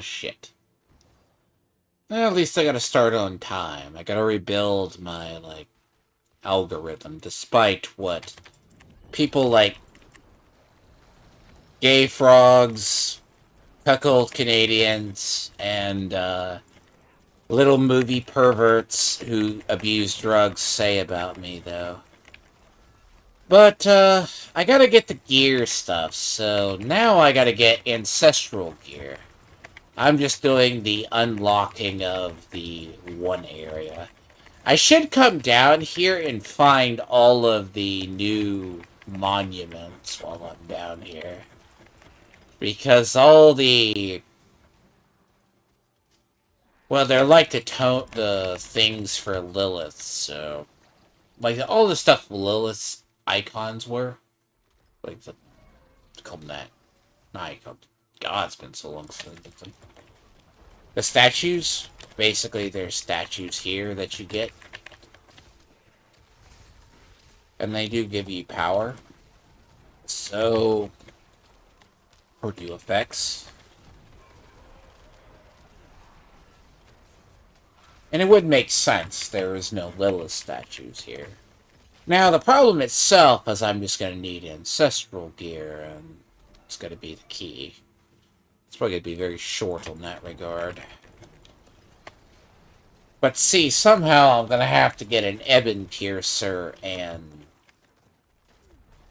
shit. Well, at least I gotta start on time. I gotta rebuild my, like, algorithm, despite what people like gay frogs, cuckold Canadians, and, little movie perverts who abuse drugs say about me, though. But, I gotta get the gear stuff, so now I gotta get ancestral gear. I'm just doing the unlocking of the one area. I should come down here and find all of the new monuments while I'm down here. Because all the... Well, they're like the things for Lilith, so... Like, all the stuff Lilith's icons were. Like, call them that. Not icons. God, it's been so long since I did them. The statues, basically there's statues here that you get. And they do give you power. So, or do effects. And it would make sense, there is no Lilith statues here. Now, the problem itself is I'm just going to need ancestral gear, and it's going to be the key. It's probably going to be very short on that regard. But see, somehow I'm going to have to get an Ebon Piercer and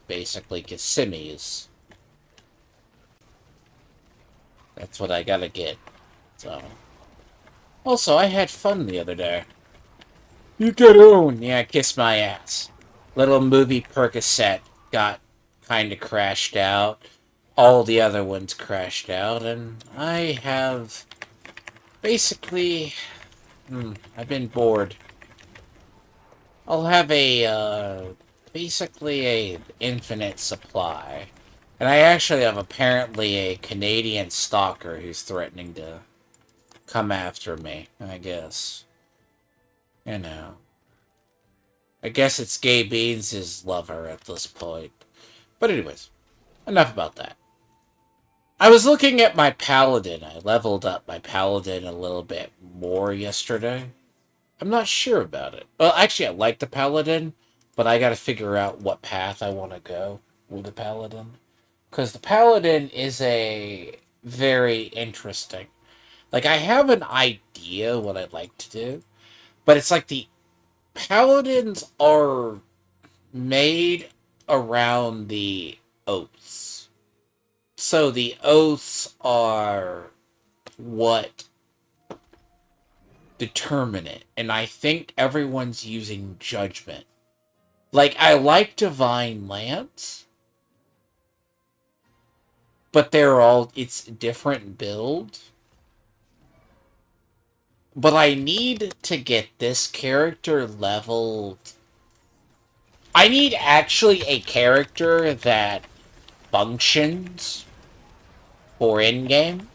basically Kissimmee. That's what I gotta get. So. Also, I had fun the other day. You get owned! Yeah, kiss my ass. Little movie Percocet got kinda crashed out. All the other ones crashed out, and I have basically... I've been bored. I'll have a, basically a infinite supply. And I actually have apparently a Canadian stalker who's threatening to come after me, I guess. You know. I guess it's Gay Beans' lover at this point. But anyways, enough about that. I was looking at my Paladin. I leveled up my Paladin a little bit more yesterday. I'm not sure about it. Well, actually, I like the Paladin, but I gotta figure out what path I want to go with the Paladin. Because the Paladin is a very interesting... Like, I have an idea what I'd like to do, but it's like the Paladins are made around the oaths. So the oaths are what determine it, and I think everyone's using judgment. Like, I like Divine Lance, but it's different build. But I need to get this character leveled. I need actually a character that functions for endgame.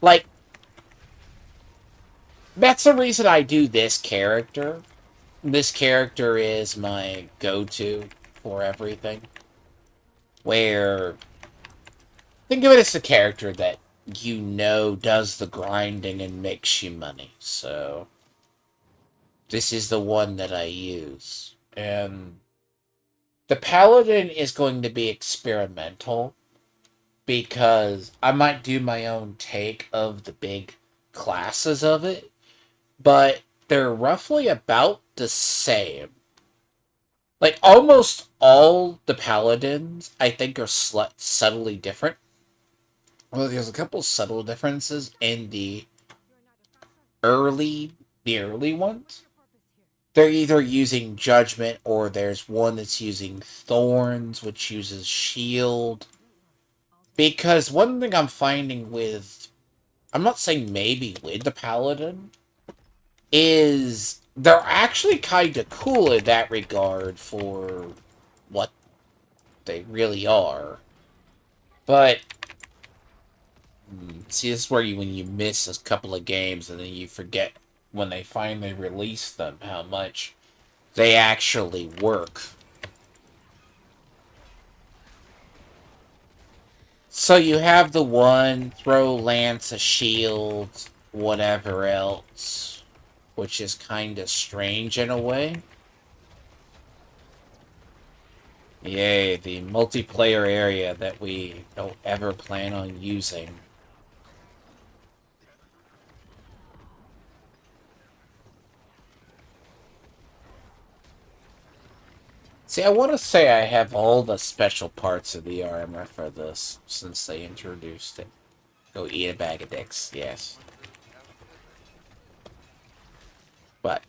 Like, that's the reason I do this character. This character is my go-to for everything. Where, think of it as a character that you know does the grinding and makes you money. So, this is the one that I use. And the Paladin is going to be experimental because I might do my own take of the big classes of it, but they're roughly about the same. Like, almost all the Paladins, I think, are subtly different. Well, there's a couple subtle differences in the early ones. They're either using Judgment, or there's one that's using Thorns, which uses Shield. Because one thing I'm finding with... I'm not saying maybe with the Paladin, is they're actually kind of cool in that regard for what they really are. But, see, this is where when you miss a couple of games and then you forget when they finally release them how much they actually work. So you have the one, throw lance, a shield, whatever else, which is kind of strange in a way. Yay, the multiplayer area that we don't ever plan on using. See, I want to say I have all the special parts of the armor for this, since they introduced it. Go eat a bag of dicks, yes. But,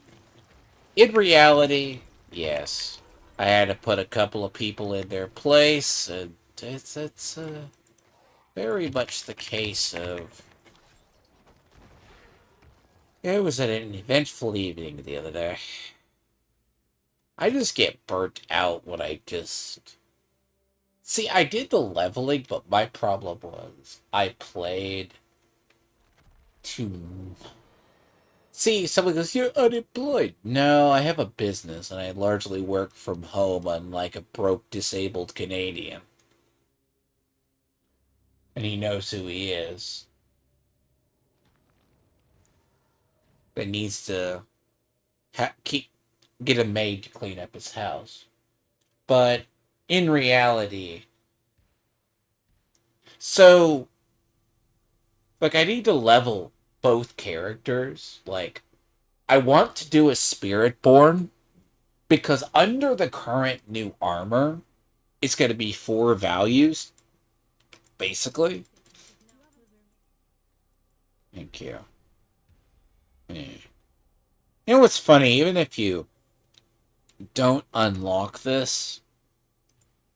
in reality, yes. I had to put a couple of people in their place, and it's very much the case of... It was an eventful evening the other day. I just get burnt out when I just... See, I did the leveling, but my problem was I played too... See, someone goes, you're unemployed. No, I have a business, and I largely work from home, unlike a broke, disabled Canadian. And he knows who he is. That needs to get a maid to clean up his house. But, in reality... So... Like, I need to level both characters. Like, I want to do a Spiritborn, because under the current new armor, it's going to be 4 values, basically. Thank you. Yeah. You know what's funny? Even if you don't unlock this,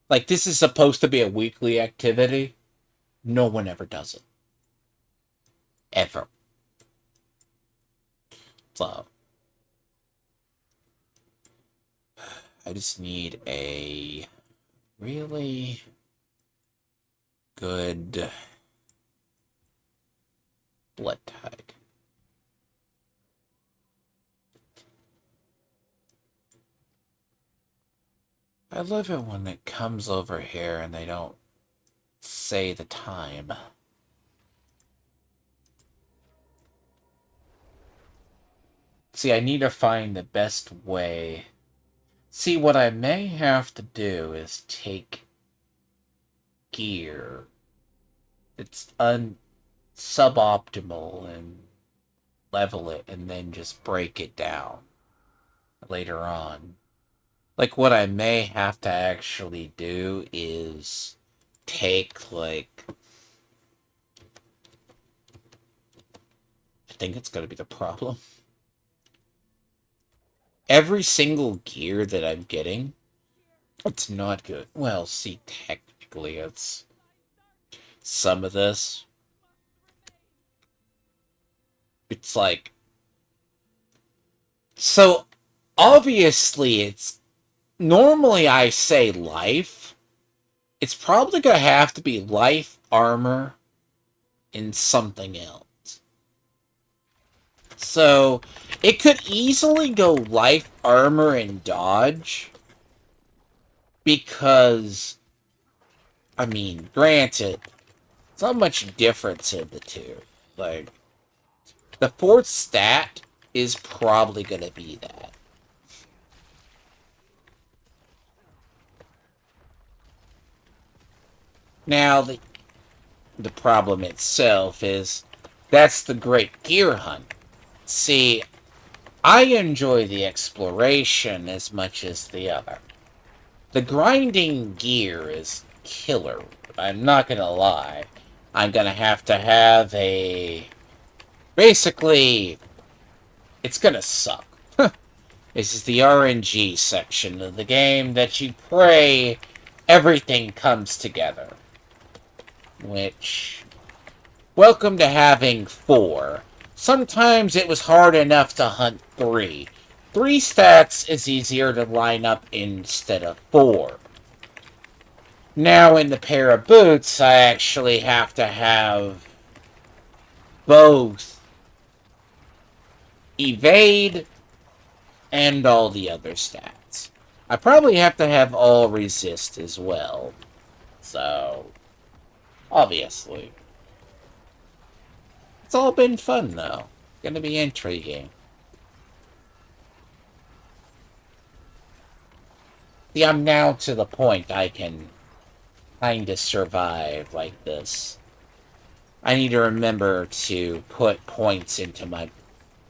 like, this is supposed to be a weekly activity, no one ever does it. Ever. So, I just need a really good blood tide. I love it when it comes over here and they don't say the time. See, I need to find the best way. See, what I may have to do is take gear. It's suboptimal and level it and then just break it down later on. Like, what I may have to actually do is take, like... I think it's going to be the problem. Every single gear that I'm getting, it's not good. Well, see, technically, it's some of this. It's like... So, obviously, it's... Normally, I say life. It's probably going to have to be life, armor, and something else. So, it could easily go life, armor, and dodge. Because, I mean, granted, it's not much difference in the two. Like, the 4th stat is probably going to be that. Now, the problem itself is, that's the great gear hunt. See, I enjoy the exploration as much as the other. The grinding gear is killer. I'm not gonna lie. I'm gonna have a... Basically, it's gonna suck. This is the RNG section of the game that you pray everything comes together. Which... Welcome to having 4. Sometimes it was hard enough to hunt 3. 3 stats is easier to line up instead of 4. Now in the pair of boots, I actually have to have both evade and all the other stats. I probably have to have all resist as well. So, Obviously. It's all been fun, though. Gonna be intriguing. See, I'm now to the point I can kind of survive like this. I need to remember to put points into my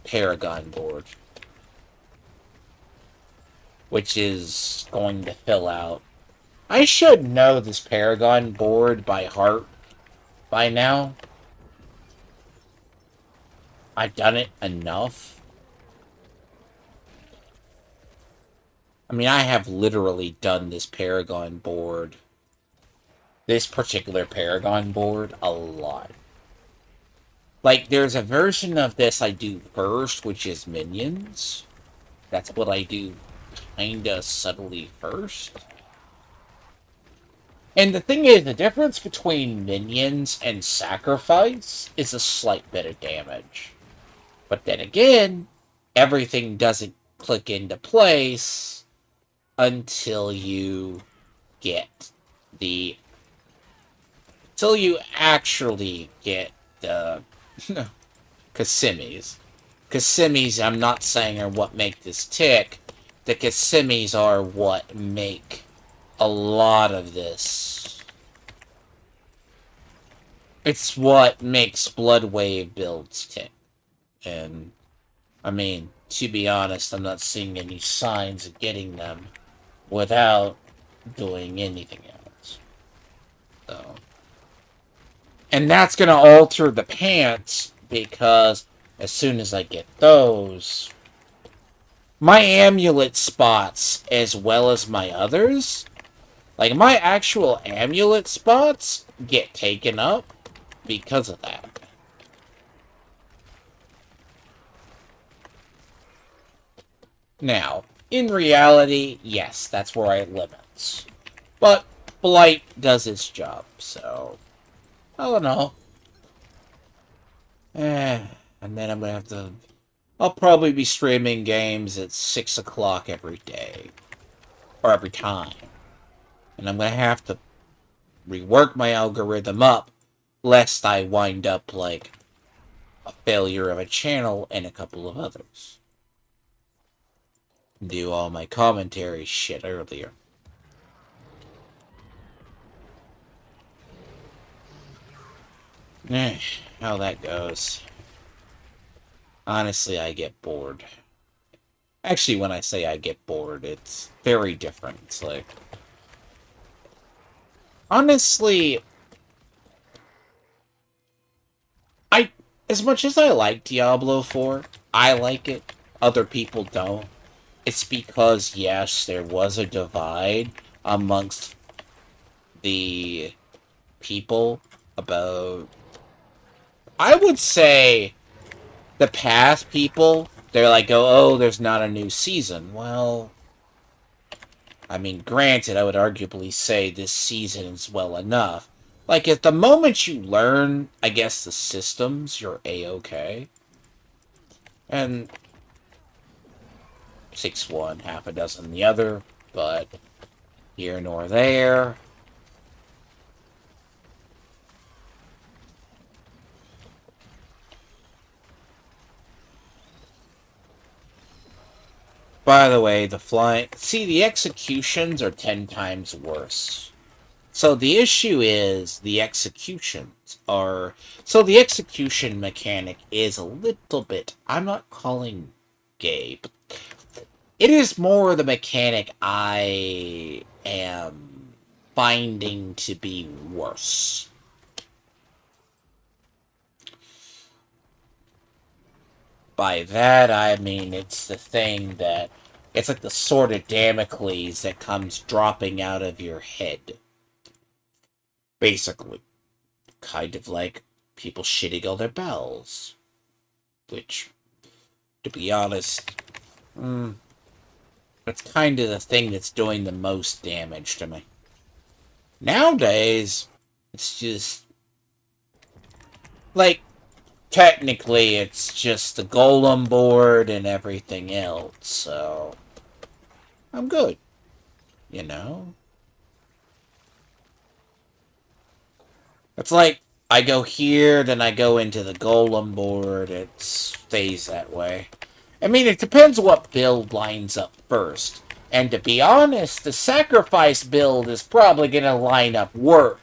Paragon board, which is going to fill out. I should know this Paragon board by heart by now. I've done it enough. I mean, I have literally done this Paragon board, this particular Paragon board, a lot. Like, there's a version of this I do first, which is minions. That's what I do kinda subtly first. And the thing is, the difference between minions and sacrifice is a slight bit of damage. But then again, everything doesn't click into place until you get the... until you actually get the... Kissimmys. Kissimmys, I'm not saying are what make this tick. The Kissimmys are what make a lot of this. It's what makes Bloodwave builds tick. And, I mean, to be honest, I'm not seeing any signs of getting them without doing anything else. So. And that's going to alter the pants, because as soon as I get those, my amulet spots, as well as my others, like my actual amulet spots, get taken up because of that. Now, in reality, yes, that's where I limits. But Blight does its job, so I don't know. And then I'm gonna have to... I'll probably be streaming games at 6 o'clock every day. Or every time. And I'm gonna have to rework my algorithm up, lest I wind up like a failure of a channel and a couple of others. Do all my commentary shit earlier. How that goes. Honestly, I get bored. Actually, when I say I get bored, it's very different. It's like... honestly, as much as I like Diablo 4, I like it, other people don't. It's because, yes, there was a divide amongst the people about... I would say the past people, they're like, oh, there's not a new season. Well, I mean, granted, I would arguably say this season is well enough. Like, at the moment you learn, I guess, the systems, you're A-okay. And 6 one, half a dozen the other, but here nor there. By the way, the flying... see, the executions are 10 times worse. So the issue is the executions are... so the execution mechanic is a little bit... I'm not calling gay, but it is more the mechanic I am finding to be worse. By that, I mean it's the thing that... it's like the sword of Damocles that comes dropping out of your head. Basically. Kind of like people shitting on their bells. Which, to be honest, that's kind of the thing that's doing the most damage to me. Nowadays, it's just... like, technically, it's just the golem board and everything else, so... I'm good. You know? It's like I go here, then I go into the golem board. It stays that way. I mean, it depends what build lines up first. And to be honest, the sacrifice build is probably going to line up more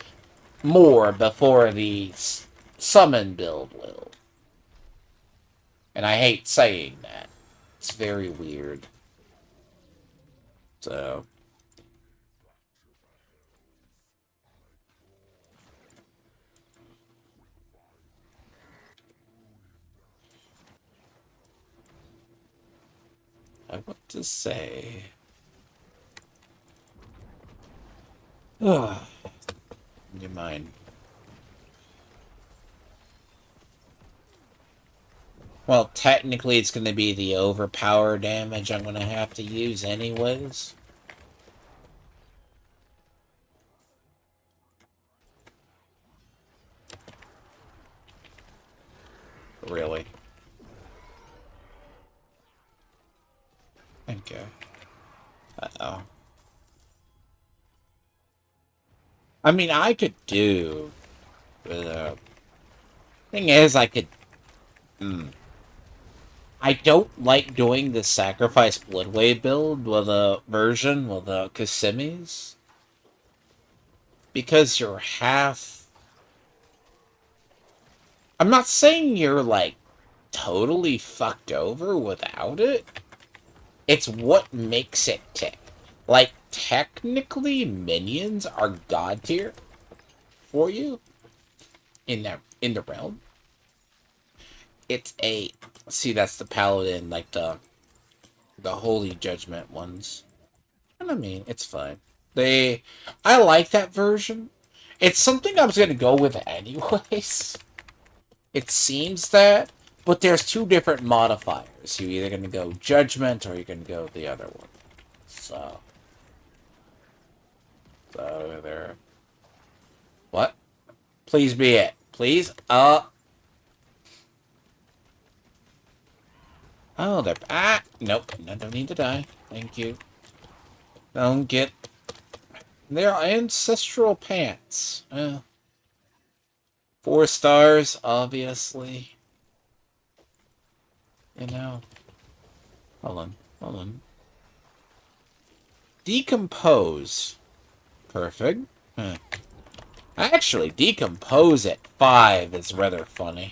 before the summon build will. And I hate saying that. It's very weird. So... I want to say... Ugh. You mind? Well, technically it's going to be the overpower damage I'm going to have to use anyways. Really? Okay. Uh-oh. I mean, I could do... thing is, I could... I don't like doing the Sacrifice Bloodwave build with a version with the Kissimmys. Because you're half... I'm not saying you're, like, totally fucked over without it. It's what makes it tick. Like, technically, minions are god tier for you in the realm. It's a... See, that's the Paladin, like the Holy Judgment ones. And I mean, it's fine. I like that version. It's something I was going to go with anyways. It seems that, but there's two different modifiers. You're either going to go Judgment or you're going to go the other one. So there. What? Please be it. Please? Oh, they're... Nope. I don't need to die. Thank you. Don't get... They're ancestral pants. 4 stars, obviously. You know. Hold on. Decompose. Perfect. Actually, Decompose at 5 is rather funny.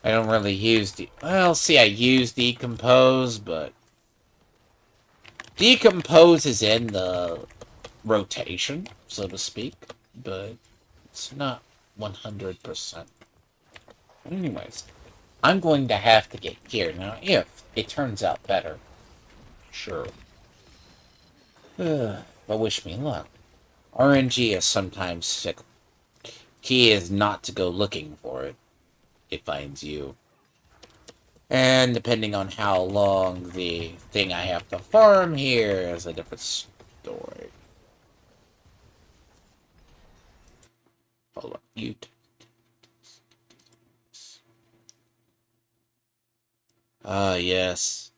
I don't really use well, see, I use Decompose, but... Decompose is in the rotation, so to speak, but it's not 100%. Anyways, I'm going to have to get gear now if it turns out better. Sure. But wish me luck. RNG is sometimes fickle. Key is not to go looking for it. It finds you. And depending on how long the thing I have to farm here is a different story. Hold on, you. Yes.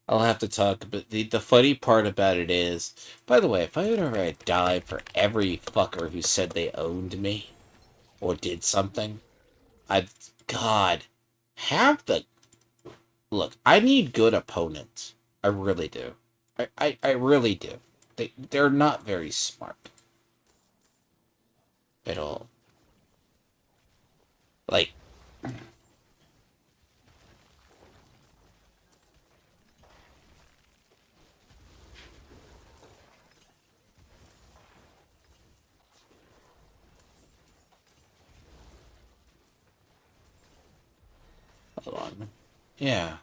I'll have to talk, but the funny part about it is, by the way, if I had ever died for every fucker who said they owned me, or did something, God, have the... Look, I need good opponents. I really do. I really do. They're not very smart. At all. Like... Hold on. Yeah.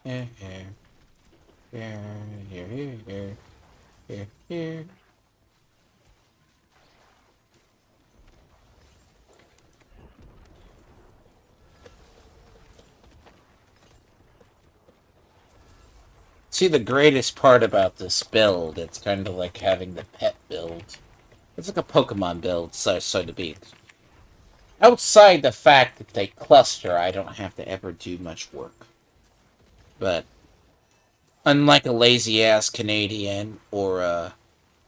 Here. See, the greatest part about this build, it's kind of like having the pet build. It's like a Pokemon build, so to be. Outside the fact that they cluster, I don't have to ever do much work. But unlike a lazy-ass Canadian or a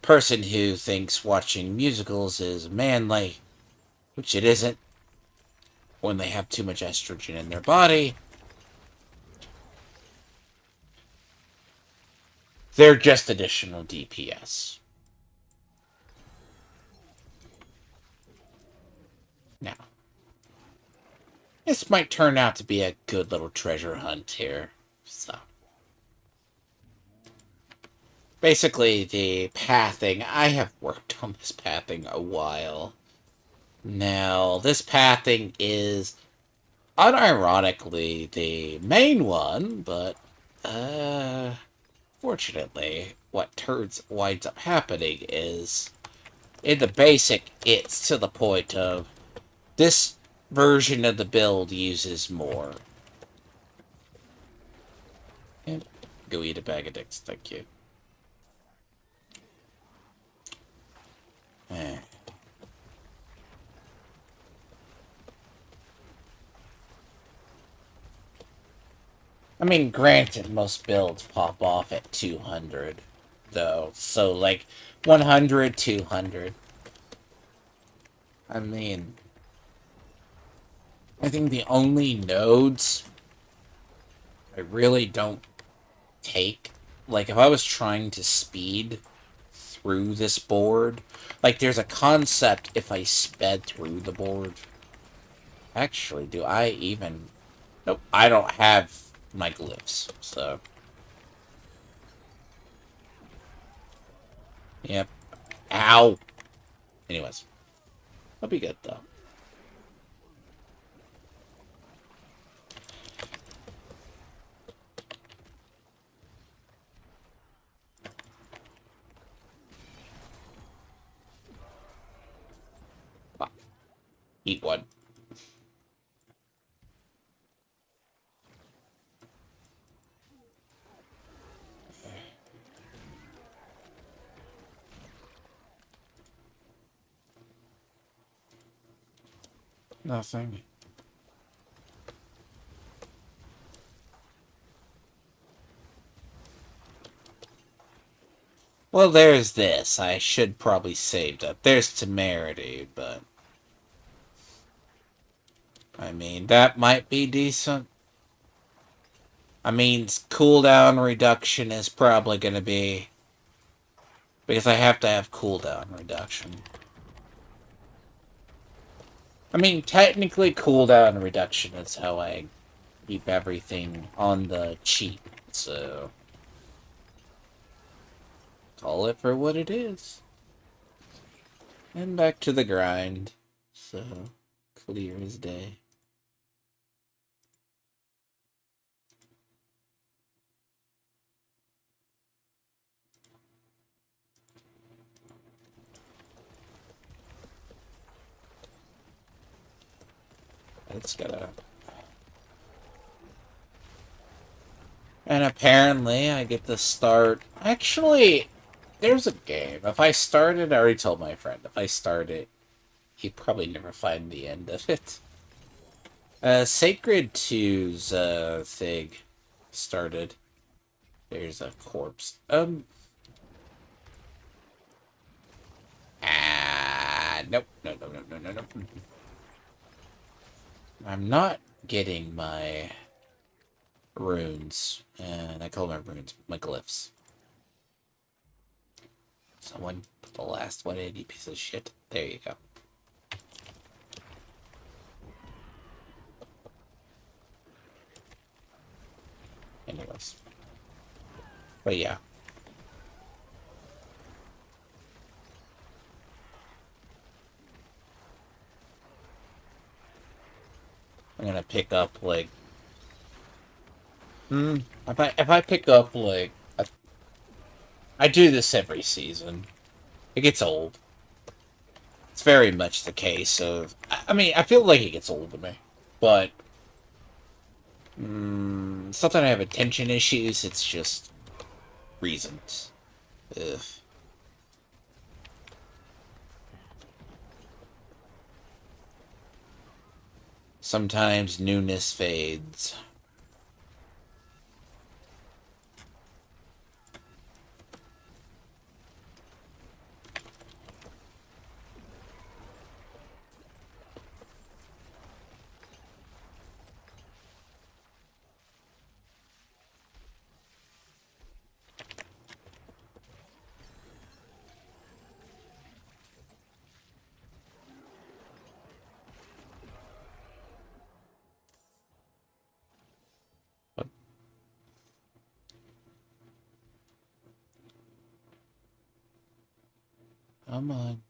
person who thinks watching musicals is manly, which it isn't when they have too much estrogen in their body. They're just additional DPS. Now, this might turn out to be a good little treasure hunt here. So, basically, the pathing, I have worked on this pathing a while. Now, this pathing is unironically the main one, but, fortunately, what winds up happening is, in the basic, it's to the point of this version of the build uses more. And go eat a bag of dicks, thank you. I mean, granted, most builds pop off at 200, though. So, like, 100, 200. I mean, I think the only nodes I really don't take, like, if I was trying to speed through this board, like, there's a concept if I sped through the board. Actually, do I even... Nope, I don't have my glyphs, so... Yep. Ow! Anyways. I'll be good, though. Ah, eat one. Nothing. Well, there's this. I should probably save that. There's temerity, but... I mean, that might be decent. I mean, cooldown reduction is probably going to be... Because I have to have cooldown reduction. I mean, technically cooldown reduction is how I keep everything on the cheap, so... Call it for what it is. And back to the grind. So, clear as day. It's gotta... And apparently I get to start... Actually, there's a game. If I start it, I already told my friend, if I start it, he'd probably never find the end of it. Sacred 2's thing started. There's a corpse. Nope. No. I'm not getting my runes. And I call my runes my glyphs. Someone put the last 180 piece of shit. There you go. Anyways. But yeah. I'm gonna pick up, like... If I pick up, like... I do this every season. It gets old. It's very much the case of... I mean, I feel like it gets old to me. But... it's not that I have attention issues, it's just... reasons. Ugh. Sometimes newness fades. Come on.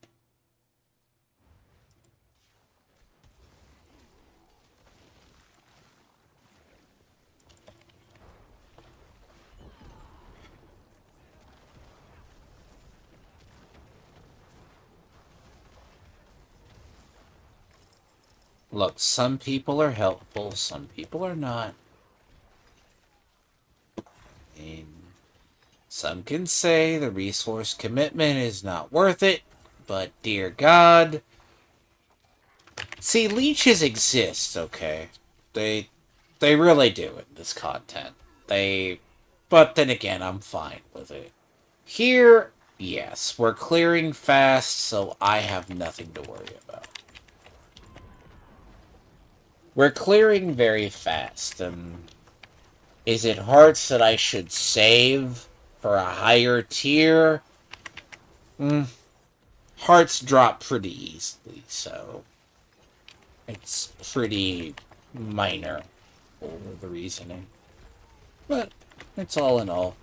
Look, some people are helpful, some people are not. And some can say the resource commitment is not worth it, but dear God. See, leeches exist, okay? They really do in this content. But then again, I'm fine with it. Here, yes, we're clearing fast, so I have nothing to worry about. We're clearing very fast, and is it hearts that I should save for a higher tier? Hearts drop pretty easily, so it's pretty minor over the reasoning. But it's all in all.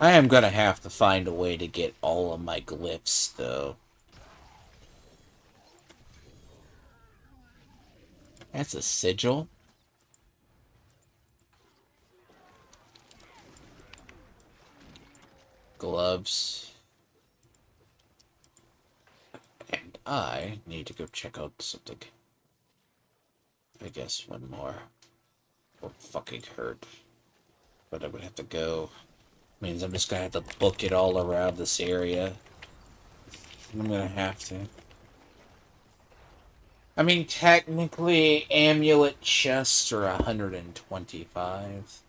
I am gonna have to find a way to get all of my glyphs, though. That's a sigil. Gloves. And I need to go check out something. I guess one more. Or fucking hurt. But I would have to go. Means I'm just gonna have to book it all around this area. I'm gonna have to. I mean, technically, amulet chests are 125.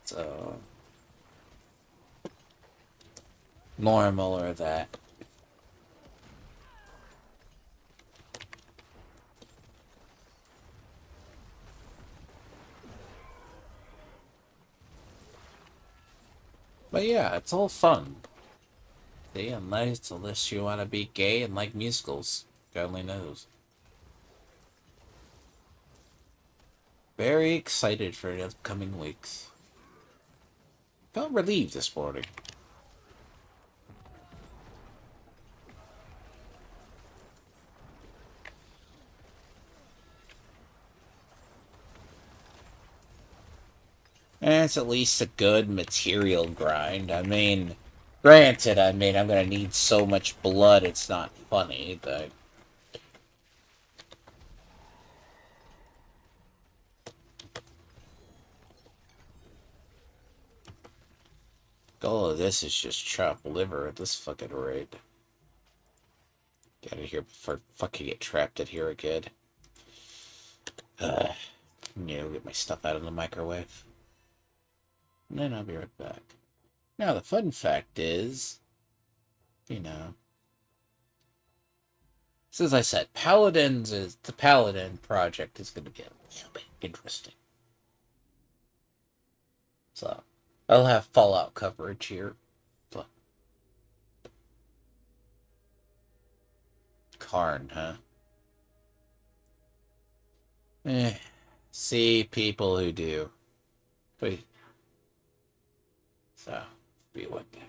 So, normal or that. But yeah, it's all fun. See, unless you want to be gay and like musicals. God only knows. Very excited for the upcoming weeks. Felt relieved this morning. And it's at least a good material grind. I mean, granted, I'm gonna need so much blood it's not funny, but... all of this is just chopped liver at this fucking rate. Get out of here before I fucking get trapped in here again. Get my stuff out of the microwave. And then I'll be right back. Now, the fun fact is, so as I said, the Paladin project is going to get a little bit interesting. So, I'll have Fallout coverage here. But Karn, huh? See people who do. Wait. So, be what that.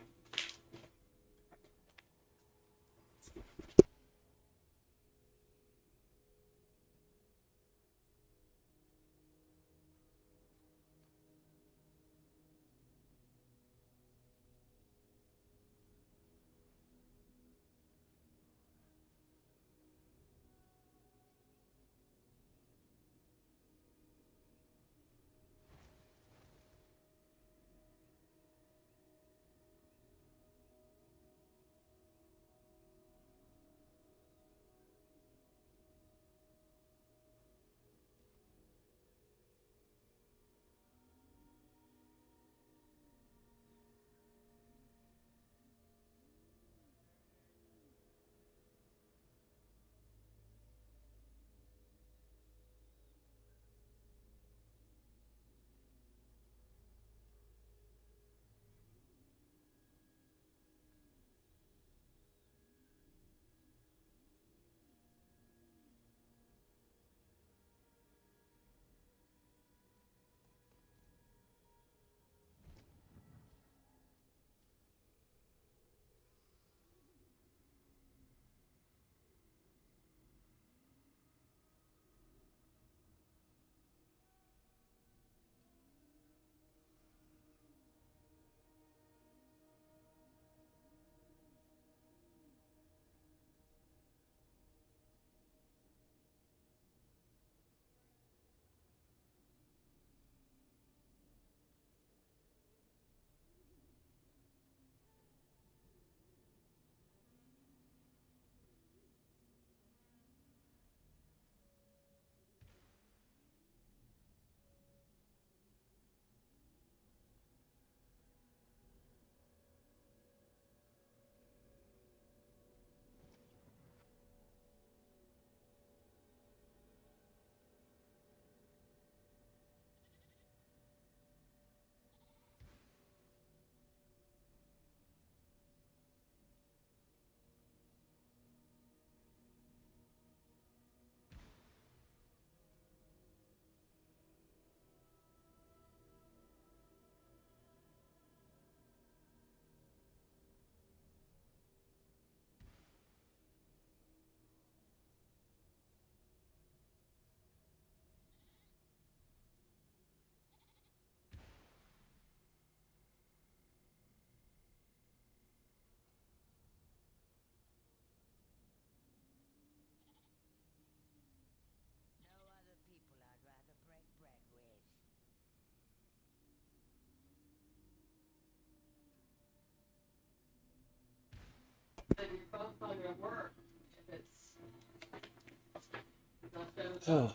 Oh.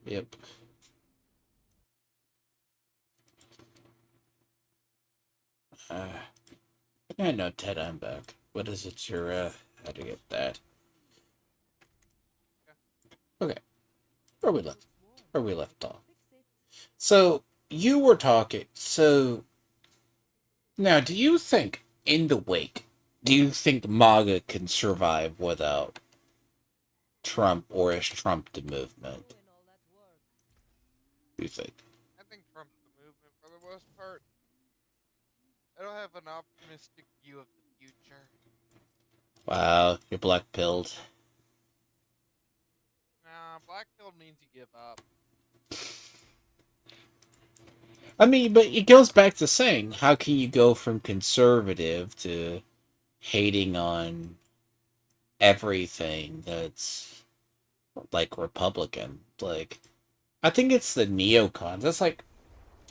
Yep. Yeah, no, Ted, I'm back. What is it how to get that? Okay, where we left off. So, you were talking, so, now, do you think, in the wake, do you think MAGA can survive without Trump, or is Trump the movement? Do you think? I think Trump's the movement for the most part. I don't have an optimistic view of the future. Wow, you're black-pilled. Nah, black pill means you give up. I mean, but it goes back to saying, how can you go from conservative to hating on everything that's like Republican? Like, I think it's the neocons. That's like,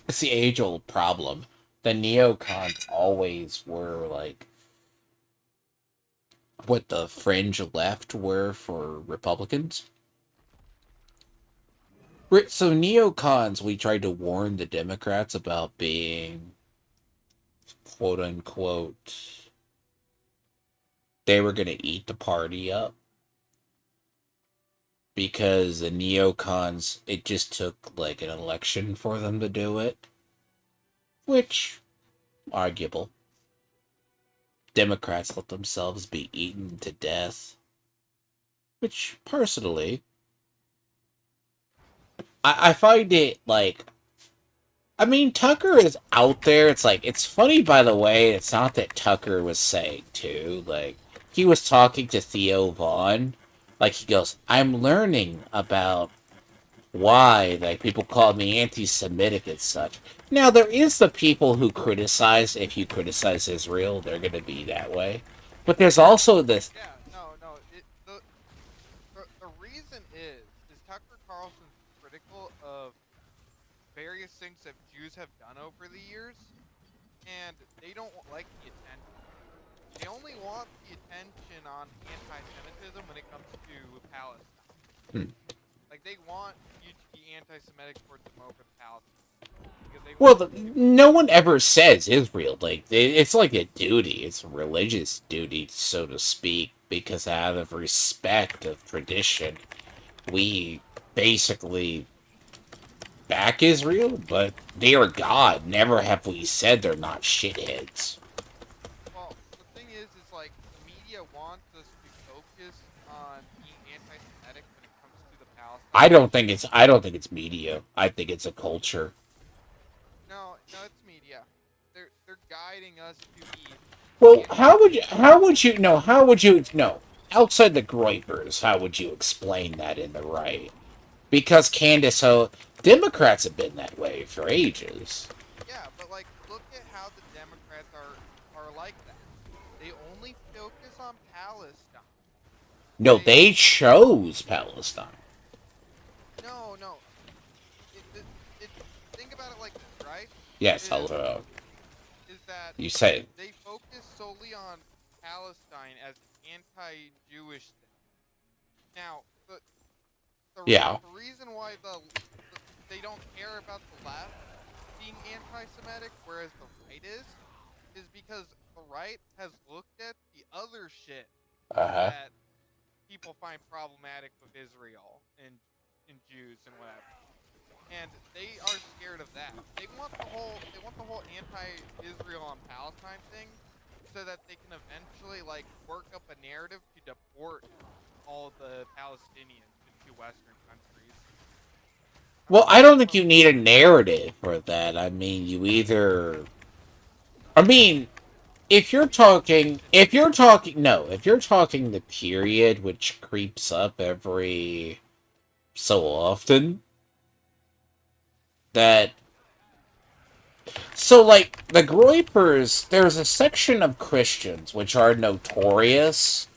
it's the age-old problem. The neocons always were like what the fringe left were for Republicans. So neocons, we tried to warn the Democrats about being quote unquote, they were going to eat the party up because the neocons, it just took like an election for them to do it, which arguable. Democrats let themselves be eaten to death, which personally, I find it like, I mean, Tucker is out there. It's like, it's funny, by the way. It's not that Tucker was saying, too. Like, he was talking to Theo Vaughn. Like, he goes, I'm learning about why, like, people call me anti-Semitic and such. Now, there is the people who criticize, if you criticize Israel, they're going to be that way. But there's also this. Yeah, no. The reason is Tucker Carlson's critical of various things that Jews have done over the years, and they don't like the attention. They only want the attention on anti-Semitism when it comes to Palestine. Hmm. Like, they want you to be anti-Semitic towards them over Palestine. Well, no one ever says Israel. Like, it's like a duty. It's a religious duty, so to speak, because out of respect of tradition, we basically back Israel, but they are God. Never have we said they're not shitheads. Well, the thing is like, the media wants us to focus on being anti-Semitic when it comes to the I Palestine don't issue. think it's I don't think it's media. I think it's a culture. No, it's media. They're guiding us to be Well, anti-Semitic. how would you no outside the Groypers, how would you explain that in the right? Because Candace Democrats have been that way for ages. Yeah, but like, look at how the Democrats are like that. They only focus on Palestine. No, They they chose Palestine. no. It think about it like this, right? Yes, Is hello. is that You say they focus solely on Palestine as an anti-Jewish thing. Now, yeah. the reason why they don't care about the left being anti-Semitic, whereas the right is because the right has looked at the other shit Uh-huh. that people find problematic with Israel and Jews and whatever. And they are scared of that. They want the whole anti-Israel and Palestine thing so that they can eventually like work up a narrative to deport all of the Palestinians into Western countries. I Well, don't know I if don't you think know. you need a narrative for that. I mean, you either I mean, if you're talking the period which creeps up every so often, that so like the Groypers, there's a section of Christians which are notorious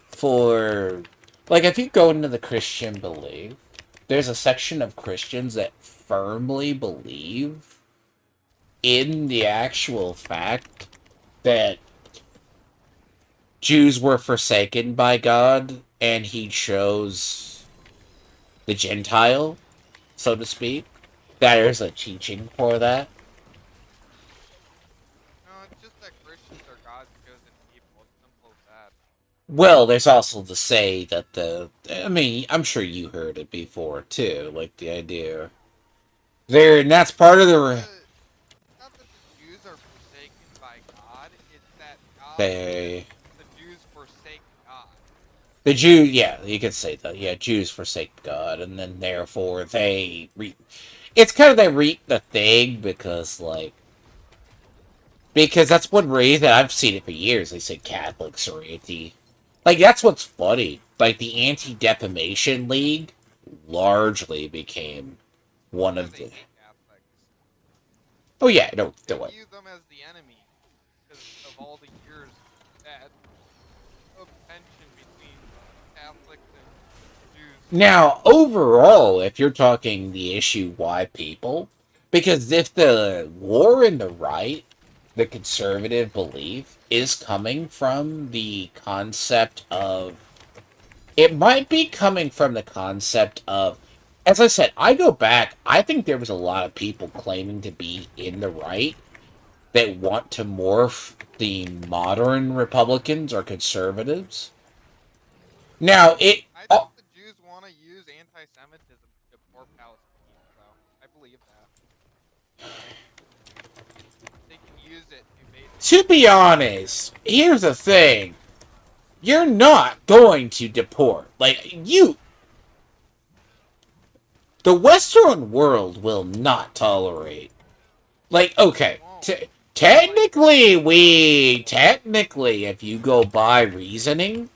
for, like, if you go into the Christian belief, there's a section of Christians that firmly believe in the actual fact that Jews were forsaken by God, and he chose the Gentile, so to speak. There is a teaching for that. No, it's just that Christians are God's chosen people. It's simple as that. Well, there's also to say that I mean, I'm sure you heard it before too, like the idea there, and that's part of It's not that the Jews are forsaken by God. It's that they, the Jews forsake God. the Jew, yeah, you could say that, yeah, Jews forsake God, and then therefore they reap. It's kind of they reap the thing because that's one reason I've seen it for years. They say Catholics are anti. Like that's what's funny. Like the Anti Defamation League largely became one Because of they the. hate Catholics. Oh yeah, no, They don't. view them as the enemy because of all the years that of tension between Catholics and Jews. Now, overall, if you're talking the issue why people, because if the war in the right, the conservative belief is coming from the concept of, it might be coming from the concept of, as I said, I go back, I think there was a lot of people claiming to be in the right that want to morph the modern Republicans or conservatives. Now, I think the Jews want to use anti-Semitism to deport Palestinians, though. I believe that they can use it to to basically be honest, here's the thing. You're not going to deport. Like, the Western world will not tolerate. Like, they okay, won't. Like technically, if you go by reasoning,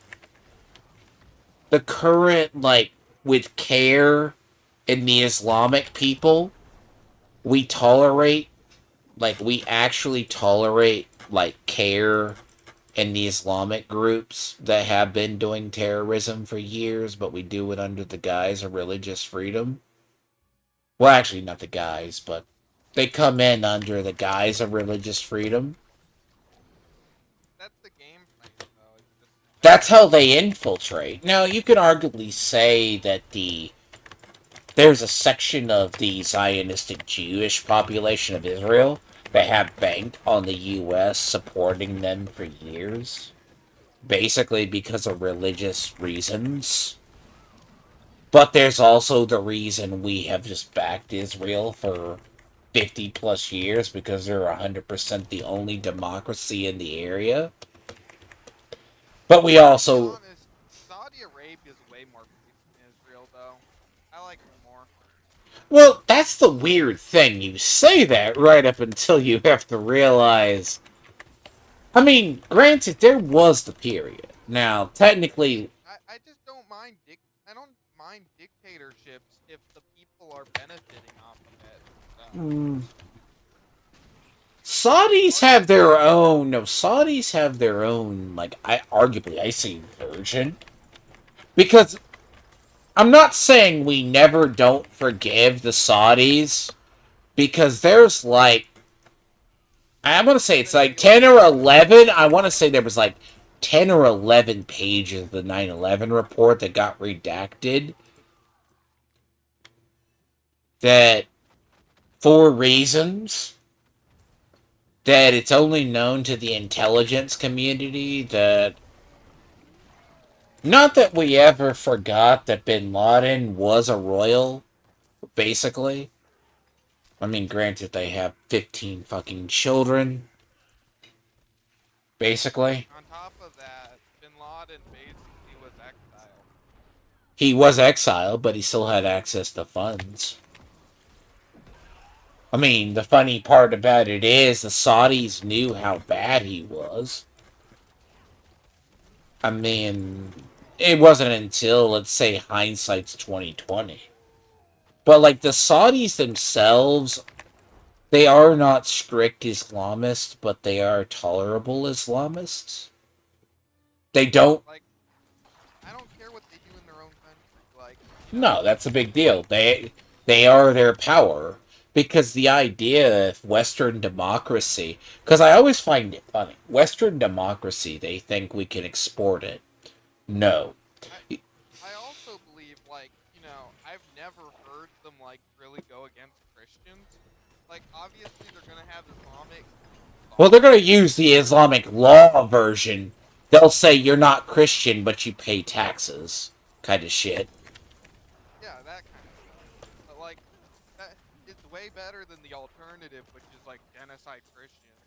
the current, like, with care in the Islamic people, we tolerate, like, we actually tolerate, like, care in the Islamic groups that have been doing terrorism for years, but we do it under the guise of religious freedom. Well, actually, not the guise, but they come in under the guise of religious freedom. that's the game plan, though. It's just That's how they infiltrate. Now, you could arguably say that there's a section of the Zionistic Jewish population of Israel that have banked on the U.S. supporting them for years, basically because of religious reasons. But there's also the reason we have just backed Israel for 50 plus years because they're 100% the only democracy in the area. But we to be also. honest. Saudi Arabia is way more peace than Israel, though. I like them more. Well, that's the weird thing. You say that right up until you have to realize. I mean, granted, there was the period. Now, technically. I just don't mind I don't mind dictatorships if the people are benefiting off of it. So mm, as Saudis long as have their own. No, Saudis have their own, like, arguably, I say version. Because I'm not saying we never don't forgive the Saudis, because there's like, I'm gonna say it's they like do it 10 or 11. I want to say there was like 10 or 11 pages of the 9/11 report that got redacted. That for reasons that it's only known to the intelligence community that not that we ever forgot that Bin Laden was a royal, basically. I mean, granted, they have 15 fucking children, basically. on top of that, Bin Laden basically was exiled. He was exiled, but he still had access to funds. I mean, the funny part about it is the Saudis knew how bad he was. I mean, it wasn't until, let's say, hindsight's 2020. But like the Saudis themselves, they are not strict Islamists, but they are tolerable Islamists. They don't. Like I don't care what they do in their own country. Like No, that's a big deal. They are their power. Because the idea of Western democracy, because I always find it funny, Western democracy, they think we can export it. No. I I also believe, like, I've never heard them like really go against Christians. Like, obviously they're gonna have Islamic Well, they're going to thoughts, use the but Islamic law version. They'll say you're not Christian, but you pay taxes. Kind of shit. yeah, that kind of stuff. But like that, it's way better than the alternative, which is like genocide Christians.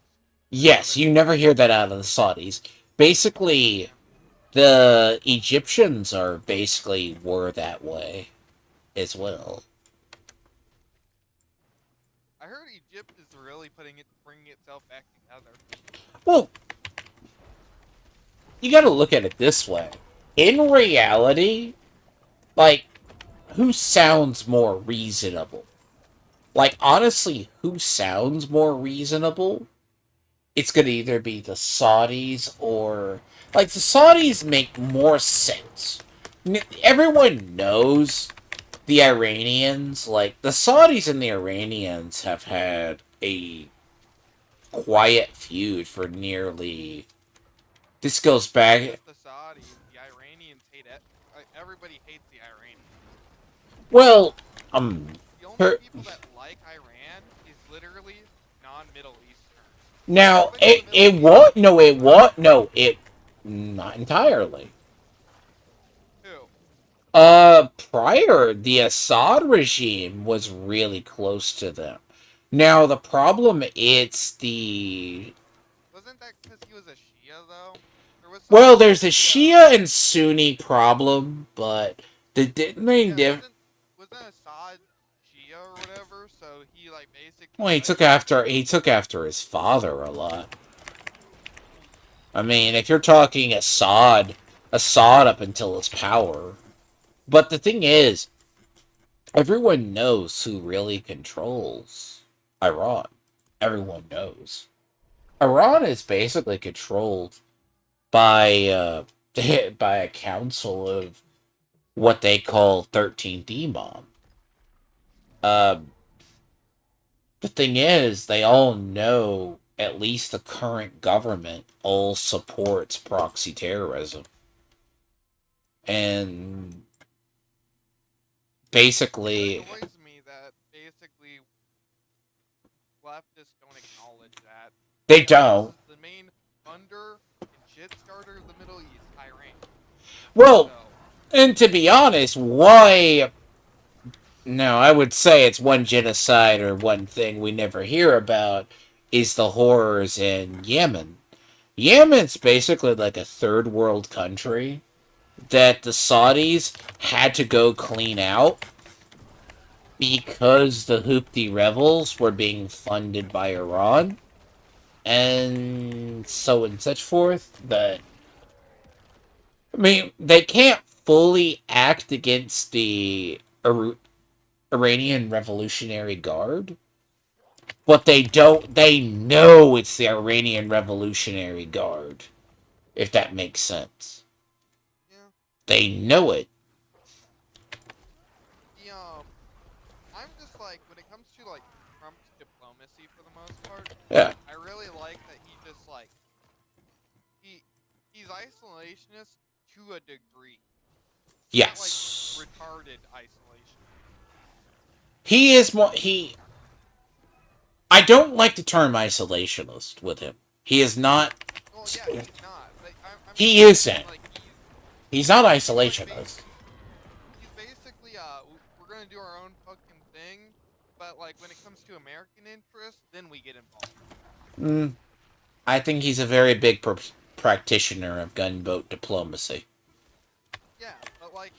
Yes, Which, you never hear that out of the Saudis. Basically, yeah, the Egyptians are basically were that way as well. I heard Egypt is really bringing itself back together. Well, you got to look at it this way. In reality, like, who sounds more reasonable? Like, honestly, who sounds more reasonable? It's going to either be the Saudis or. Like, the Saudis make more sense. Everyone knows the Iranians. Like, the Saudis and the Iranians have had a quiet feud for nearly. This goes Not back. just the Saudis, the Iranians hate it. Everybody hates the Iranians. Well, The only per, people that like Iran is literally non-Middle Easterners. now, Everybody in the Middle it East what? hates No, it Iran. what? No, it. Not entirely. Who? Prior, the Assad regime was really close to them. Now, the problem, it's the. Wasn't that because he was a Shia though? There was Well, something there's with a the Shia and Sunni problem, but the main yeah, diff. wasn't Assad Shia or whatever? So he like basically Well, sided with he took after his father a lot. I mean, if yeah. you're talking Assad up until his power. But the thing is, everyone knows who really controls Iran. Everyone knows. Iran is basically controlled by by a council of what they call 13th Imam. Um, the thing is, they all know at least the current government all supports proxy terrorism, and It basically annoys me that basically leftists don't acknowledge that they because don't. the main funder and shit starter of the Middle East, Iran. Well, So and to be honest, why? No, I would say it's one genocide or one thing we never hear about is the horrors in Yemen. Yemen's basically like a third world country that the Saudis had to go clean out because the Houthi rebels were being funded by Iran and so and such forth. But I mean, they can't fully act against the Iranian Revolutionary Guard, but they don't. They know it's the Iranian Revolutionary Guard, if that makes sense. yeah, They know it. the I'm just like when it comes to like Trump's diplomacy for the most part, Yeah. I really like that he just like he he's isolationist to a degree. Not like Yes. retarded isolation. He is more. He. I don't like the term isolationist with him. He is not. Well, yeah, he's not. But I'm He just saying isn't. like He's not he's like isolationist. he's basically we're gonna do our own fucking thing, but like when it comes to American interests, then we get involved. Mm, I think he's a very big practitioner of gunboat diplomacy. Yeah, but like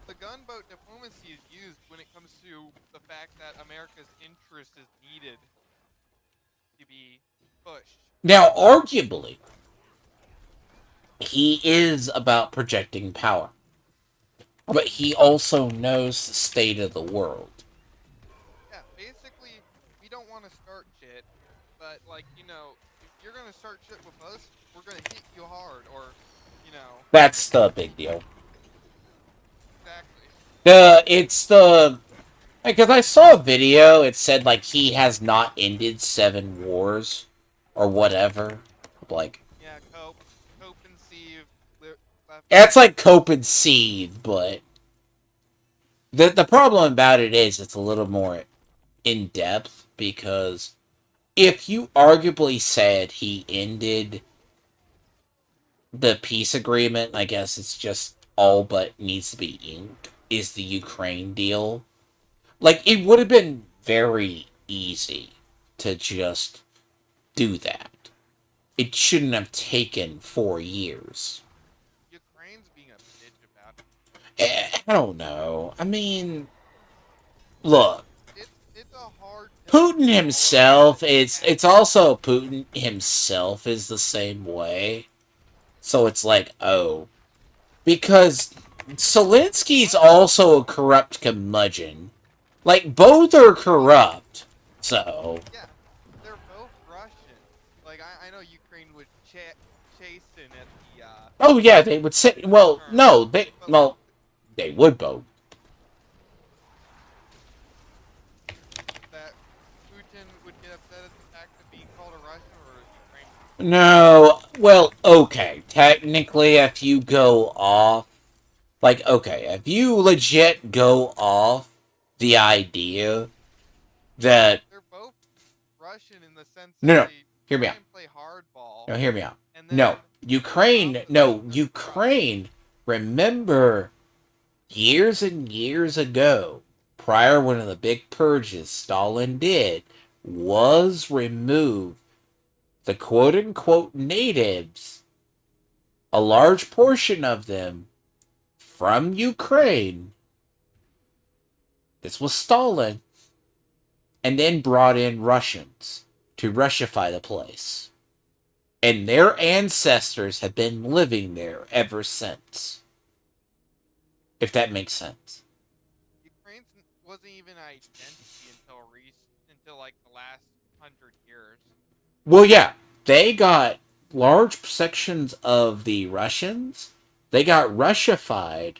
the gunboat diplomacy is used when it comes to the fact that America's interest is needed to be pushed. Now, arguably, he is about projecting power, but he also knows the state of the world. Yeah, basically, we don't want to start shit, but like if you're gonna start shit with us, we're gonna hit you hard, or you know, That's the big deal. exactly. It's the Because I saw a video, it said, like, he has not ended 7 wars, or whatever. Like, Yeah, cope and sieve left it's like cope and seethe, but the problem about it is it's a little more in depth, because if you arguably said he ended the peace agreement, I guess it's just all but needs to be inked, is the Ukraine deal. Like, it would have been very easy to just do that. It shouldn't have taken 4 years. Ukraine's being a bitch about it. I don't know. I mean, look, It's a hard pill to Putin swallow because himself, it's also Putin himself is the same way. So it's like, oh. Because Zelensky's also a corrupt curmudgeon. Like, both are corrupt. So, yeah, they're both Russian. Like I know Ukraine would chasten at the oh yeah, they would say, well, term, no, but like they would both. that Putin would get upset at the fact of being called a Russian, or Ukraine would. No, well, okay, technically, if you go off, like, okay, if you legit go off the idea that, They're both Russian in the sense no, that no, they hear me try out. and play hardball, No, hear me out. and No, then Ukraine, Trump is no, also corrupt. Ukraine, remember, years and years ago, prior one of the big purges Stalin did, was remove the quote-unquote natives, a large portion of them, from Ukraine. This was Stalin. And then brought in Russians to Russify the place. And their ancestors have been living there ever since. If that makes sense. Ukraine wasn't even an identity until like the last 100 years. Well, yeah, they got large sections of the Russians. They got Russified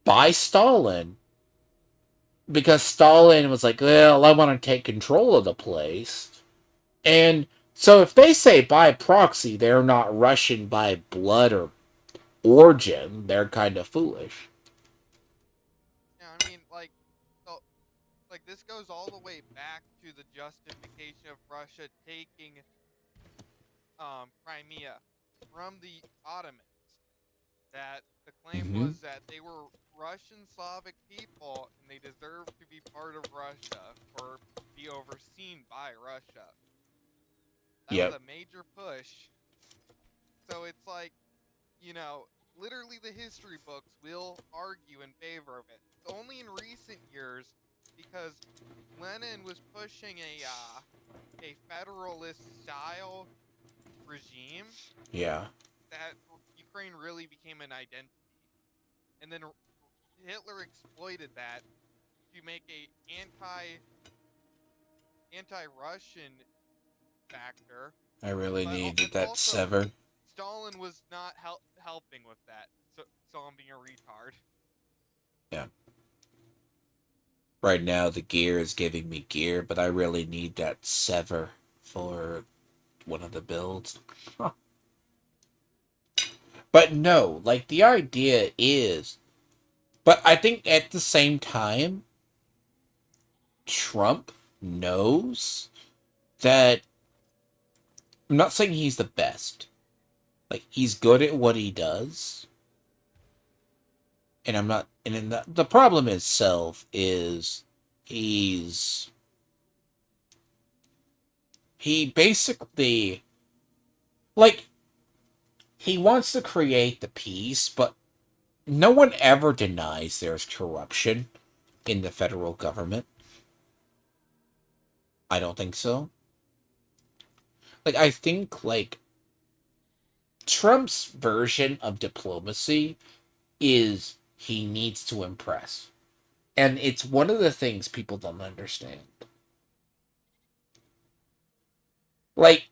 by Stalin because Stalin was like, well, I want to take control of the place. And so if they say by proxy they're not Russian by blood or origin, they're kind of foolish. Yeah, I mean, so, like this goes all the way back to the justification of Russia taking Crimea from the Ottomans. That the claim Mm-hmm. was that they were Russian Slavic people and they deserved to be part of Russia or be overseen by Russia. That was Yep. a major push. So it's like, literally the history books will argue in favor of it. Only in recent years, because Lenin was pushing a federalist style regime, Yeah. that Ukraine really became an identity. And then Hitler exploited that to make a anti-Russian factor. I really But needed and that also sever. Stalin was not helping with that. So I'm being a retard. Yeah. Right now the gear is giving me gear, but I really need that sever for one of the builds. Huh. But no, like the idea is, but I think at the same time, Trump knows that I'm not saying he's the best. Like he's good at what he does, and I'm not. And then the problem itself is he's he basically like he wants to create the peace, but no one ever denies there's corruption in the federal government. I don't think so. Like I think like Trump's version of diplomacy is he needs to impress. And it's one of the things people don't understand. Like,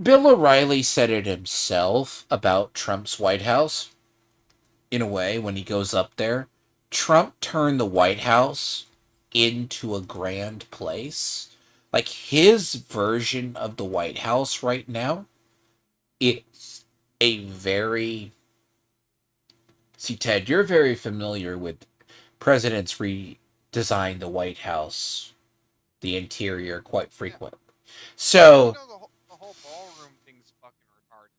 Bill O'Reilly said it himself about Trump's White House, in a way, when he goes up there. Trump turned the White House into a grand place. Like, his version of the White House right now, it's a very... See, Ted, you're very familiar with presidents redesign the White House, the interior, quite Yeah. frequent. And So, the whole ballroom thing's fucking retarded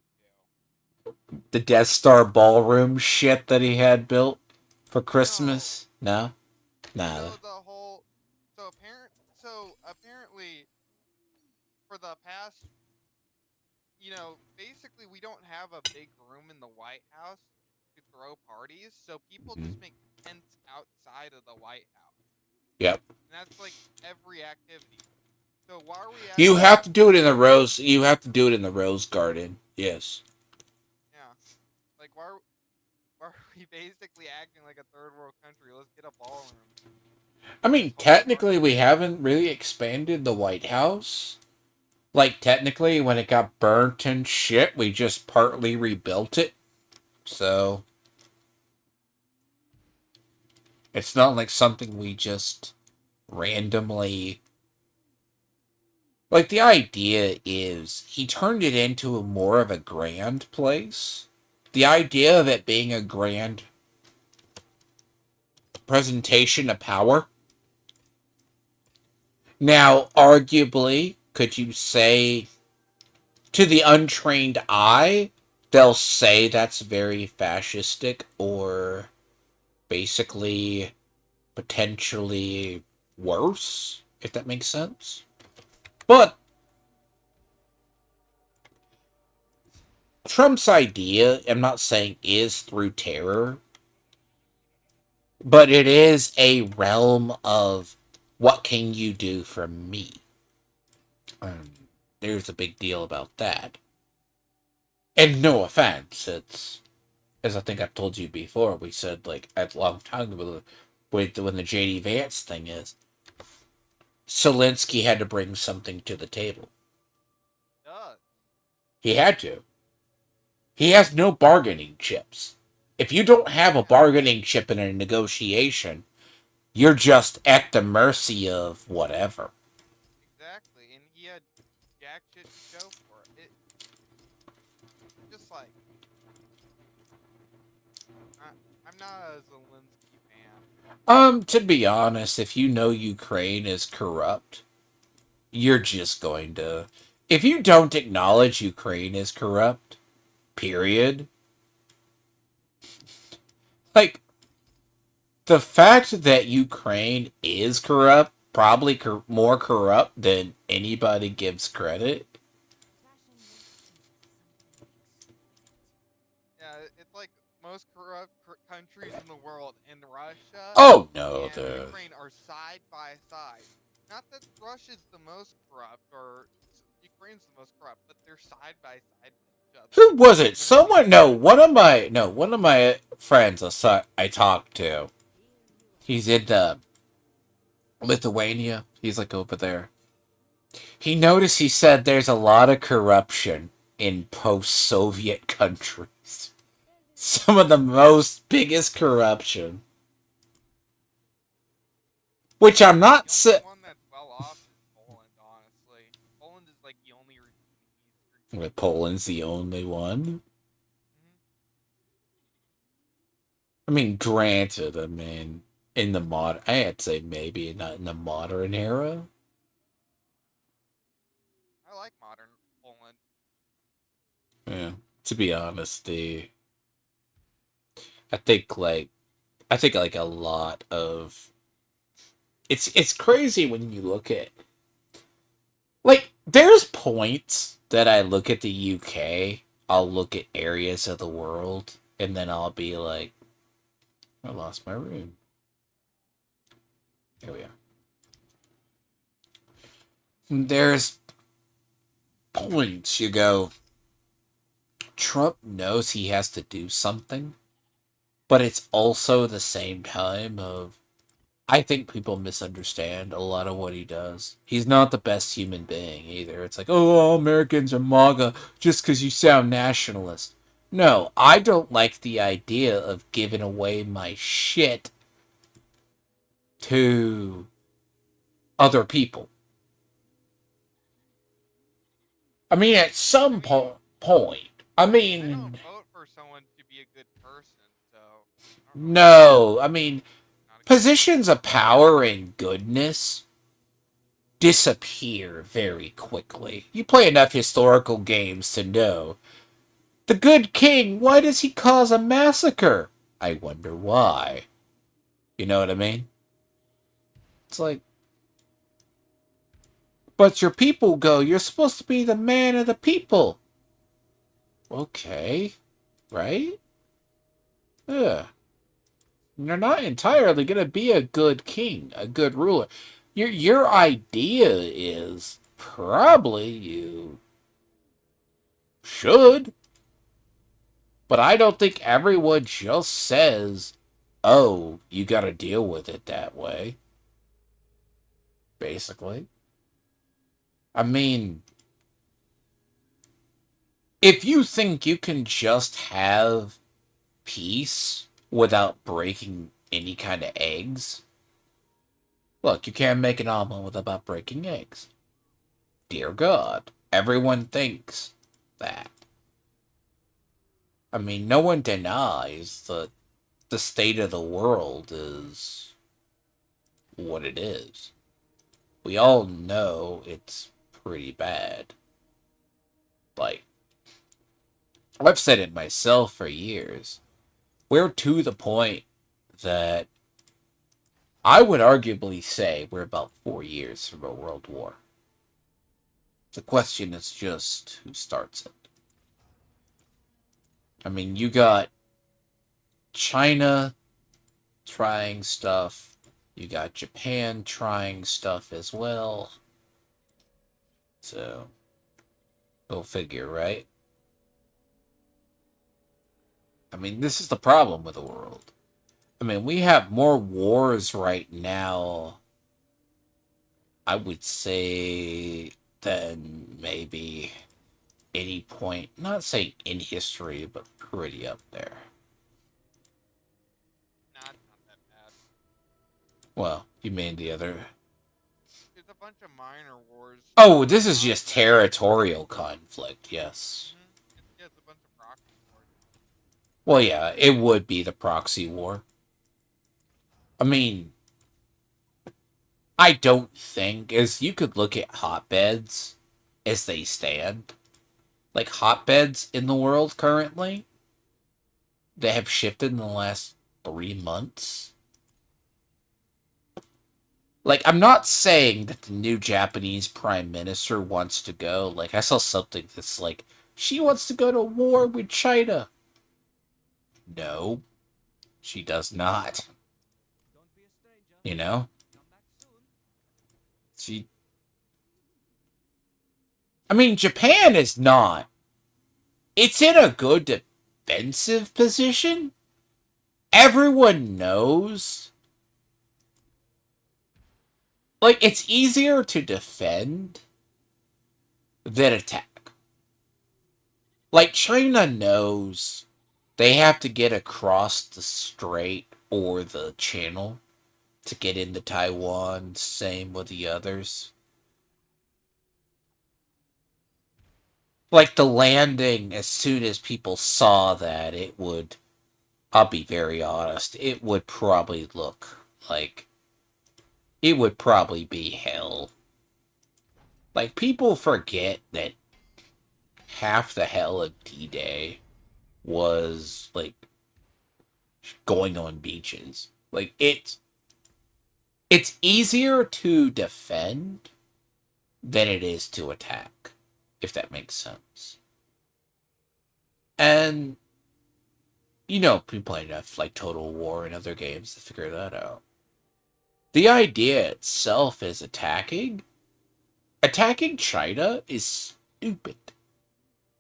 too. the Death Star ballroom shit that he had built for No. Christmas? No? Nah. So the whole so apparently for the past, basically we don't have a big room in the White House to throw parties, so people just make tents outside of the White House. Yep. And that's like every activity. So why are we You acting have like to do it in the rose. You have to do it in the rose garden. Yes. yeah. Like why are we basically acting like a third world country? Let's get a ballroom. I mean, Let's hold a technically, party. we haven't really expanded the White House. Like, technically, when it got burnt and shit, we just partly rebuilt it. So, it's not like something we just randomly... Like, the idea is he turned it into more of a grand place. The idea of it being a grand presentation of power. Now, arguably, could you say, to the untrained eye, they'll say that's very fascistic or basically potentially worse, if that makes sense. But Trump's idea, I'm not saying is through terror, but it is a realm of what can you do for me? There's a big deal about that. And no offense, it's, as I think I've told you before, we said like a long time ago with when the JD Vance thing is, Zelensky had to bring something to the table. Does. He had to. He has no bargaining chips. If you don't have a bargaining chip in a negotiation, you're just at the mercy of whatever. Exactly, and he had jack shit to show for it. Just like I'm not a Zelensky fan. To be honest, if you know Ukraine is corrupt, you're just going to... If you don't acknowledge Ukraine is corrupt, period, like, the fact that Ukraine is corrupt, probably more corrupt than anybody gives credit. Yeah, it's like most corrupt countries in the world, and Russia Oh, no, and Ukraine are side by side. Not that Russia's the most corrupt or Ukraine's the most corrupt, but they're side by side with each other. Who was it? Literally. Someone, no, one of my friends I talked to. He's in Lithuania. He's like over there. He noticed, he said there's a lot of corruption in post-Soviet countries. Some of the most biggest corruption. Which I'm not... The only one that's well off is Poland, honestly. Poland is like the only region. Poland's the only one? I mean, granted, in the I'd say maybe not in the modern era. I like modern Poland. Yeah, to be honest, I think like a lot of it's crazy when you look at, like, there's points that I look at the UK, I'll look at areas of the world, and then I'll be like, I lost my room. Here we are. There's points you go, Trump knows he has to do something, but it's also the same time of, I think people misunderstand a lot of what he does. He's not the best human being either. It's like, oh, all Americans are MAGA just because you sound nationalist. No, I don't like the idea of giving away my shit to other people. I mean, at some point. I I mean, don't vote for someone to be a good person, so I don't really. no. I mean, Not a good. positions of power and goodness disappear very quickly. You play enough historical games to know. The good king, why does he cause a massacre? I wonder why. You know what I mean? It's like, but your people go, you're supposed to be the man of the people. Okay, right? Yeah. You're not entirely going to be a good king, a good ruler. Your idea is probably you should, but I don't think everyone just says, "Oh, you got to deal with it that way." Basically, I mean, if you think you can just have peace without breaking any kind of eggs, look, you can't make an omelet without breaking eggs. Dear God, everyone thinks that. I mean, no one denies that the state of the world is what it is. We all know it's pretty bad. Like, I've said it myself for years. We're to the point that I would arguably say we're about 4 years from a world war. The question is just who starts it. I mean, you got China trying stuff. You got Japan trying stuff as well. So, go figure, right? I mean, this is the problem with the world. I mean, we have more wars right now, I would say, than maybe any point, not say in history, but pretty up there. Nah, it's not that bad. Well, you mean the other. It's a bunch of minor wars. Oh, this is Not just that bad. territorial conflict, yes. Yeah, it's a bunch of proxy wars. Well, yeah, it would be the proxy war. I mean, I don't think, as you could look at hotbeds as they stand, like hotbeds in the world currently, they have shifted in the last 3 months. Like, I'm not saying that the new Japanese prime minister wants to go. Like, I saw something that's like, she wants to go to war with China. No, she does not. You know? She. I mean, Japan is not. It's in a good defensive position. Everyone knows. Like, it's easier to defend than attack. Like, China knows they have to get across the strait or the channel to get into Taiwan. Same with the others. Like, the landing, as soon as people saw that, it would. I'll be very honest. It would probably look like. It would probably be hell. Like, people forget that half the hell of D-Day was, like, going on beaches. Like, it's easier to defend than it is to attack, if that makes sense. And, you know, people play enough, like, Total War and other games to figure that out. The idea itself is attacking. Attacking China is stupid.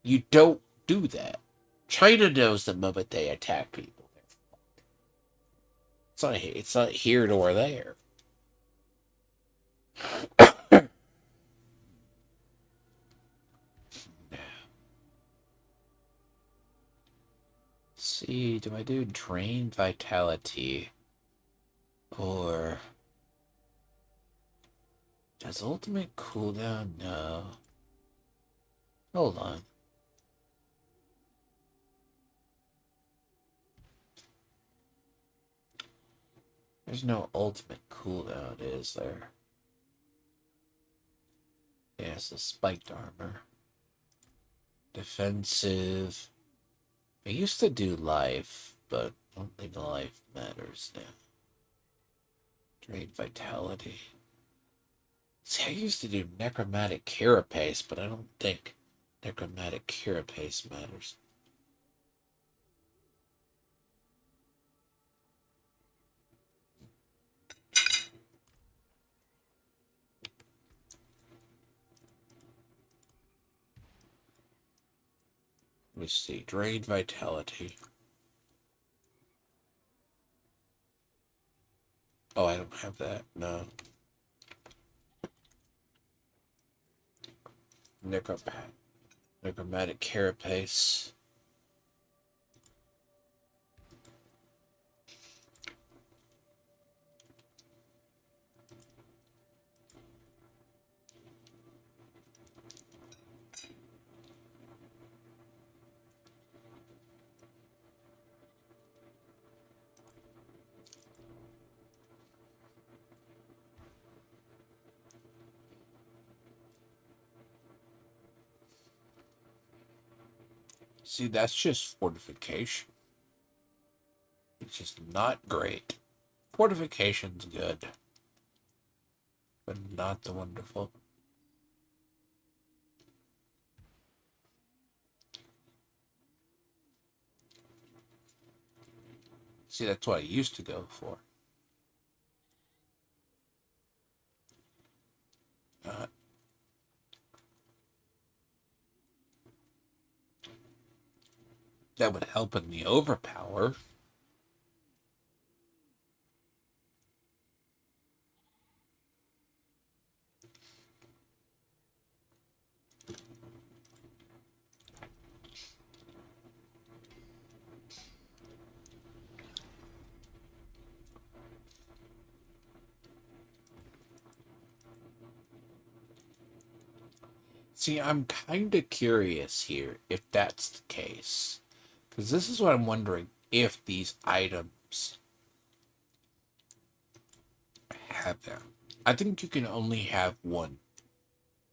You don't do that. China knows the moment they attack people. It's not here nor there. See, do I do drain vitality? Or Has ultimate cooldown? No. Hold on. There's no ultimate cooldown, is there? Yeah, it's a spiked armor. Defensive. I used to do life, but I don't think life matters now. Drain vitality. See, I used to do necromantic carapace, but I don't think necromantic carapace matters. Let me see. Drain vitality. Oh, I don't have that. No. Necromantic carapace. See, that's just fortification. It's just not great. Fortification's good, but not the wonderful. See, that's what I used to go for. Uh, that would help in the overpower. See, I'm kind of curious here if that's the case. Because this is what I'm wondering, if these items have them. I think you can only have one.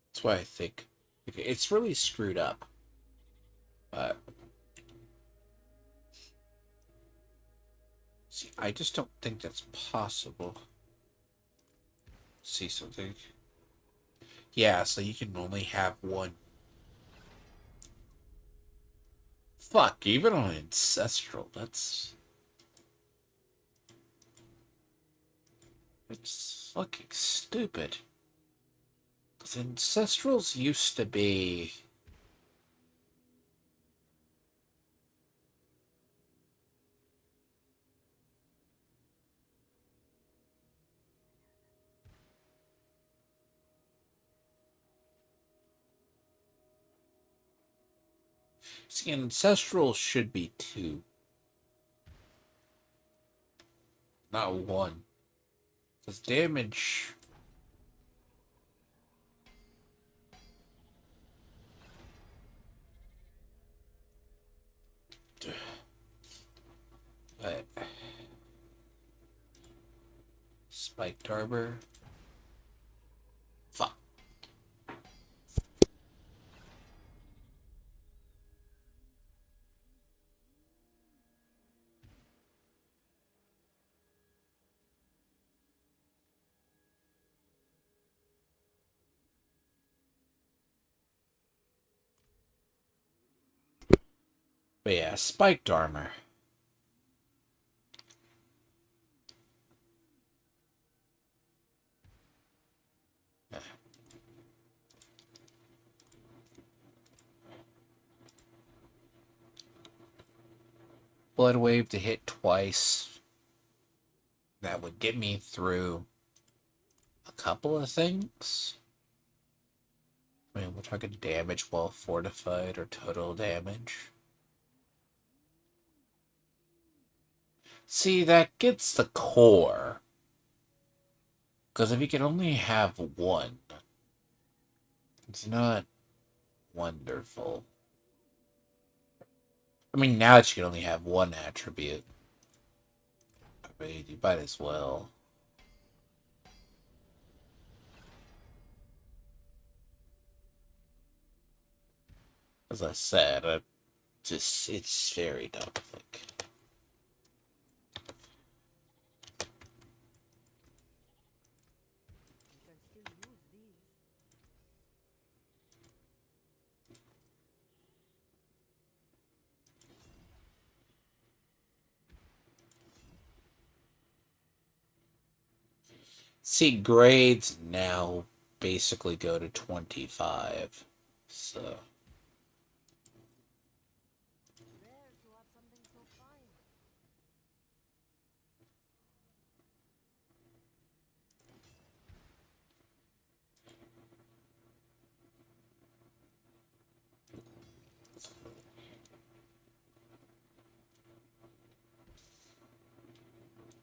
That's why I think it's really screwed up. But see, I just don't think that's possible. See something? Yeah, so you can only have one. Fuck, even on Ancestral, that's... It's fucking stupid. Because Ancestrals used to be... See, Ancestral should be 2. Not 1. Because damage... But... Spiked armor... Fuck. But yeah, spiked armor. Bloodwave to hit twice. That would get me through a couple of things. I mean, we're talking damage while fortified or total damage. See, that gets the core. Because if you can only have one, It's not wonderful. I mean, now that you can only have one attribute, I mean, you might as well. As I said, it's very toxic. See, grades now basically go to 25. So.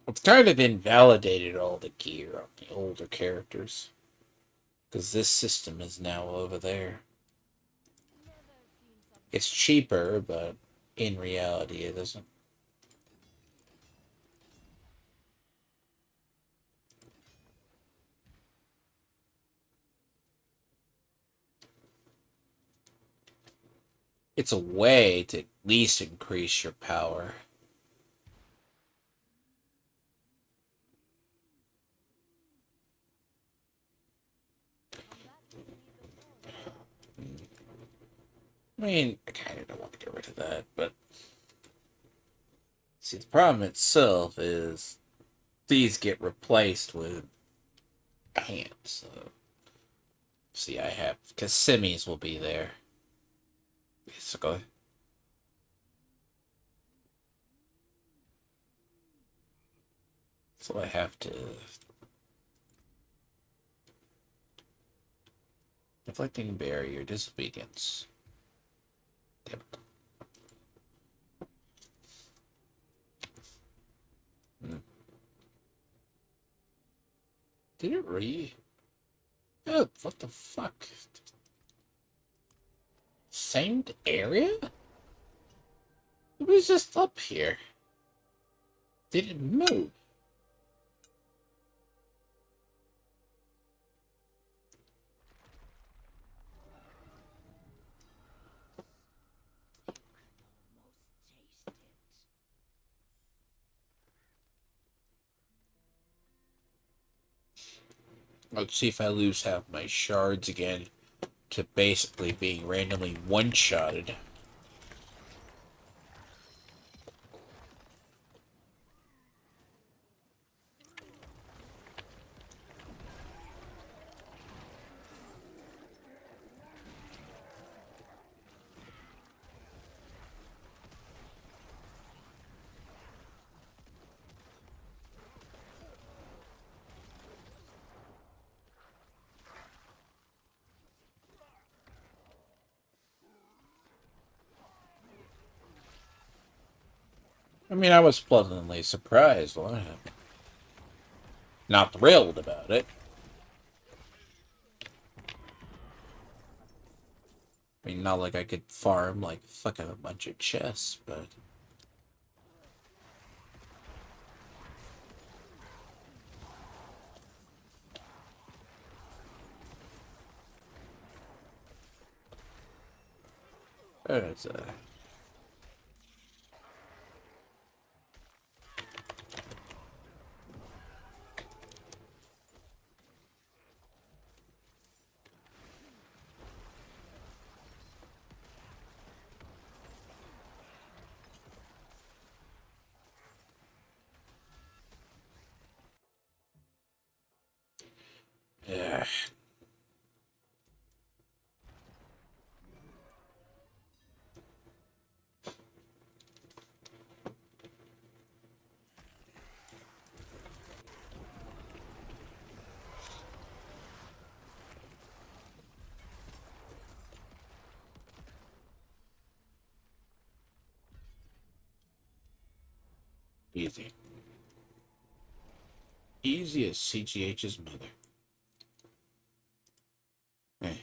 It's kind of invalidated all the gear on the older characters. Because this system is now over there. It's cheaper, but in reality it isn't. It's a way to at least increase your power. I mean, I kind of don't want to get rid of that, but... See, the problem itself is these get replaced with hands, so... See, I have... Because Simmies will be there. Basically. So I have to... Deflecting barrier, disobedience. Damn it. Did it Oh, what the fuck? Same area? It was just up here. Did it move? Let's see if I lose half my shards again to basically being randomly one-shotted. I mean, I was pleasantly surprised. Well, not thrilled about it. I mean, not like I could farm like fucking a bunch of chests, but... There's a... Yeah. Easy. Easy as CGH's mother. Hey.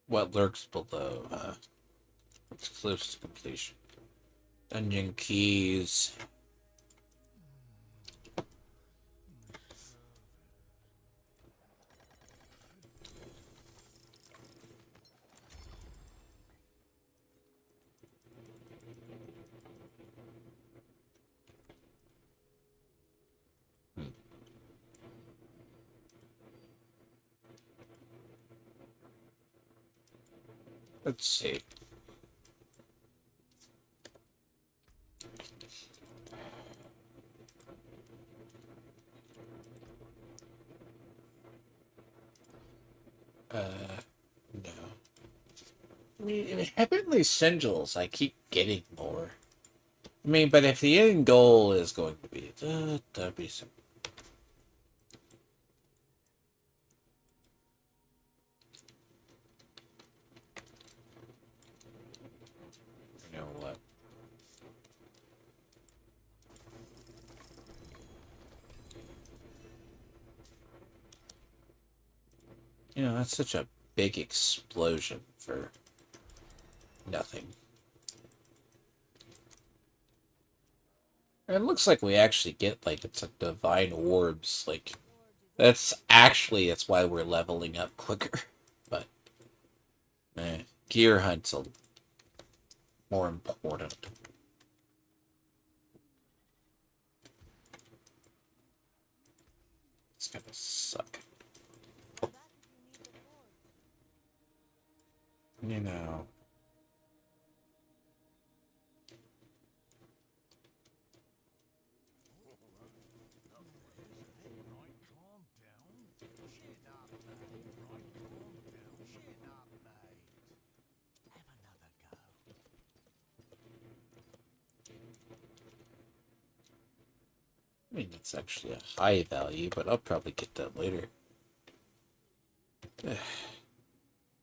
What lurks below? It's close to completion. Dungeon keys. Let's see. No. I mean, Heavenly Sigils, I keep getting more. I mean, but if the end goal is going to be, that'd be some. You know what? You know, that's such a big explosion for nothing. And it looks like we actually get, like, it's like divine orbs, like, that's why we're leveling up quicker. But, gear hunt's more important. It's gonna suck. You know. I mean, it's actually a high value, but I'll probably get that later.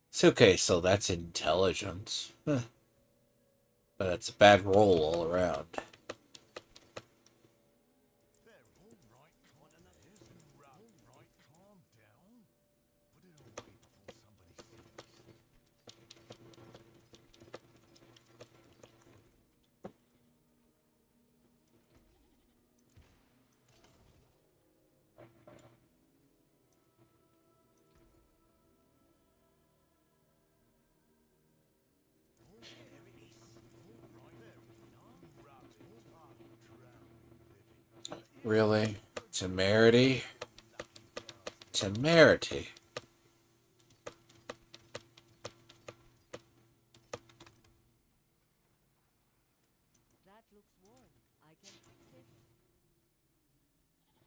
It's okay, so that's intelligence. But it's a bad roll all around. Really? Temerity? Temerity?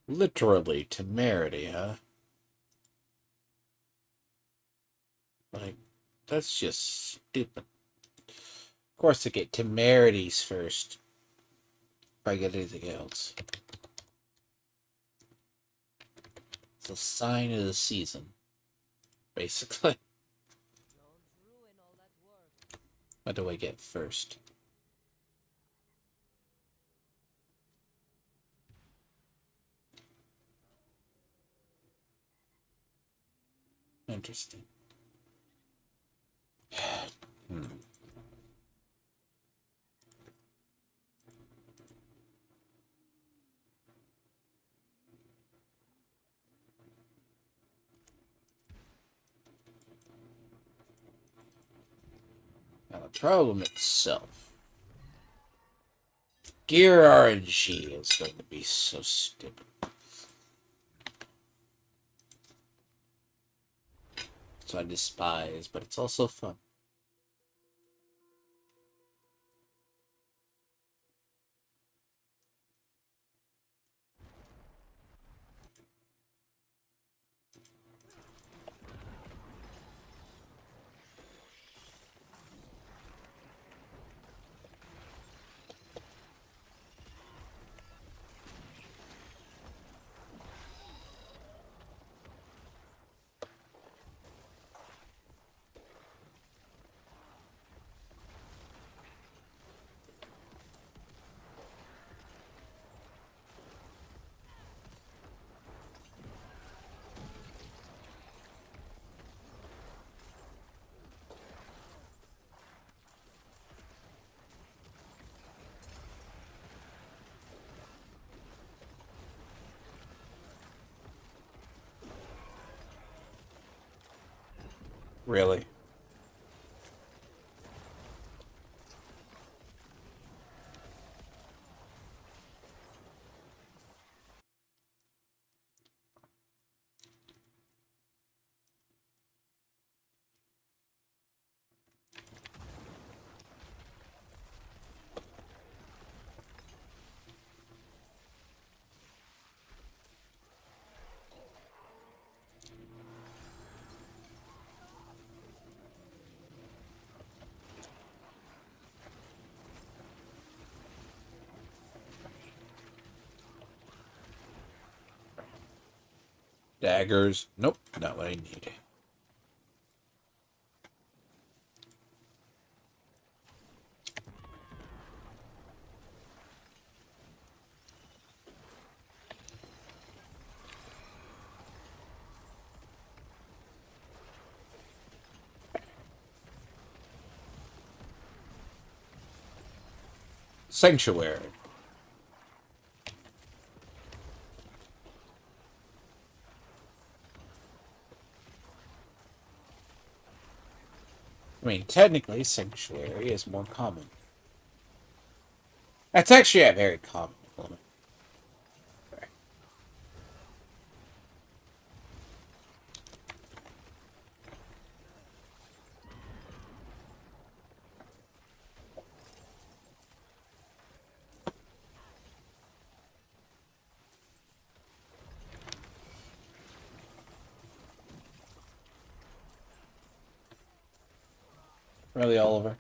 Literally, temerity, huh? Like, that's just stupid. Of course, I get temerities first. If I get anything else. It's a sign of the season. Basically. What do I get first? Interesting. Hmm. Now, the problem itself. Gear RNG is going to be so stupid. So I despise, but it's also fun. Really? Daggers? Nope, not what I need. Sanctuary. I mean, technically, Sanctuary is more common. That's actually a very common implement. Really, Oliver?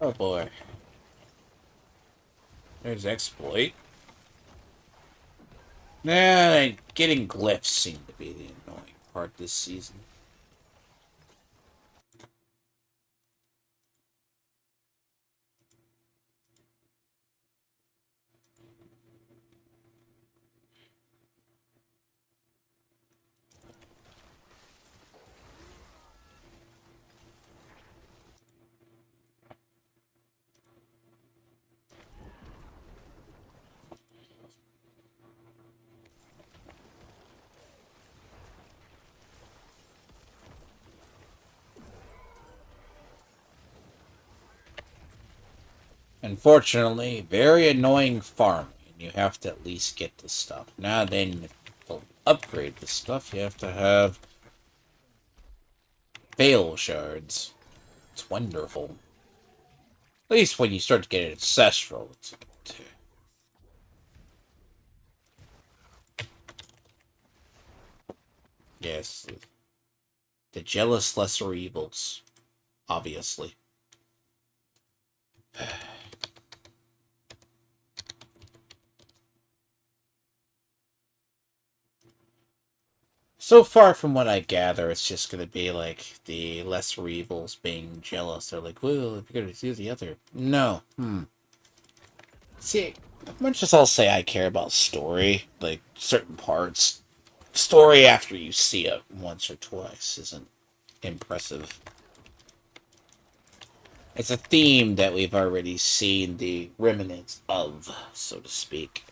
Oh boy. There's exploit. Nah, getting glyphs seem to be the annoying part this season. Unfortunately, very annoying farming. You have to at least get the stuff. Now then, to upgrade the stuff, you have to have Veil shards. It's wonderful. At least when you start to get ancestral, it's good. Yes, the jealous lesser evils, obviously. So far from what I gather, it's just going to be like the lesser evils being jealous. They're like, well, if you're going to do the other. No. See, much as I'll say I care about story, like certain parts, story after you see it once or twice isn't impressive. It's a theme that we've already seen the remnants of, so to speak.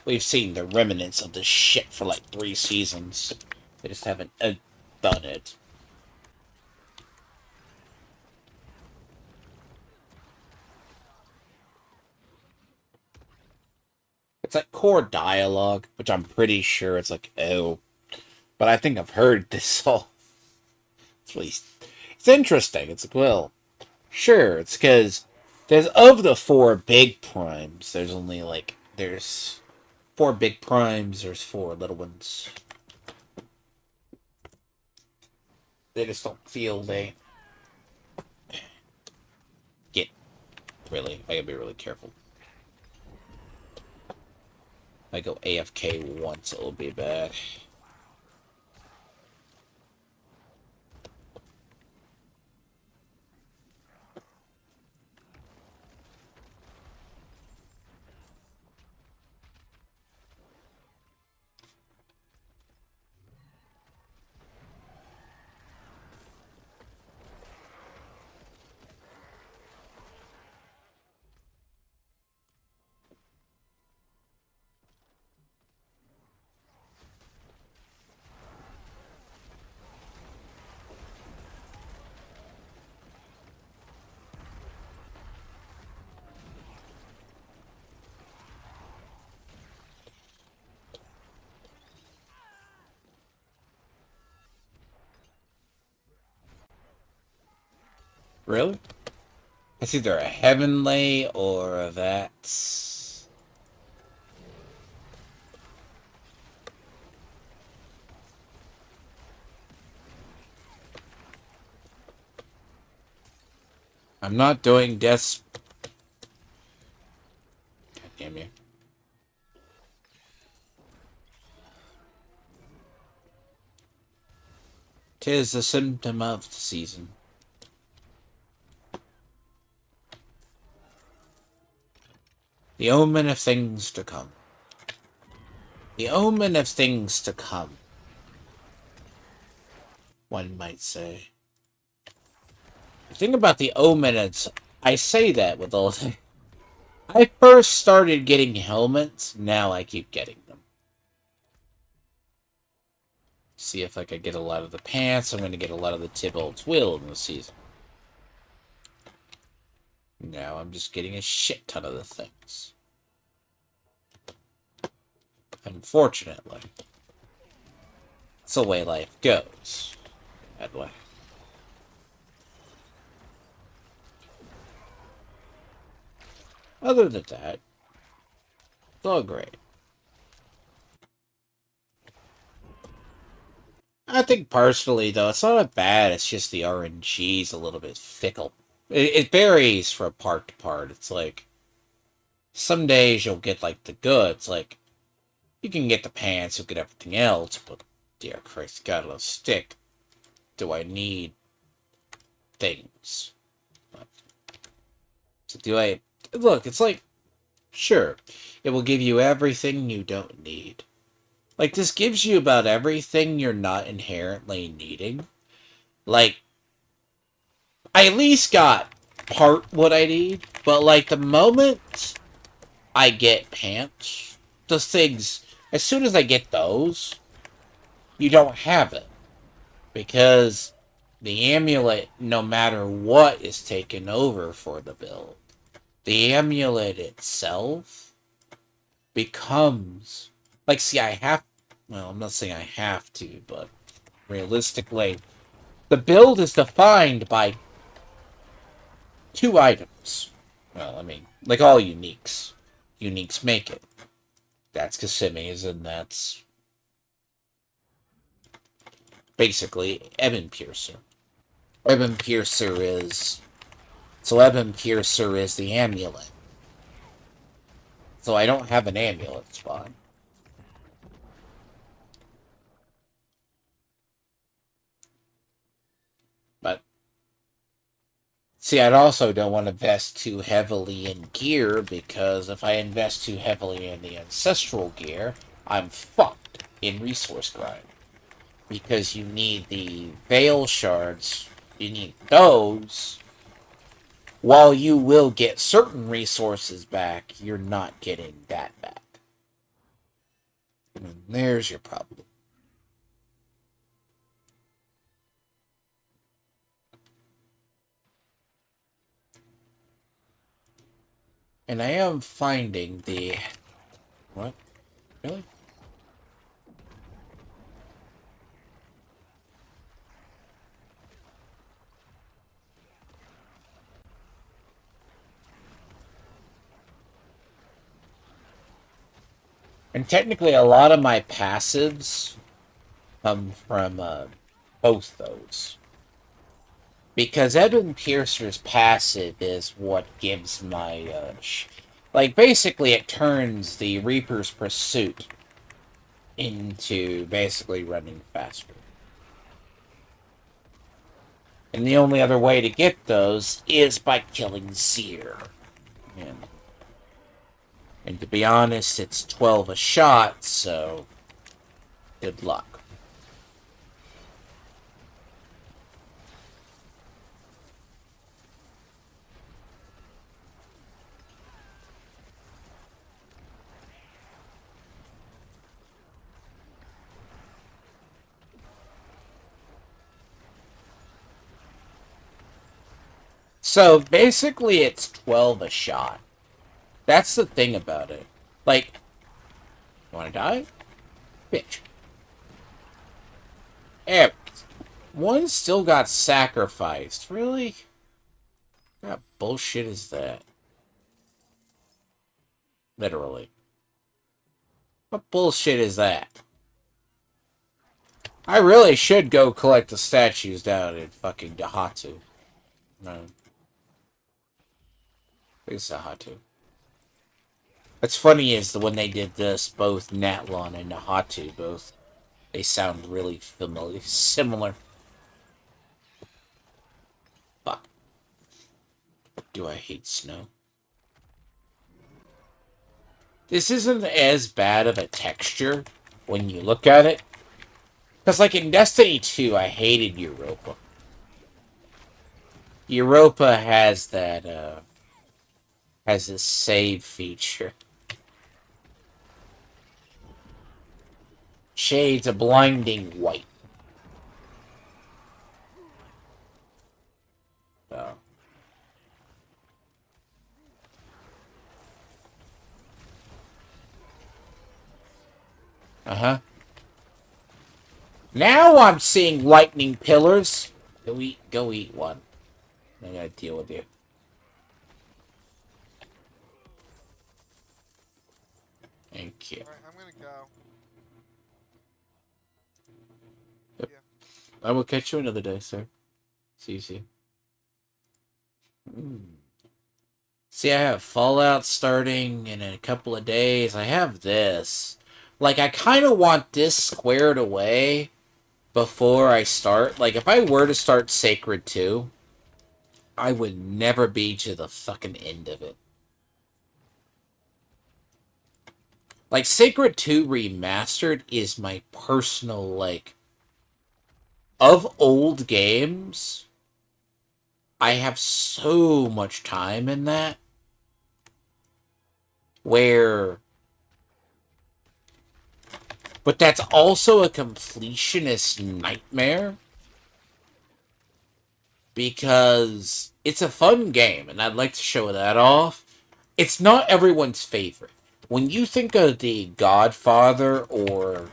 We've seen the remnants of this shit for like 3 seasons. They just haven't done it. It's like core dialogue, which I'm pretty sure it's like, oh. But I think I've heard this all. It's really. It's interesting. It's like, well, sure, it's because there's of the 4 big primes, there's only like. There's 4 big primes, there's 4 little ones. They just don't feel they Really, I gotta be really careful. If I go AFK once, it'll be bad. Really? It's either a heavenly or a that's... I'm not doing deaths. God damn you. 'Tis the symptom of the season. The omen of things to come. The omen of things to come, one might say. The thing about the omen is, I say that with all the... I first started getting helmets, now I keep getting them. See if I could get a lot of the pants, I'm going to get a lot of the Tybalt's Will in the season. Now I'm just getting a shit ton of the things. Unfortunately. It's the way life goes. That way. Other than that, it's all great. I think personally, though, it's not bad. It's just the RNG's a little bit fickle. It varies from part to part. It's like, some days you'll get, like, the goods. Like, you can get the pants, you'll get everything else, but, dear Christ, gotta stick. Do I need things? So do I... Look, it's like, sure, it will give you everything you don't need. Like, this gives you about everything you're not inherently needing. Like, I at least got part what I need, but, like, the moment I get pants, the things, as soon as I get those, you don't have it. Because the amulet, no matter what, is taken over for the build. The amulet itself becomes... Like, see, I have... Well, I'm not saying I have to, but realistically, the build is defined by 2 items. Well, I mean, like all uniques. Uniques make it. That's Kissimmy's, and that's basically Ebon Piercer. Ebon Piercer is... So Ebon Piercer is the amulet. So I don't have an amulet spot. But, see, I also don't want to invest too heavily in gear, because if I invest too heavily in the ancestral gear, I'm fucked in resource grind. Because you need the Veil Shards, you need those. While you will get certain resources back, you're not getting that back. And there's your problem. And I am finding the... What? Really? And technically, a lot of my passives come from both those. Because Edwin Piercer's passive is what gives my, like, basically it turns the Reaper's Pursuit into basically running faster. And the only other way to get those is by killing Zir. And to be honest, it's 12 a shot, so good luck. So basically, it's 12 a shot. That's the thing about it. Like, you want to die? Bitch. Eh, one still got sacrificed. Really? What bullshit is that? Literally. What bullshit is that? I really should go collect the statues down in fucking Dahatu. No. It's Dahatu. What's funny is that when they did this, both Natlon and Nahatu, both, they sound really familiar, similar. Fuck. Do I hate snow? This isn't as bad of a texture when you look at it. Because, like, in Destiny 2, I hated Europa. Europa has that, has this save feature. Shades of blinding white. So. Uh-huh. Now I'm seeing lightning pillars. Go eat one. I gotta deal with you. Thank you. Alright, I'm gonna go. Yep. Yeah. I will catch you another day, sir. See you soon. See, I have Fallout starting in a couple of days. I have this. Like, I kind of want this squared away before I start. Like, if I were to start Sacred 2, I would never be to the fucking end of it. Like, Sacred 2 Remastered is my personal, like, of old games, I have so much time in that where... But that's also a completionist nightmare because it's a fun game, and I'd like to show that off. It's not everyone's favorite. When you think of the Godfather or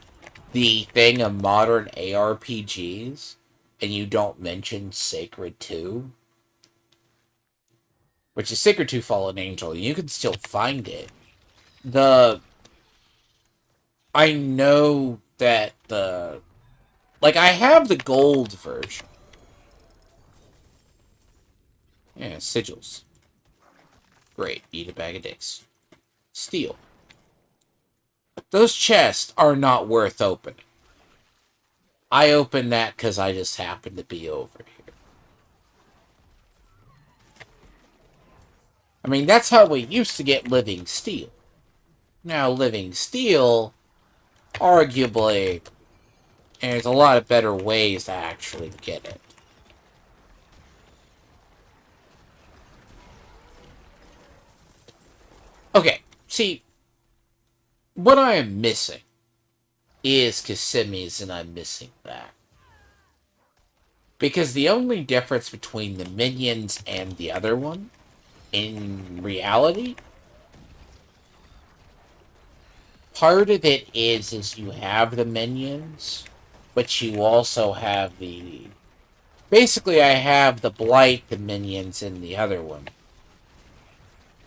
the thing of modern ARPGs, and you don't mention Sacred 2, which is Sacred 2 Fallen Angel, you can still find it. I know that like, I have the gold version. Yeah, sigils. Great, eat a bag of dicks. Steel. Those chests are not worth opening. I opened that because I just happened to be over here. I mean, that's how we used to get living steel. Now, living steel, arguably, there's a lot of better ways to actually get it. Okay, see, what I am missing is Kissimmee's, and I'm missing that. Because the only difference between the minions and the other one, in reality, part of it is you have the minions, but you also have the... Basically, I have the Blight, the minions, and the other one.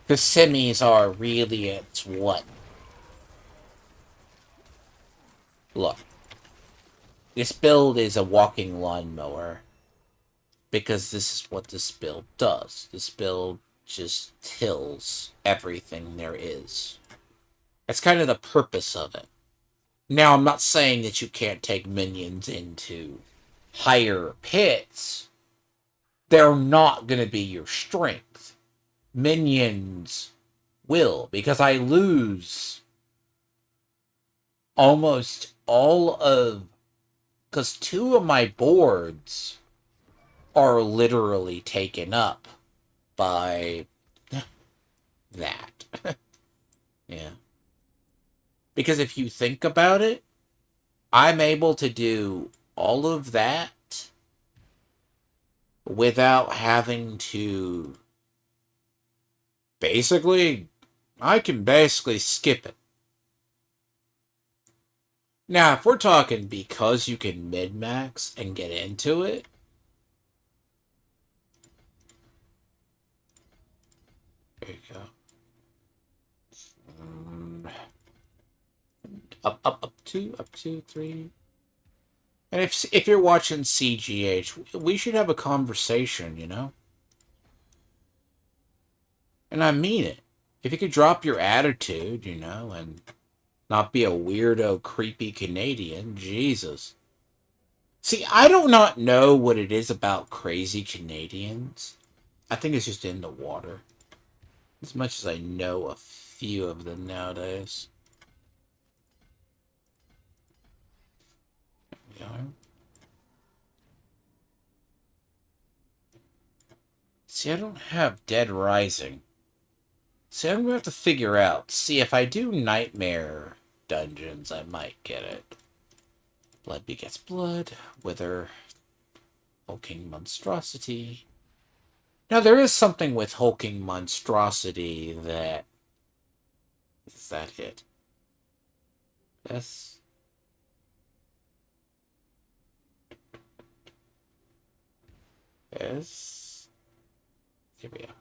Kissimmee's are really its what? Look. This build is a walking lawnmower. Because this is what this build does. This build just kills everything there is. That's kind of the purpose of it. Now, I'm not saying that you can't take minions into higher pits. They're not going to be your strength. Minions will, because I lose almost all of... Because 2 of my boards are literally taken up by that. Yeah. Because if you think about it, I'm able to do all of that without having to... Basically, I can basically skip it. Now, if we're talking because you can min-max and get into it, there you go. Up two, 3. And if you're watching CGH, we should have a conversation, you know? And I mean it. If you could drop your attitude, you know, and not be a weirdo, creepy Canadian, Jesus. See, I do not know what it is about crazy Canadians. I think it's just in the water. As much as I know a few of them nowadays. There we are. See, I don't have Dead Rising. See, I'm going to have to figure out. See, if I do Nightmare dungeons, I might get it. Blood begets blood. Wither. Hulking monstrosity. Now, there is something with hulking monstrosity that... Is that it? Yes. Yes. Here we are.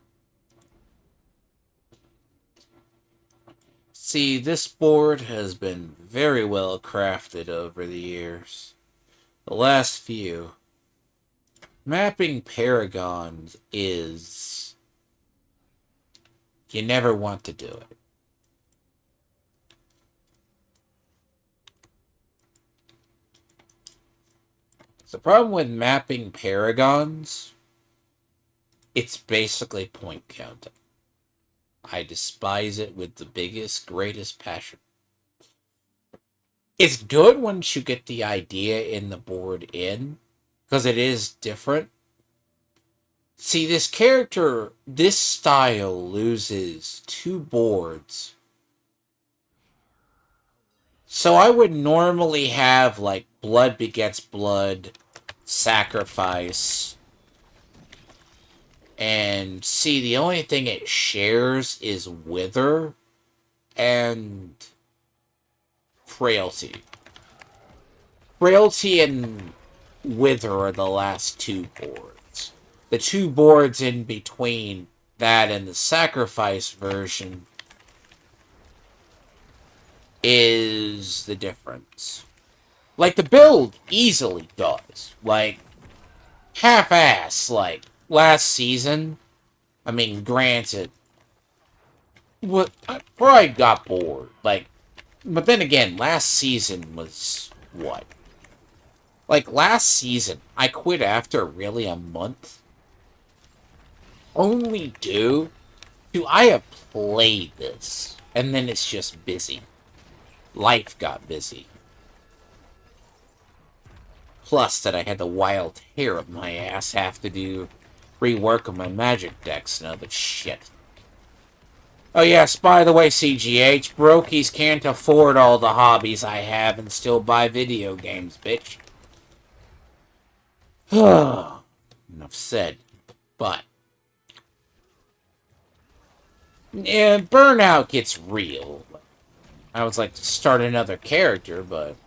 See, this board has been very well crafted over the years. The last few. Mapping paragons is... You never want to do it. The problem with mapping paragons, it's basically point counting. I despise it with the biggest, greatest passion. It's good once you get the idea in the board in, because it is different. See, this character, this style loses 2 boards. So I would normally have, like, blood begets blood, sacrifice, and see, the only thing it shares is wither and frailty. Frailty and wither are the last 2 boards. The 2 boards in between that and the sacrifice version is the difference. Like, the build easily does. Like, half-ass, like, last season, I mean, granted, what, I probably got bored. Like, but then again, last season was what? Like, last season, I quit after really a month. Only due to I have played this, and then it's just busy. Life got busy. Plus that I had the wild hair up my ass, have to do rework on my magic decks and other shit. Oh yes, by the way, CGH, brokies can't afford all the hobbies I have and still buy video games, bitch. Enough said. But yeah, burnout gets real. I would like to start another character, but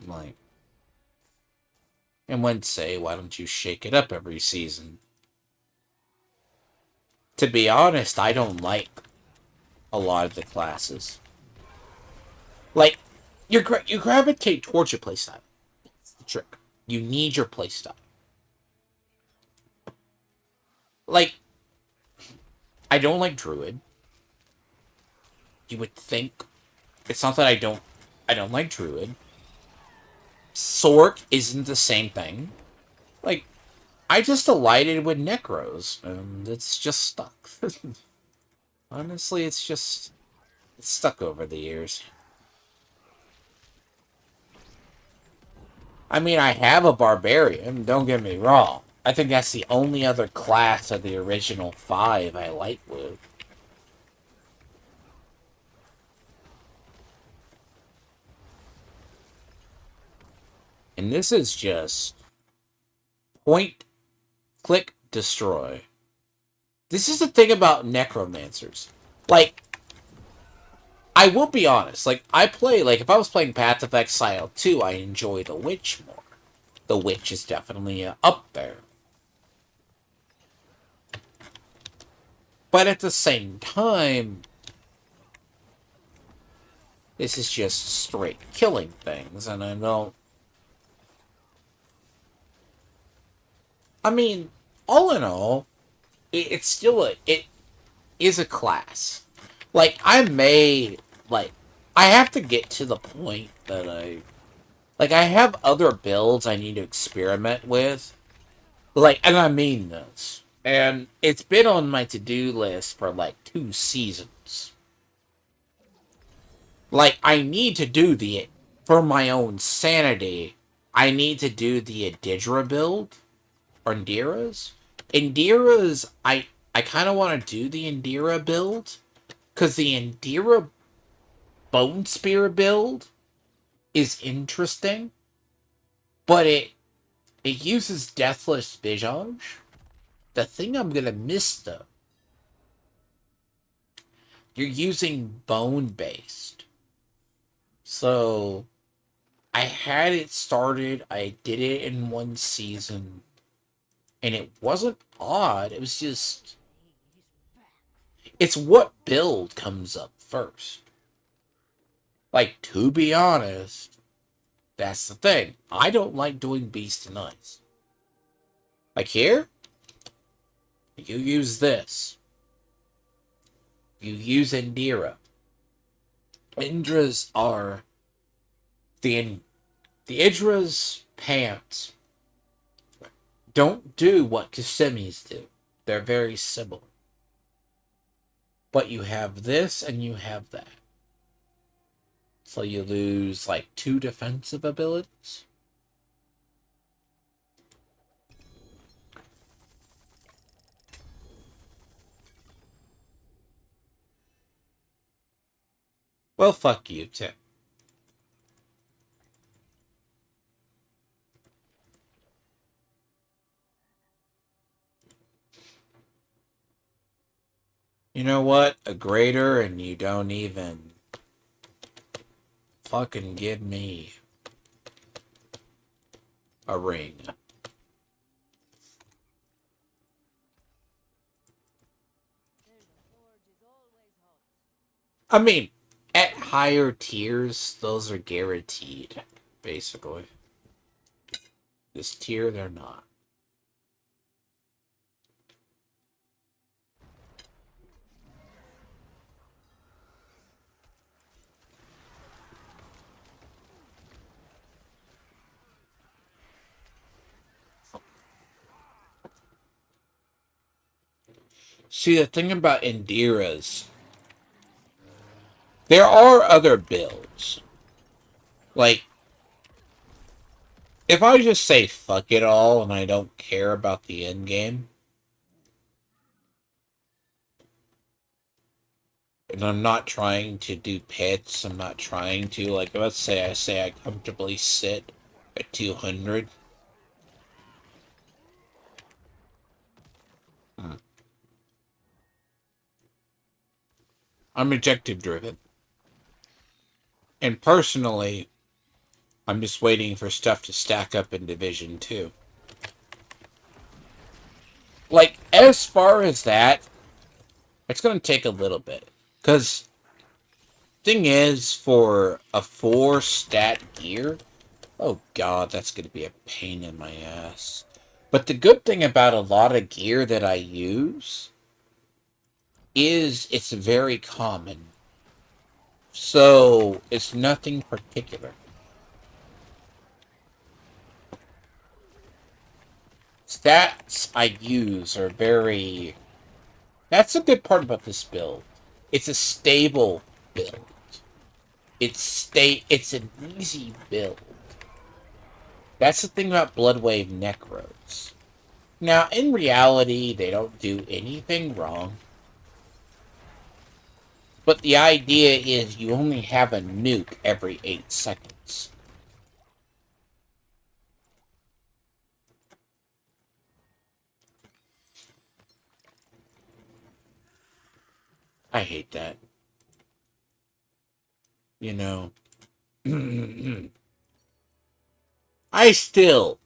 I'm like, and would say, why don't you shake it up every season? To be honest, I don't like a lot of the classes. Like, you gravitate towards your playstyle. That's the trick. You need your playstyle. like, I don't like Druid. You would think. It's not that I don't like Druid. Sork isn't the same thing. Like, I just alighted with Necros, and it's just stuck. Honestly, it's stuck over the years. I mean, I have a Barbarian, don't get me wrong. I think that's the only other class of the original 5 I like with. And this is just point, click, destroy. This is the thing about necromancers. Like, I will be honest. Like, I play, like, if I was playing Path of Exile 2, I enjoy the Witch more. The Witch is definitely up there. But at the same time, this is just straight killing things, and I don't... I mean, all in all, it's still it is a class. Like, I have to get to the point that I have other builds I need to experiment with. Like, and I mean this. And it's been on my to-do list for, like, 2 seasons. Like, I need to do for my own sanity, I need to do the Adidra build. Or Indira's. I kind of want to do the Indira build. Because the Indira Bone Spear build is interesting. But it uses Deathless Visage. The thing I'm going to miss, though, you're using bone-based. So, I had it started, I did it in 1 season, and it wasn't odd, it was just... It's what build comes up first. Like, to be honest, that's the thing. I don't like doing Beast and Ice. Like here, you use this. You use Indira. Indra's are... The Indra's pants don't do what Kisimi's do. They're very similar. But you have this and you have that. So you lose like 2 defensive abilities. Well, fuck you, Tim. You know what? A greater and you don't even fucking give me a ring. I mean, at higher tiers, those are guaranteed, basically. This tier, they're not. See, the thing about Indira's, there are other builds. Like, if I just say fuck it all and I don't care about the endgame, and I'm not trying to do pits, I'm not trying to, like, let's say I comfortably sit at 200. I'm objective driven. And personally, I'm just waiting for stuff to stack up in Division 2. Like, as far as that, it's going to take a little bit. Because, thing is, for a 4 stat gear, oh god, that's going to be a pain in my ass. But the good thing about a lot of gear that I use is it's very common. So it's nothing particular. Stats I use are very... That's a good part about this build. It's a stable build. It's an easy build. That's the thing about Bloodwave Necros. Now, in reality, they don't do anything wrong. But the idea is you only have a nuke every 8 seconds. I hate that. You know. I still...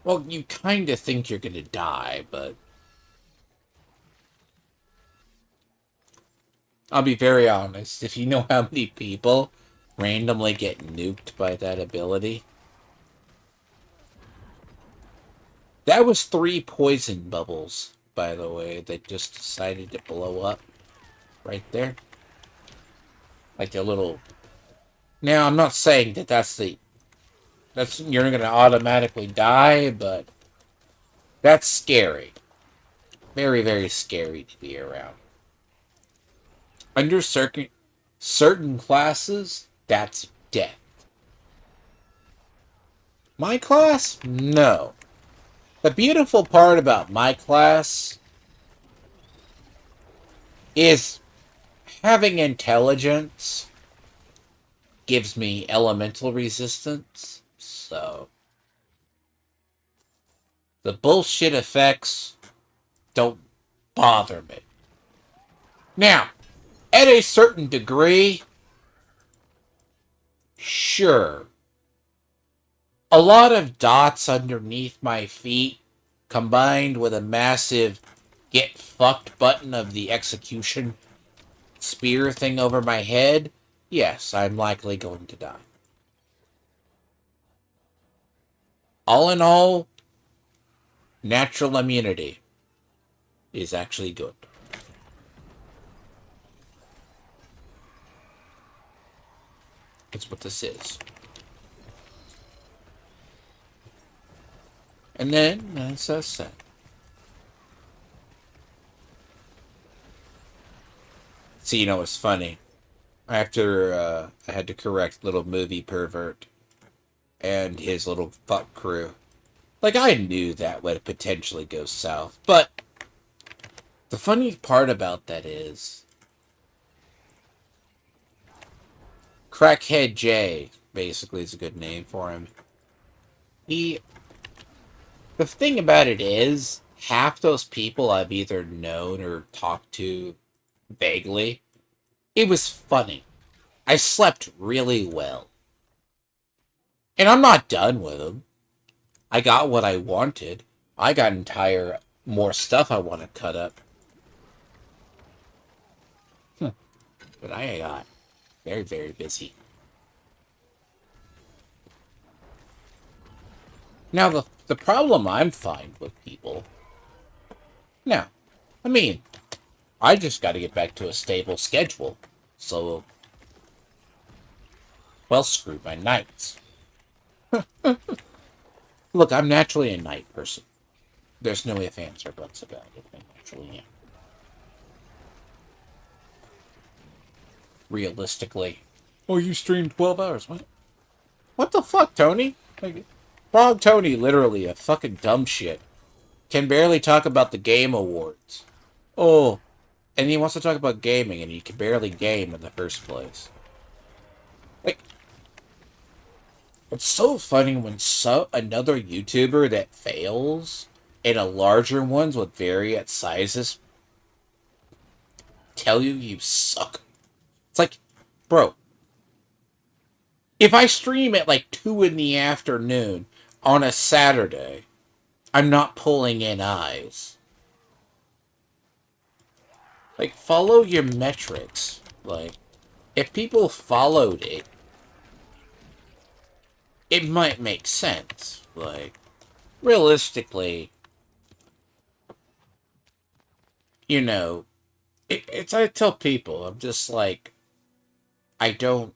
Well, you kind of think you're going to die, but... I'll be very honest. If you know how many people randomly get nuked by that ability... That was 3 poison bubbles, by the way, that just decided to blow up. Right there. Like a little... Now, I'm not saying that you're going to automatically die, but... That's scary. Very, very scary to be around. Under certain classes, that's death. My class? No. The beautiful part about my class is having intelligence gives me elemental resistance, so the bullshit effects don't bother me. Now, at a certain degree, sure. A lot of dots underneath my feet, combined with a massive get fucked button of the execution spear thing over my head, yes, I'm likely going to die. All in all, natural immunity is actually good. That's what this is. And then, as I said, see, you know, it's funny. After I had to correct little movie pervert and his little fuck crew. Like, I knew that would potentially go south. But the funny part about that is Crackhead J, basically, is a good name for him. The thing about it is, half those people I've either known or talked to vaguely. It was funny. I slept really well. And I'm not done with them. I got what I wanted. I got more stuff I want to cut up. But I got very, very busy. Now, the problem I'm finding with people... Now, I mean, I just got to get back to a stable schedule. So, well, screw my nights. Look, I'm naturally a night person. There's no ifs, ands, or buts about it. I naturally am. Realistically. Oh, you streamed 12 hours. What? What the fuck, Tony? Like, Frog Tony, literally a fucking dumb shit. Can barely talk about the Game Awards. Oh, and he wants to talk about gaming, and he can barely game in the first place. Like, it's so funny when another YouTuber that fails, and a larger ones with various sizes, tell you suck. It's like, bro, if I stream at like 2 in the afternoon on a Saturday, I'm not pulling in eyes. Like, follow your metrics. Like, if people followed it, it might make sense. Like, realistically, you know, it's, I tell people, I'm just like, I don't,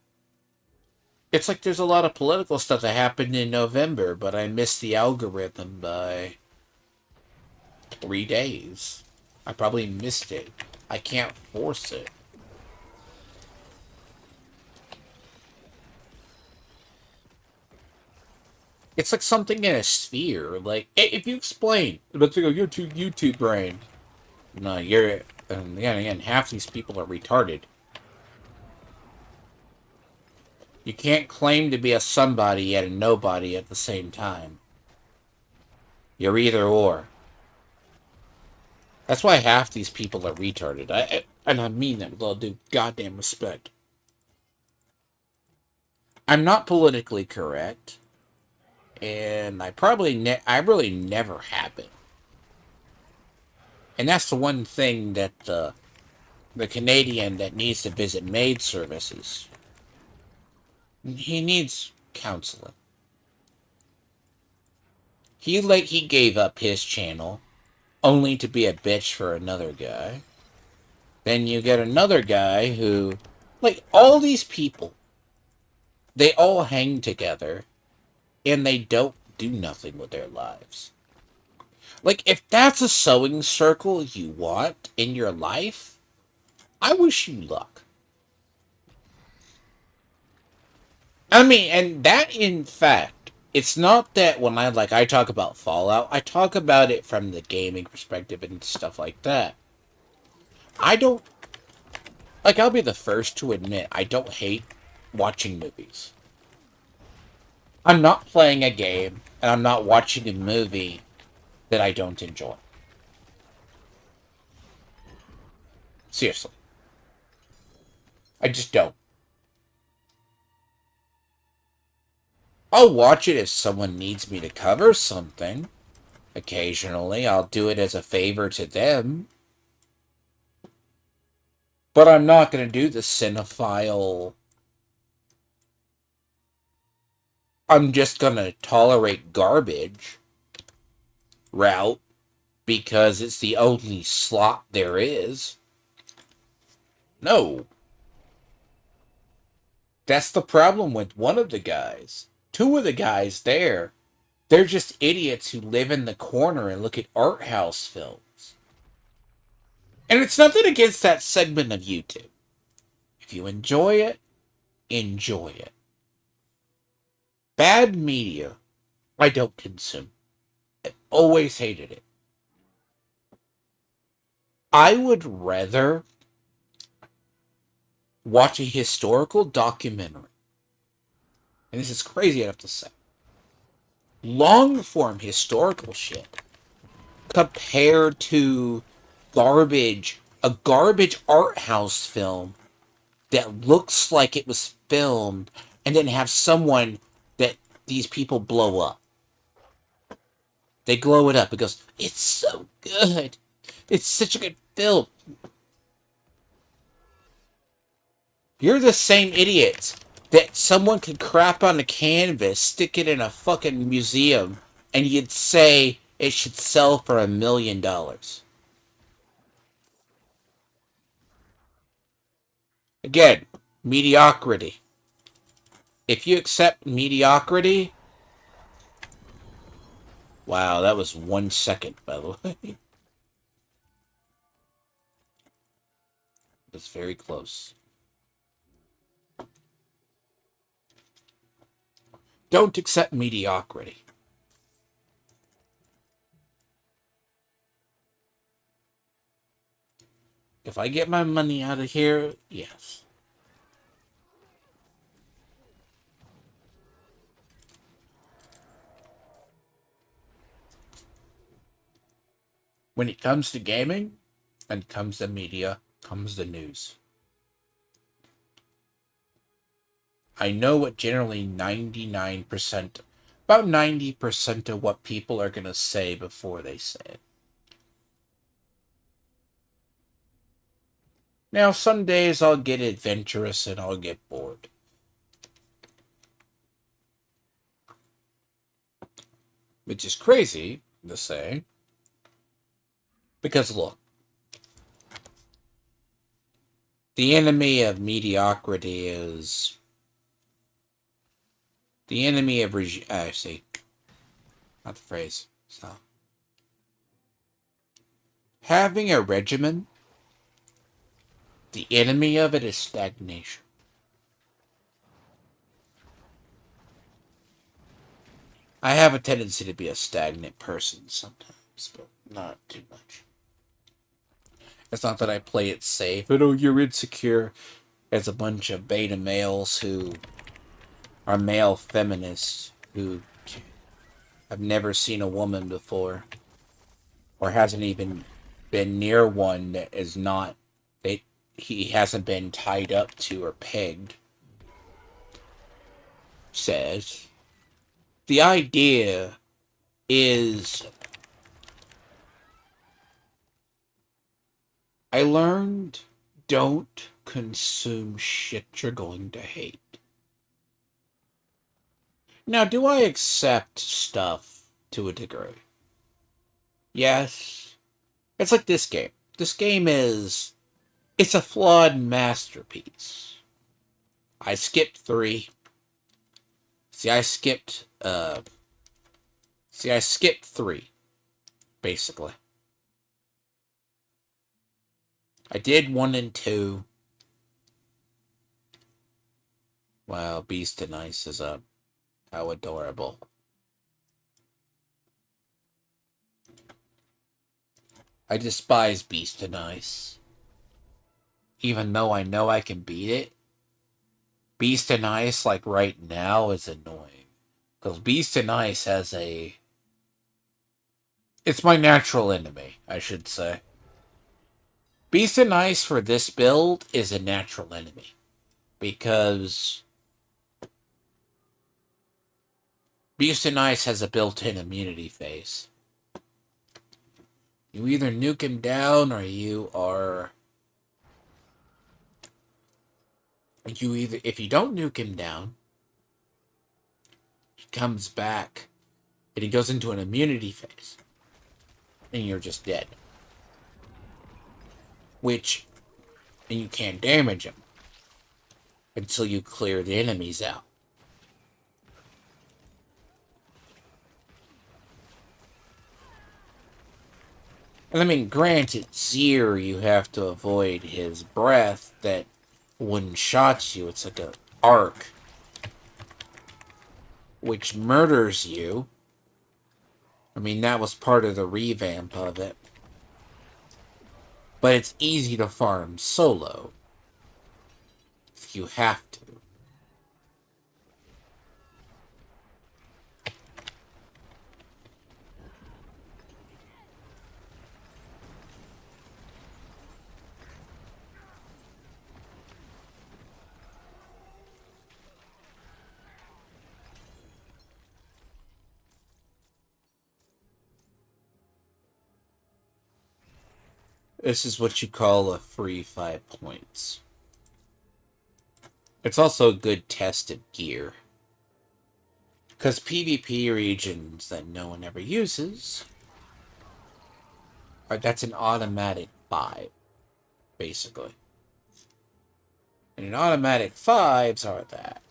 it's like there's a lot of political stuff that happened in November, but I missed the algorithm by 3 days. I probably missed it. I can't force it. It's like something in a sphere. Like, if you explain, let's go YouTube brain. No, you're, again, half these people are retarded. You can't claim to be a somebody yet a nobody at the same time. You're either or. That's why half these people are retarded. And I mean that with all due goddamn respect. I'm not politically correct, and I really never have been. And that's the one thing that the Canadian that needs to visit maid services, he needs counseling. He gave up his channel only to be a bitch for another guy. Then you get another guy who, like, all these people, they all hang together and they don't do nothing with their lives. Like, if that's a sewing circle you want in your life, I wish you luck. I mean, and that, in fact, it's not that when I talk about Fallout, I talk about it from the gaming perspective and stuff like that. I don't, like, I'll be the first to admit, I don't hate watching movies. I'm not playing a game, and I'm not watching a movie that I don't enjoy. Seriously. I just don't. I'll watch it if someone needs me to cover something. Occasionally, I'll do it as a favor to them. But I'm not going to do the cinephile. I'm just going to tolerate garbage route because it's the only slot there is. No. That's the problem with one of the guys. Two of the guys there, they're just idiots who live in the corner and look at art house films. And it's nothing against that segment of YouTube. If you enjoy it, enjoy it. Bad media, I don't consume. I always hated it. I would rather watch a historical documentary. And this is crazy enough to say. Long form historical shit compared to a garbage art house film that looks like it was filmed and then have someone that these people blow up. They glow it up. It goes, it's so good. It's such a good film. You're the same idiot that someone could crap on a canvas, stick it in a fucking museum, and you'd say it should sell for $1 million. Again, mediocrity. If you accept mediocrity... Wow, that was 1 second, by the way. It's very close. Don't accept mediocrity. If I get my money out of here, yes. When it comes to gaming, and comes to media, comes the news. I know what generally 99%, about 90% of what people are going to say before they say it. Now, some days I'll get adventurous and I'll get bored. which is crazy to say. Because look, the enemy of mediocrity is the enemy of see, not the phrase. So having a regimen, the enemy of it is stagnation. I have a tendency to be a stagnant person sometimes, but not too much. It's not that I play it safe, but oh, you're insecure. As a bunch of beta males who are male feminists who have never seen a woman before, or hasn't even been near one that is not, he hasn't been tied up to or pegged, says. The idea is, I learned, don't consume shit you're going to hate. Now, do I accept stuff to a degree? Yes. It's like this game. This game it's a flawed masterpiece. I skipped 3. I skipped 3, basically. I did 1 and 2. Wow, Beast and Ice is up. How adorable. I despise Beast and Ice. Even though I know I can beat it. Beast and Ice, like right now, is annoying. Because Beast and Ice has a... It's my natural enemy, I should say. Beast and Ice for this build is a natural enemy. Because Beast and Ice has a built-in immunity phase. You either nuke him down or you are... if you don't nuke him down, he comes back and he goes into an immunity phase. And you're just dead. And you can't damage him until you clear the enemies out. And I mean, granted, Zir, you have to avoid his breath that one-shots you. It's like an arc, which murders you. I mean, that was part of the revamp of it. But it's easy to farm solo. If you have to. This is what you call a free 5 points. It's also a good test of gear. Because PvP regions that no one ever uses, that's an automatic 5, basically. And an automatic 5s are that.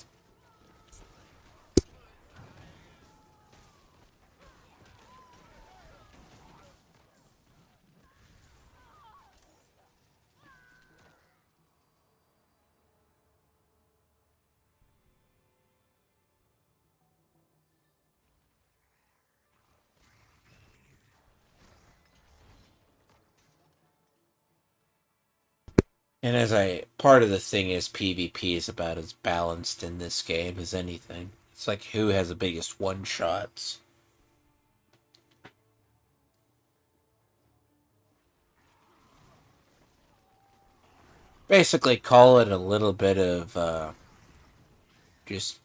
And part of the thing is PvP is about as balanced in this game as anything. It's like who has the biggest one-shots. Basically call it a little bit of, just...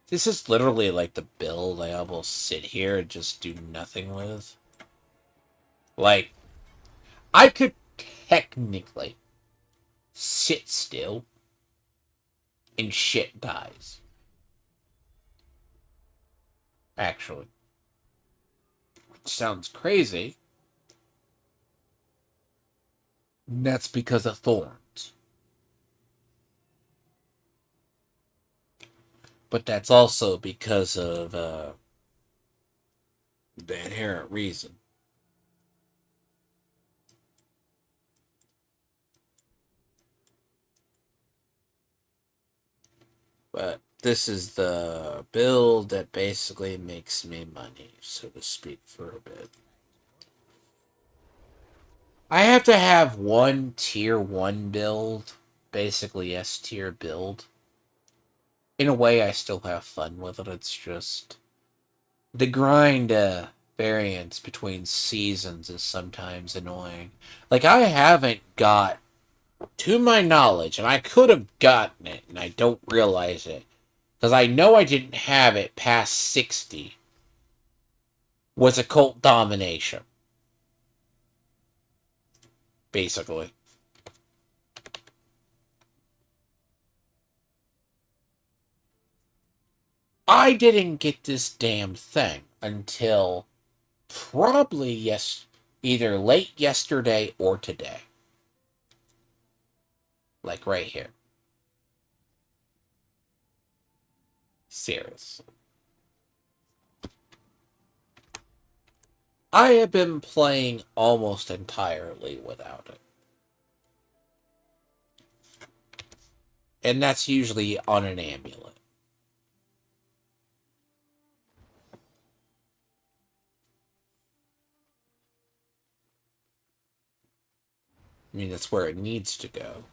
This is literally like the build I almost sit here and just do nothing with. Like, I could technically sit still and shit dies. Actually. Which sounds crazy. And that's because of thorns. But that's also because of the inherent reason. But this is the build that basically makes me money, so to speak, for a bit. I have to have one tier 1 build, basically S tier build. In a way, I still have fun with it. It's just the grind variance between seasons is sometimes annoying. Like, I haven't got, to my knowledge, and I could have gotten it, and I don't realize it, because I know I didn't have it past 60, was occult domination. Basically. I didn't get this damn thing until probably either late yesterday or today. Like right here. Seriously. I have been playing almost entirely without it. And that's usually on an amulet. I mean, that's where it needs to go.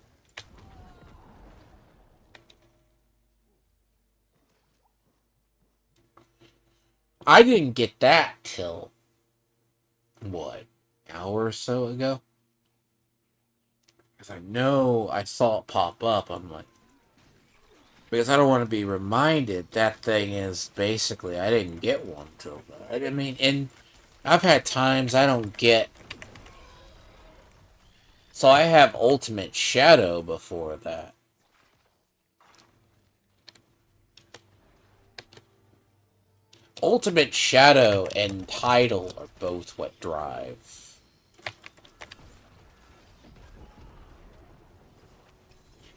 I didn't get that till, what, an hour or so ago? Because I know I saw it pop up. I'm like, because I don't want to be reminded that thing is basically, I didn't get one till that. I mean, and I've had times I don't get. So I have Ultimate Shadow before that. Ultimate Shadow and Tidal are both what drive.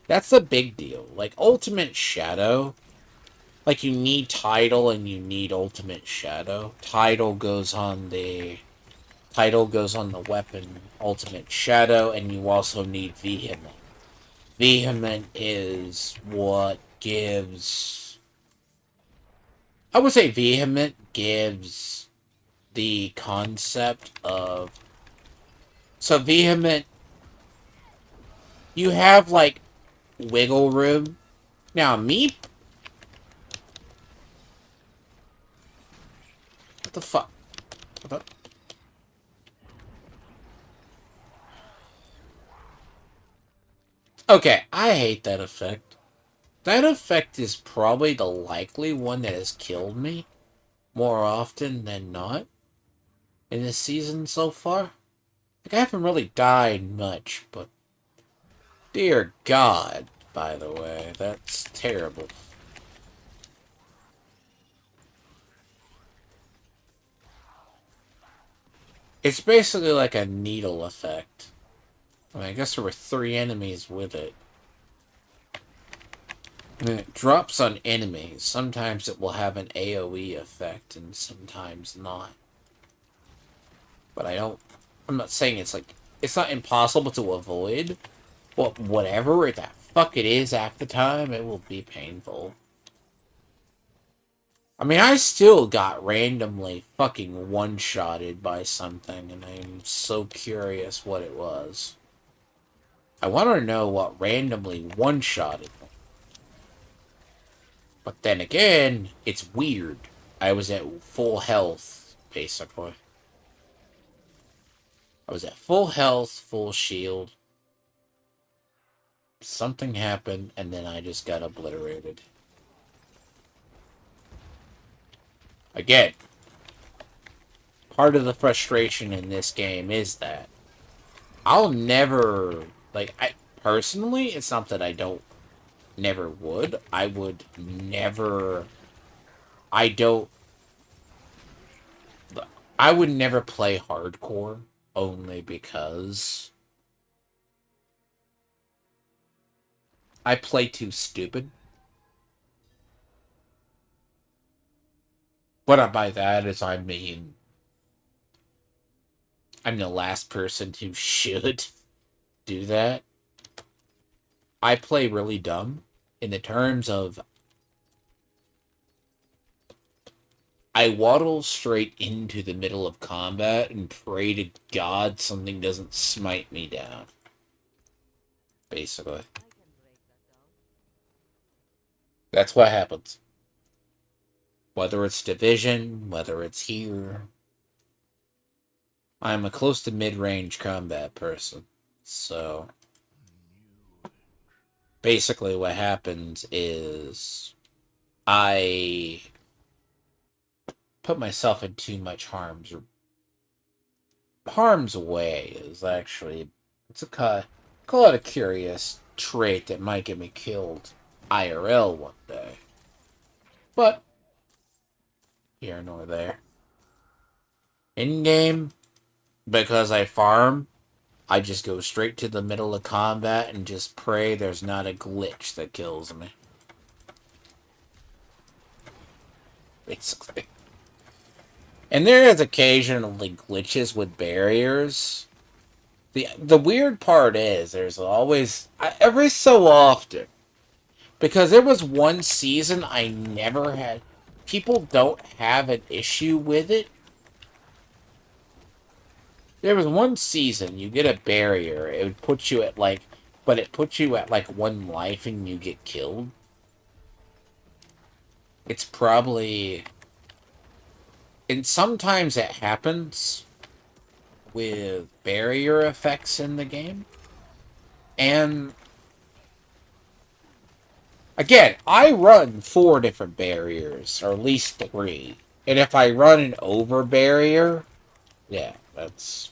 That's the big deal. Like, Ultimate Shadow, like, you need Tidal and you need Ultimate Shadow. Tidal goes on the weapon Ultimate Shadow, and you also need Vehement. Vehement is what gives... I would say Vehement gives the concept of... So Vehement, you have, like, wiggle room. Now, me... What the fuck? What the... Okay, I hate that effect. That effect is probably the likely one that has killed me more often than not in this season so far. Like, I haven't really died much, but dear God, by the way, that's terrible. It's basically like a needle effect. I mean, I guess there were 3 enemies with it. And it drops on enemies. Sometimes it will have an AoE effect, and sometimes not. But I'm not saying it's like, it's not impossible to avoid. But whatever the fuck it is at the time, it will be painful. I mean, I still got randomly fucking one-shotted by something, and I'm so curious what it was. I want to know what randomly one-shotted me. But then again, it's weird. I was at full health, basically. I was at full health, full shield. Something happened, and then I just got obliterated. Again, part of the frustration in this game is that I'll never, like, personally, it's not that I don't never would. I would never... I don't... I would never play hardcore only because I play too stupid. What by that is I mean I'm the last person who should do that. I play really dumb in the terms of I waddle straight into the middle of combat and pray to God something doesn't smite me down. Basically. That's what happens. Whether it's Division, whether it's here. I'm a close to mid-range combat person. So basically what happens is I put myself in too much harm's way is actually call it a curious trait that might get me killed IRL one day. But here nor there. In game, because I farm, I just go straight to the middle of combat and just pray there's not a glitch that kills me. Basically. And there is occasionally glitches with barriers. The weird part is there's always every so often, because there was one season I never had. People don't have an issue with it. There was one season you get a barrier. It would put you at but it puts you at like 1 life and you get killed. It's probably. And sometimes it happens with barrier effects in the game. And again, I run 4 different barriers, or at least 3. And if I run an over barrier, yeah, that's...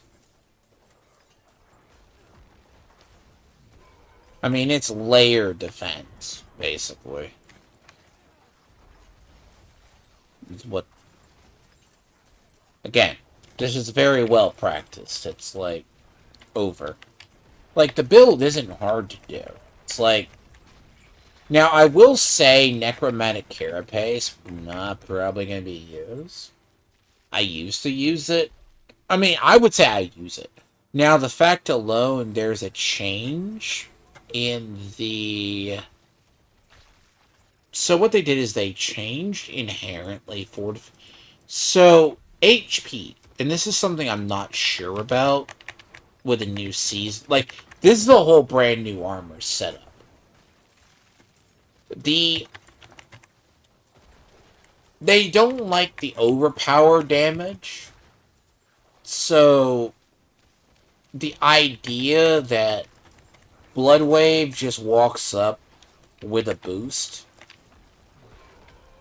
I mean, it's layer defense, basically. It's what... Again, this is very well practiced. It's like over. Like, the build isn't hard to do. It's like... Now, I will say Necromantic Carapace not probably going to be used. I used to use it. I mean, I would say I use it. Now, the fact alone, there's a change in the... So what they did is they changed inherently for... So, HP, and this is something I'm not sure about with a new season. Like, this is a whole brand new armor setup. They don't like the overpower damage. So, the idea that Bloodwave just walks up with a boost.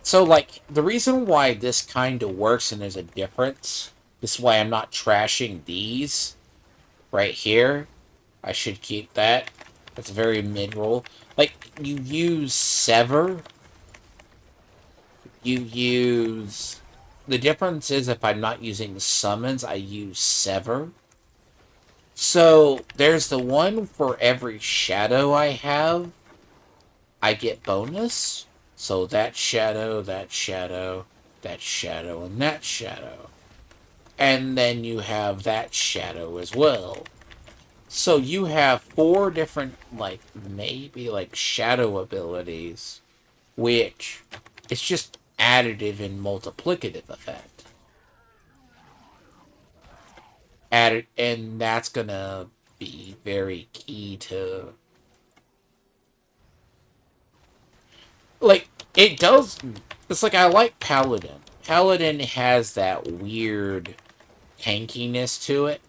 So, like, the reason why this kind of works and there's a difference, this is why I'm not trashing these right here. I should keep that. That's very mid-roll. Like, you use Sever. You use... The difference is if I'm not using summons, I use Sever. So, there's the one for every shadow I have. I get bonus. So that shadow, that shadow, that shadow, and that shadow. And then you have that shadow as well. So you have 4 different, like, maybe, like, shadow abilities, which it's just additive and multiplicative effect. And that's gonna be very key to... Like, it does... It's like, I like Paladin. Paladin has that weird tankiness to it.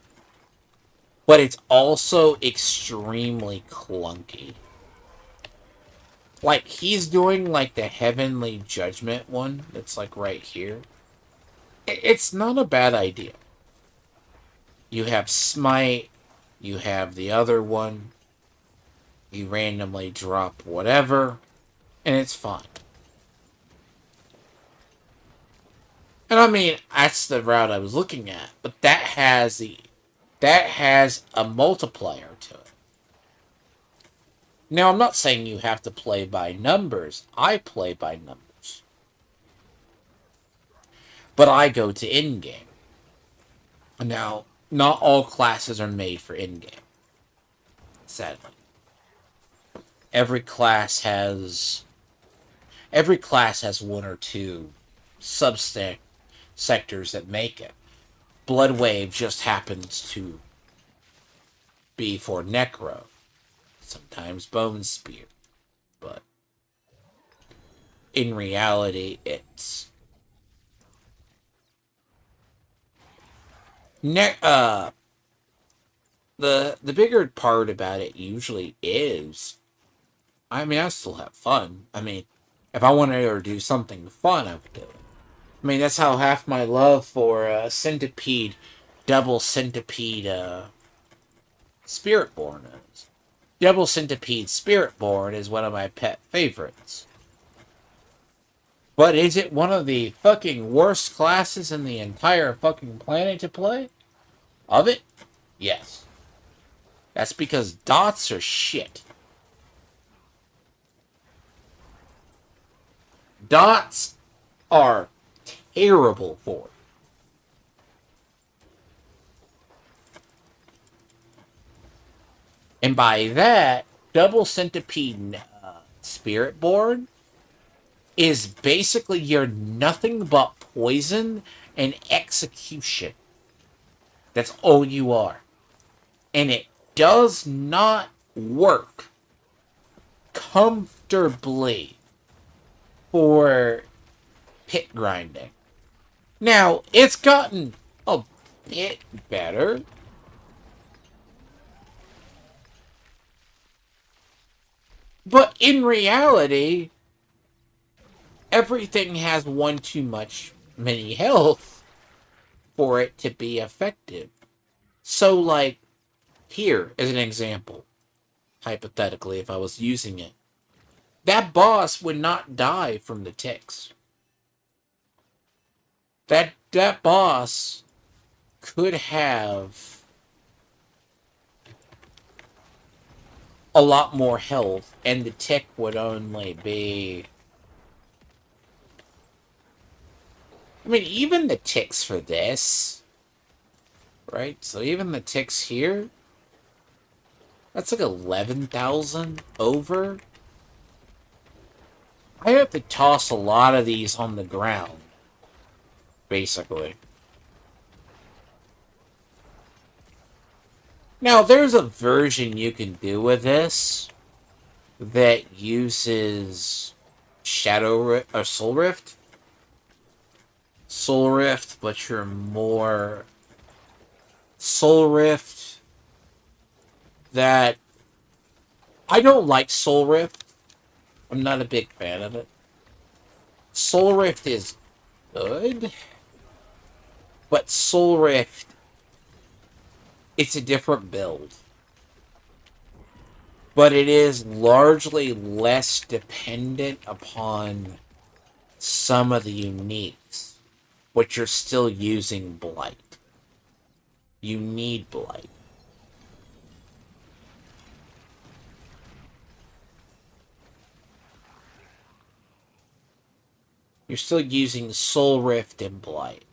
But it's also extremely clunky. Like, he's doing, like, the Heavenly Judgment one that's, like, right here. It's not a bad idea. You have Smite. You have the other one. You randomly drop whatever. and it's fine. And I mean, that's the route I was looking at, but that has a multiplier to it. Now, I'm not saying you have to play by numbers. I play by numbers. But I go to endgame. Now, not all classes are made for endgame. Sadly. Every class has one or two sectors that make it. Bloodwave just happens to be for necro. Sometimes bone spear. But in reality, it's the bigger part about it usually is, I mean, I still have fun. I mean, if I wanted to do something fun, I would do it. I mean, that's how half my love for Centipede, Double Centipede, Spiritborn is. Double Centipede Spiritborn is one of my pet favorites. But is it one of the fucking worst classes in the entire fucking planet to play? Of it? Yes. That's because dots are shit. Dots are terrible for it. And by that, Double Centipede Spiritborn is basically your nothing but poison and execution. That's all you are. And it does not work comfortably for pit grinding. Now, it's gotten a bit better. But in reality, everything has one too much many health for it to be effective. So, like, here is an example. Hypothetically, if I was using it, that boss would not die from the ticks. That boss could have a lot more health, and the tick would only be... I mean, even the ticks for this, right? So even the ticks here, that's like 11,000 over. I have to toss a lot of these on the ground, basically. Now, there's a version you can do with this that uses Soul Rift. Soul Rift, but you're more Soul Rift that I don't like Soul Rift. I'm not a big fan of it. Soul Rift is good, but Soul Rift, it's a different build. But it is largely less dependent upon some of the uniques, but you're still using Blight. You need Blight. You're still using Soul Rift and Blight.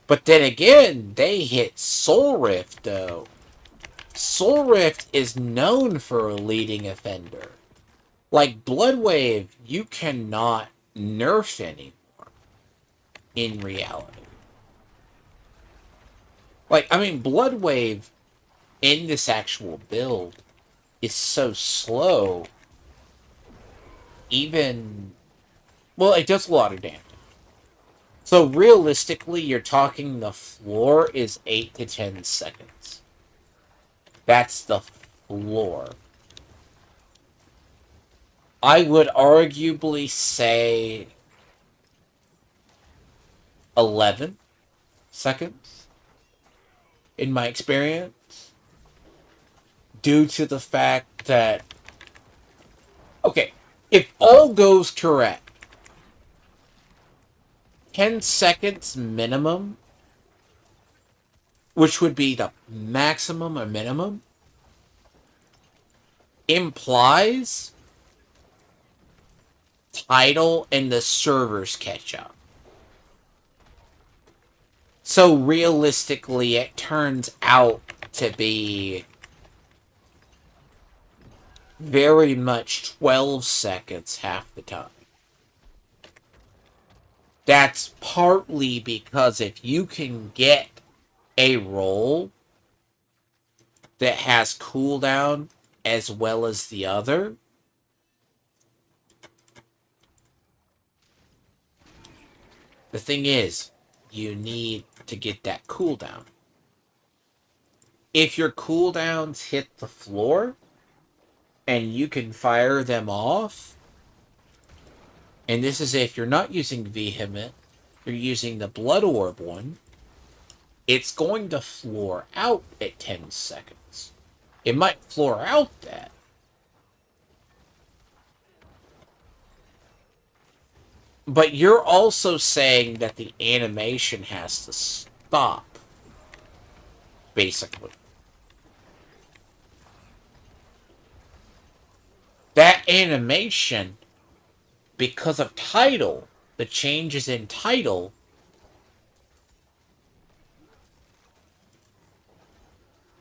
But then again, they hit Soul Rift, though. Soul Rift is known for a leading offender. Like Bloodwave, you cannot nerf anymore. In reality. Like, I mean, Bloodwave in this actual build is so slow. Even... Well, it does a lot of damage. So realistically, you're talking the floor is 8 to 10 seconds. That's the floor. I would arguably say 11 seconds in my experience. due to the fact that, okay, if all goes correct, 10 seconds minimum, which would be the maximum or minimum, implies title and the servers catch up. So realistically, it turns out to be very much 12 seconds half the time. That's partly because if you can get a roll that has cooldown as well as the other, the thing is, you need to get that cooldown. If your cooldowns hit the floor and you can fire them off, and this is if you're not using Vehement, you're using the Blood Orb one, it's going to floor out at 10 seconds. It might floor out that. But you're also saying that the animation has to stop. Basically. That animation, because of title, the changes in title,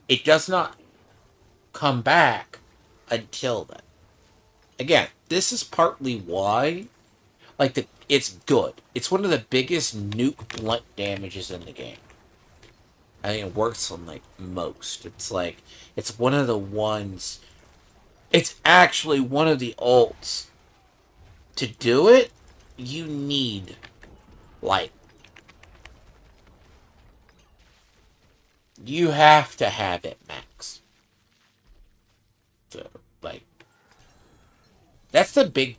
it does not come back until then. Again, this is partly why, like, it's good. It's one of the biggest nuke blunt damages in the game. I think it works on, like, most. It's like, it's one of the ones, it's actually one of the ults. To do it, you need, like, you have to have it max. So, like, that's the big,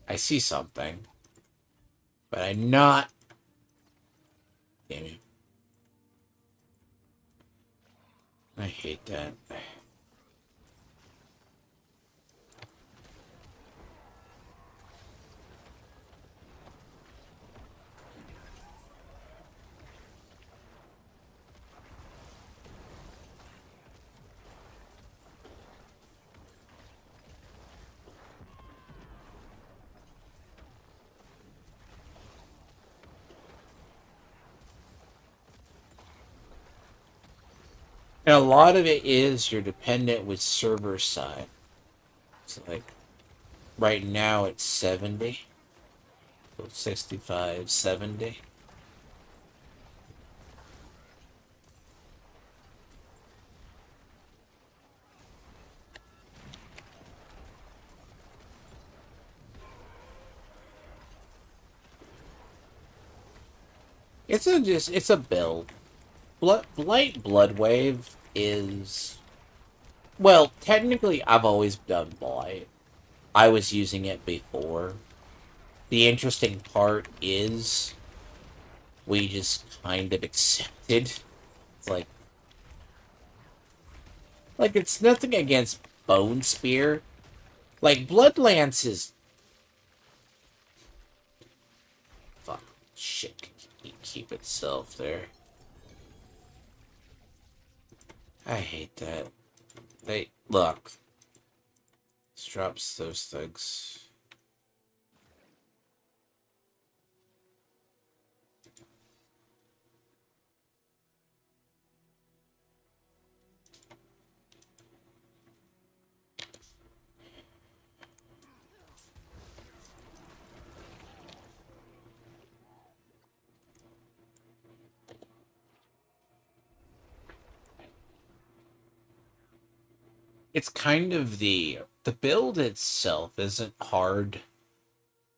I see something, but I'm not, damn it. I hate that. And a lot of it is you're dependent with server side. So, like, right now it's 70. So 65, 70. It's a build. Blight Bloodwave is, well, technically I've always done Blight. I was using it before. The interesting part is we just kind of accepted. It's like it's nothing against Bone Spear. Like Bloodlance is, fuck, shit, keep itself there. I hate that. They look. This drops those thugs. It's kind of the build itself isn't hard.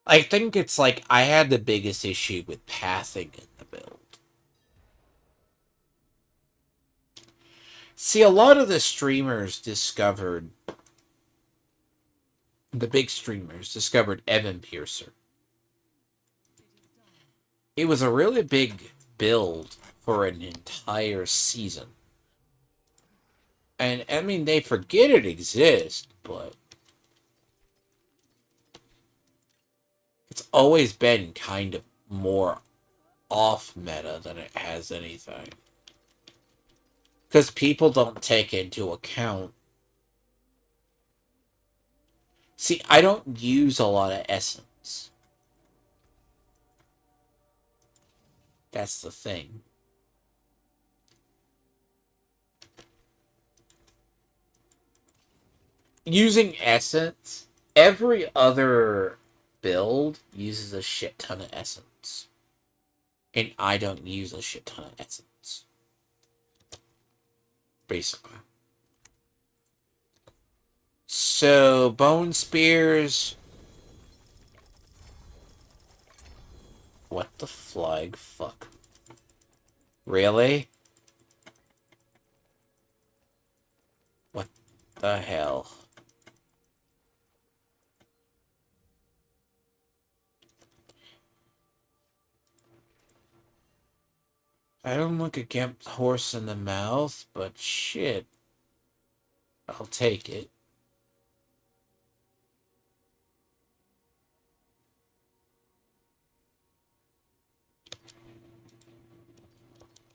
I think it's like I had the biggest issue with pathing in the build. See, a lot of the streamers discovered, the big streamers discovered Evan Piercer. It was a really big build for an entire season. And, I mean, they forget it exists, but it's always been kind of more off meta than it has anything. Because people don't take into account. See, I don't use a lot of essence. That's the thing. Using essence, every other build uses a shit ton of essence. And I don't use a shit ton of essence. Basically. So, bone spears. What the flag? Fuck. Really? What the hell? I don't look a gimp horse in the mouth, but shit. I'll take it.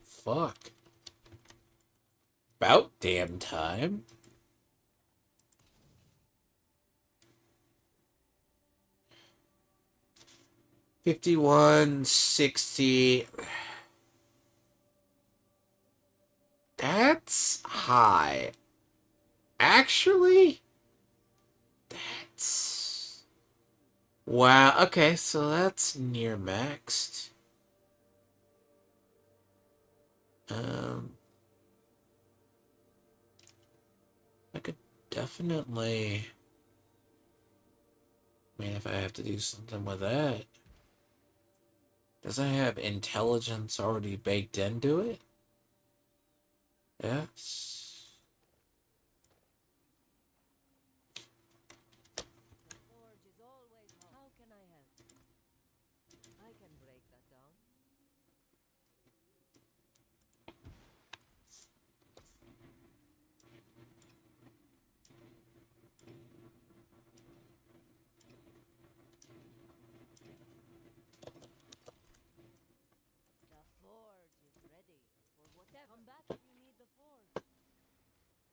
Fuck. About damn time. $51.60. That's high. Actually, that's... Wow, okay, so that's near maxed. I could definitely... I mean, if I have to do something with that. Does it have intelligence already baked into it? Yes.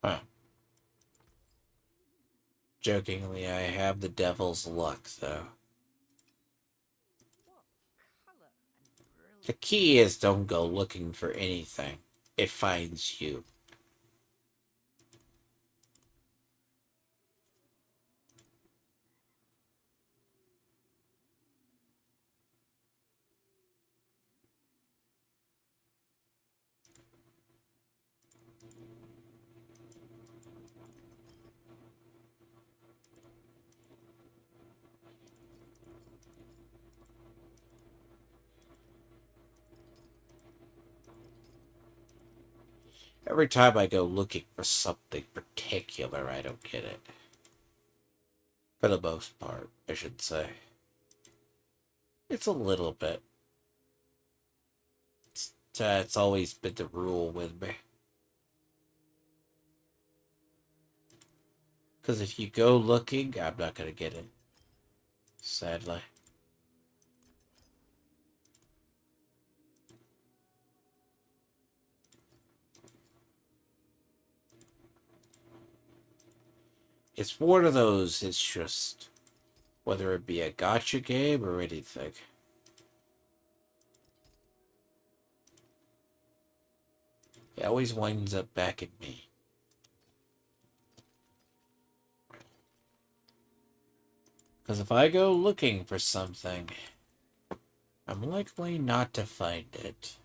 Huh. Jokingly, I have the devil's luck, though. The key is don't go looking for anything. It finds you. Every time I go looking for something particular, I don't get it. For the most part, I should say. It's a little bit. It's always been the rule with me. Because if you go looking, I'm not going to get it. Sadly. It's one of those, it's just... Whether it be a gacha game or anything. It always winds up back at me. Because if I go looking for something, I'm likely not to find it.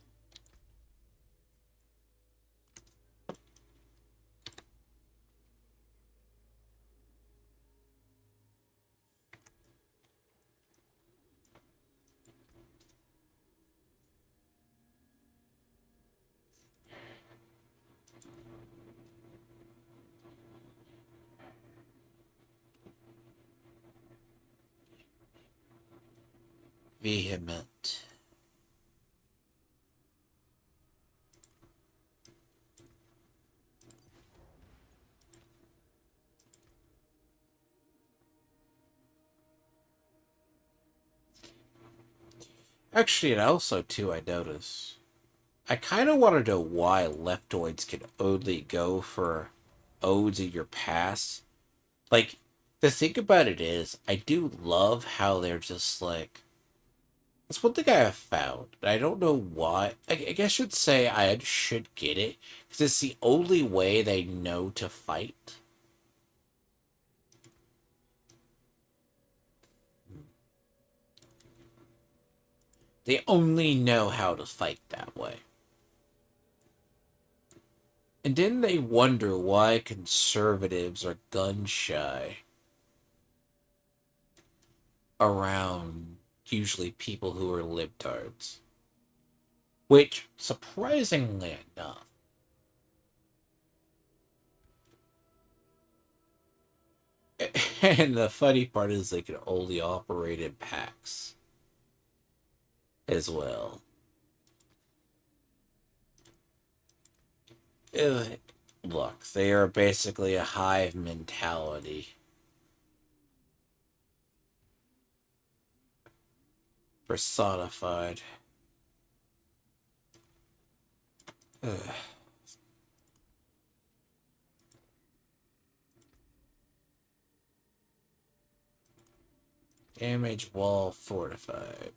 Vehement. Actually, and also, too, I noticed. I kind of want to know why leftoids can only go for odes in your past. Like, the thing about it is, I do love how they're just like. That's one thing I have found. I don't know why. I guess I should say I should get it, because it's the only way they know to fight. They only know how to fight that way. And then they wonder why conservatives are gun shy around usually people who are libtards. Which, surprisingly enough, and the funny part is they can only operate in packs as well. Look, they are basically a hive mentality. Personified. Ugh. Damage wall fortified.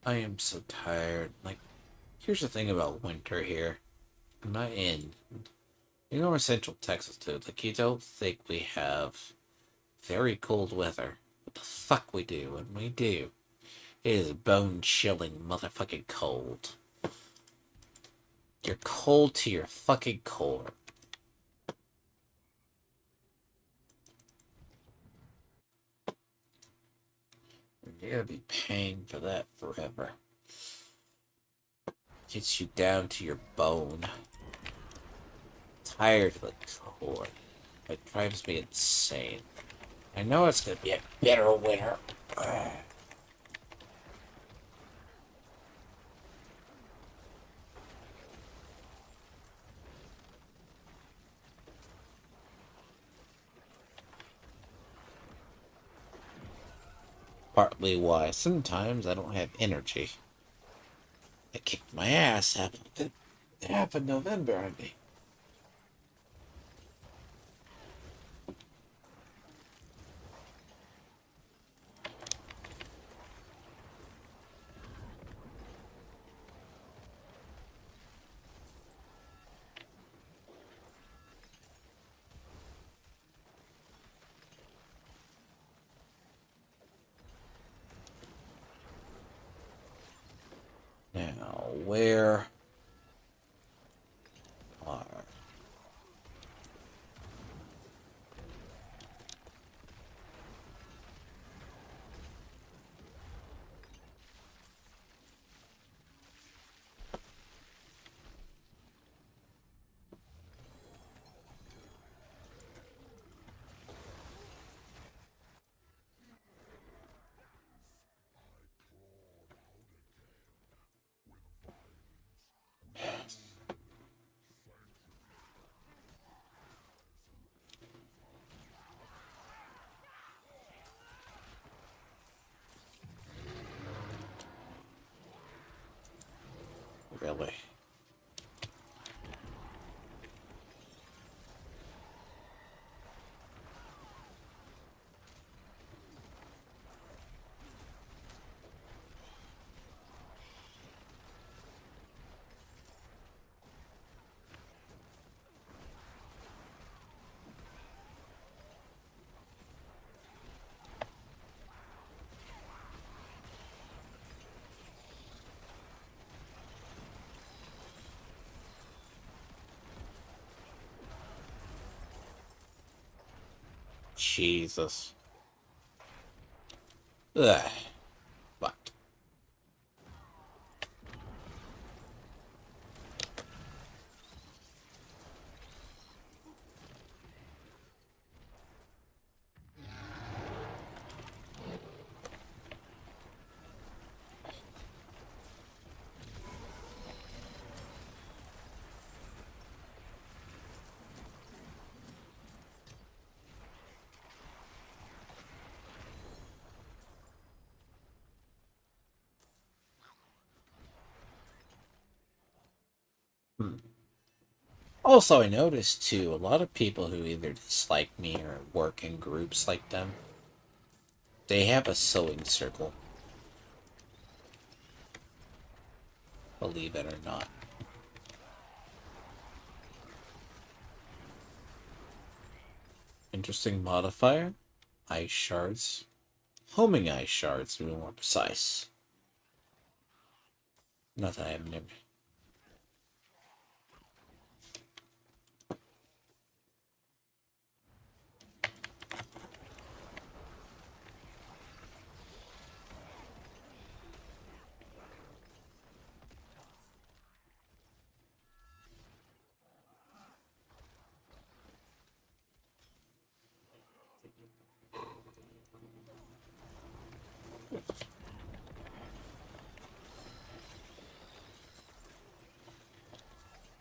I am so tired. Like, here's the thing about winter here. I'm not in. You know, we're Central Texas, dude. Like, you don't think we have very cold weather. What the fuck we do, and we do. It is bone-chilling motherfucking cold. You're cold to your fucking core. You're gonna be paying for that forever. Gets you down to your bone. Tired to the core. It drives me insane. I know it's gonna be a bitter winter. Partly why sometimes I don't have energy. I kicked my ass half of November, I mean. Now, where are... Really? Jesus. Ugh. But Also, I noticed too, a lot of people who either dislike me or work in groups like them, they have a sewing circle. Believe it or not. Interesting modifier. Ice shards. Homing ice shards, to be more precise. Not that I have never.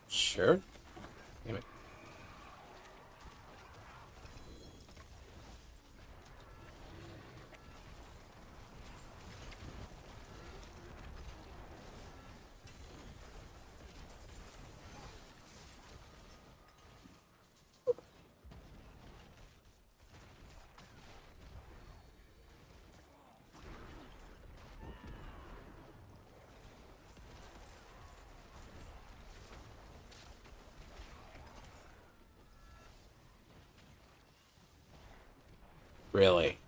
Sure. Damn it. Really.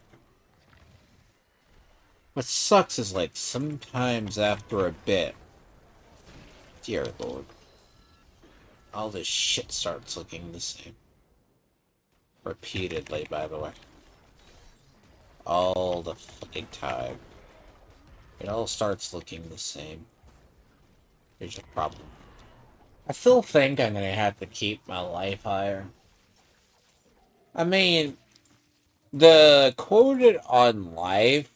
What sucks is, like, sometimes after a bit, dear lord, all this shit starts looking the same. Repeatedly, by the way. All the fucking time. It all starts looking the same. There's a problem. I still think I'm gonna have to keep my life higher. I mean, the quoted on life,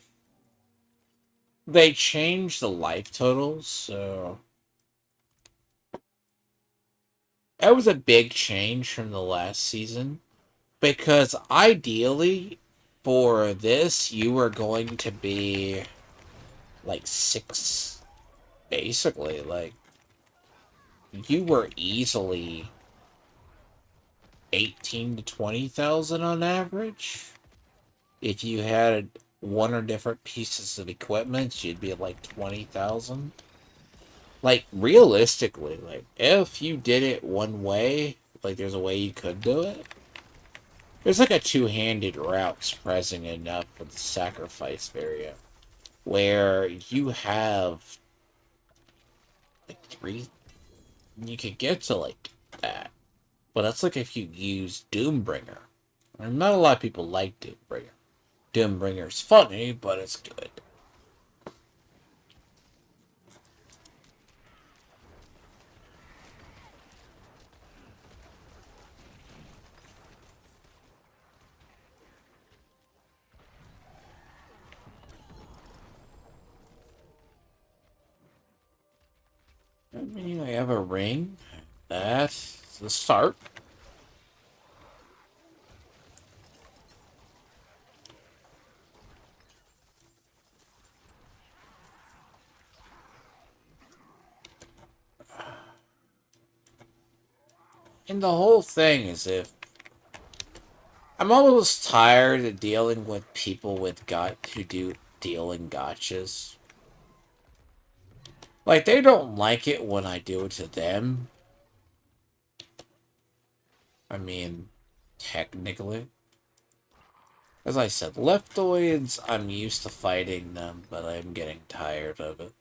they changed the life totals, so that was a big change from the last season. Because ideally, for this, you were going to be like 6, basically. Like, you were easily 18 to 20,000 on average. If you had one or different pieces of equipment, you'd be like 20,000. Like, realistically, like, if you did it one way, like, there's a way you could do it. There's like a two-handed route surprising enough for the sacrifice variant, where you have like 3. You could get to like that, but that's like if you use Doombringer. And not a lot of people like Doombringer. Doombringer's funny, but it's good. I mean, I have a ring. That's the start. And the whole thing is if I'm almost tired of dealing with people with who do dealing gotchas. Like, they don't like it when I do it to them. I mean, technically. As I said, leptoids, I'm used to fighting them, but I'm getting tired of it.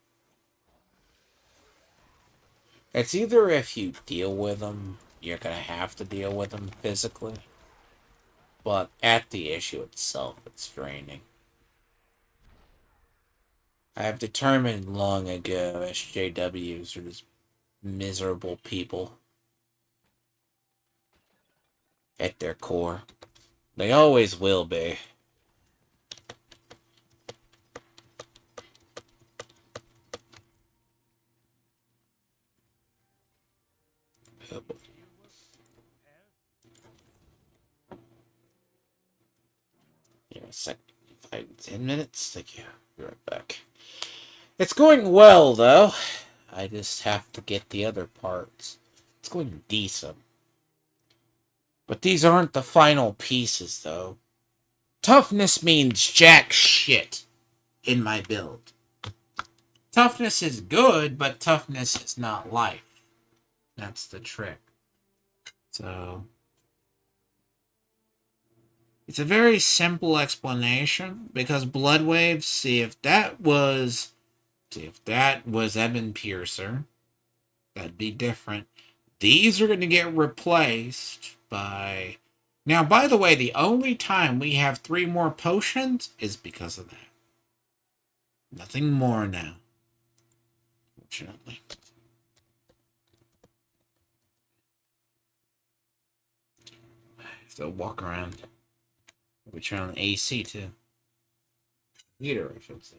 It's either if you deal with them, you're gonna have to deal with them physically. But at the issue itself, it's draining. I have determined long ago SJWs are just miserable people at their core. They always will be. Oh, boy. Yeah, a sec. 5-10 minutes. Thank you. Be right back. It's going well, though. I just have to get the other parts. It's going decent. But these aren't the final pieces, though. Toughness means jack shit in my build. Toughness is good, but toughness is not life. That's the trick. So, it's a very simple explanation, because Bloodwave, see if that was Ebon Piercer, that'd be different. These are going to get replaced by... Now, by the way, the only time we have 3 more potions is because of that. Nothing more now. Fortunately. So walk around. We turn on AC too. Heater, I should say.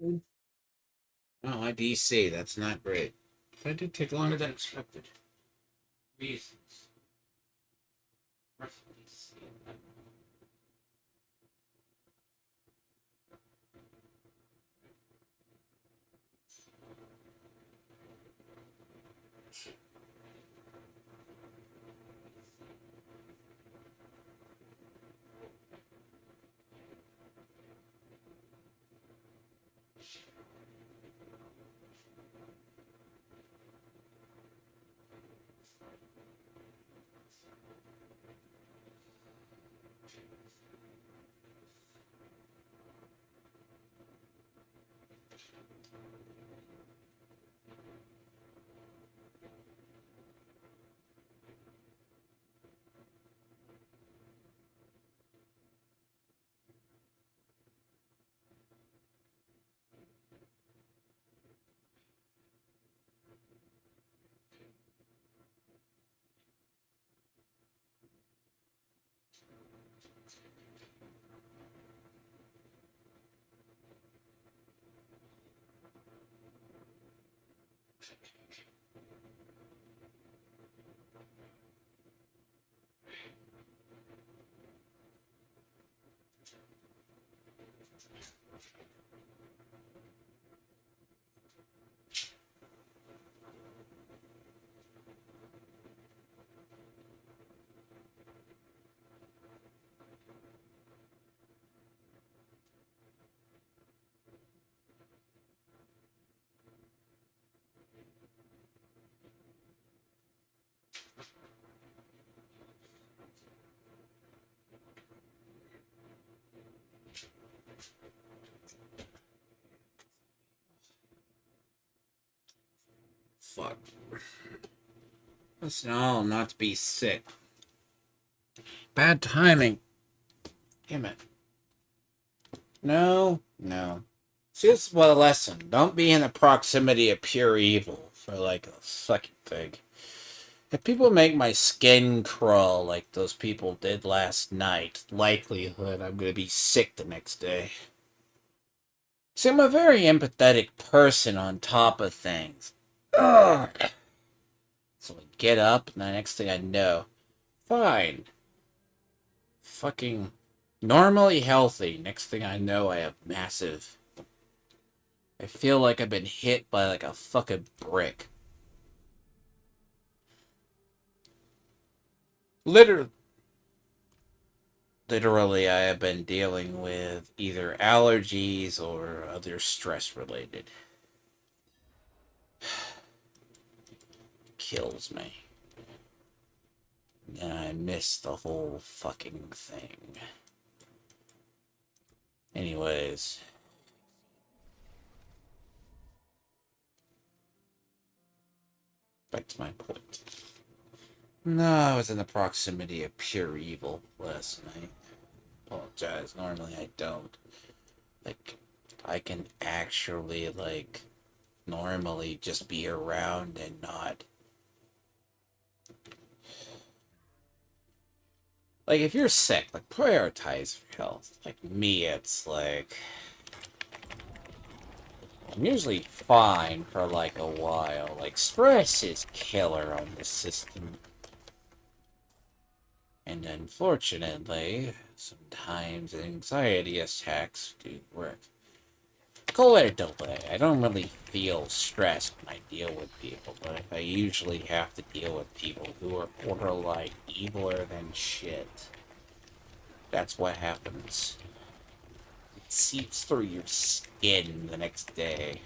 Oh, I DC. That's not great. That did take longer than expected. Reasons. Fuck. Listen, all not to be sick. Bad timing. Damn it. No, no. See, this is what a lesson. Don't be in the proximity of pure evil for like a fucking thing. If people make my skin crawl like those people did last night, likelihood I'm gonna be sick the next day. See, I'm a very empathetic person on top of things. Ugh. So I get up, and the next thing I know, fine. Fucking normally healthy. Next thing I know, I have massive. I feel like I've been hit by like a fucking brick. Literally, literally, I have been dealing with either allergies or other stress related. Kills me. And I miss the whole fucking thing. Anyways. Back to my point. No, I was in the proximity of pure evil last night. Apologize. Normally I don't. Like, I can actually, like, normally just be around and not. Like, if you're sick, like, prioritize your health. Like, me, it's like. I'm usually fine for, like, a while. Like, stress is killer on the system. And unfortunately, sometimes anxiety attacks do work. Call it a delay. I don't really feel stressed when I deal with people, but I usually have to deal with people who are borderline eviler than shit. That's what happens. It seeps through your skin the next day.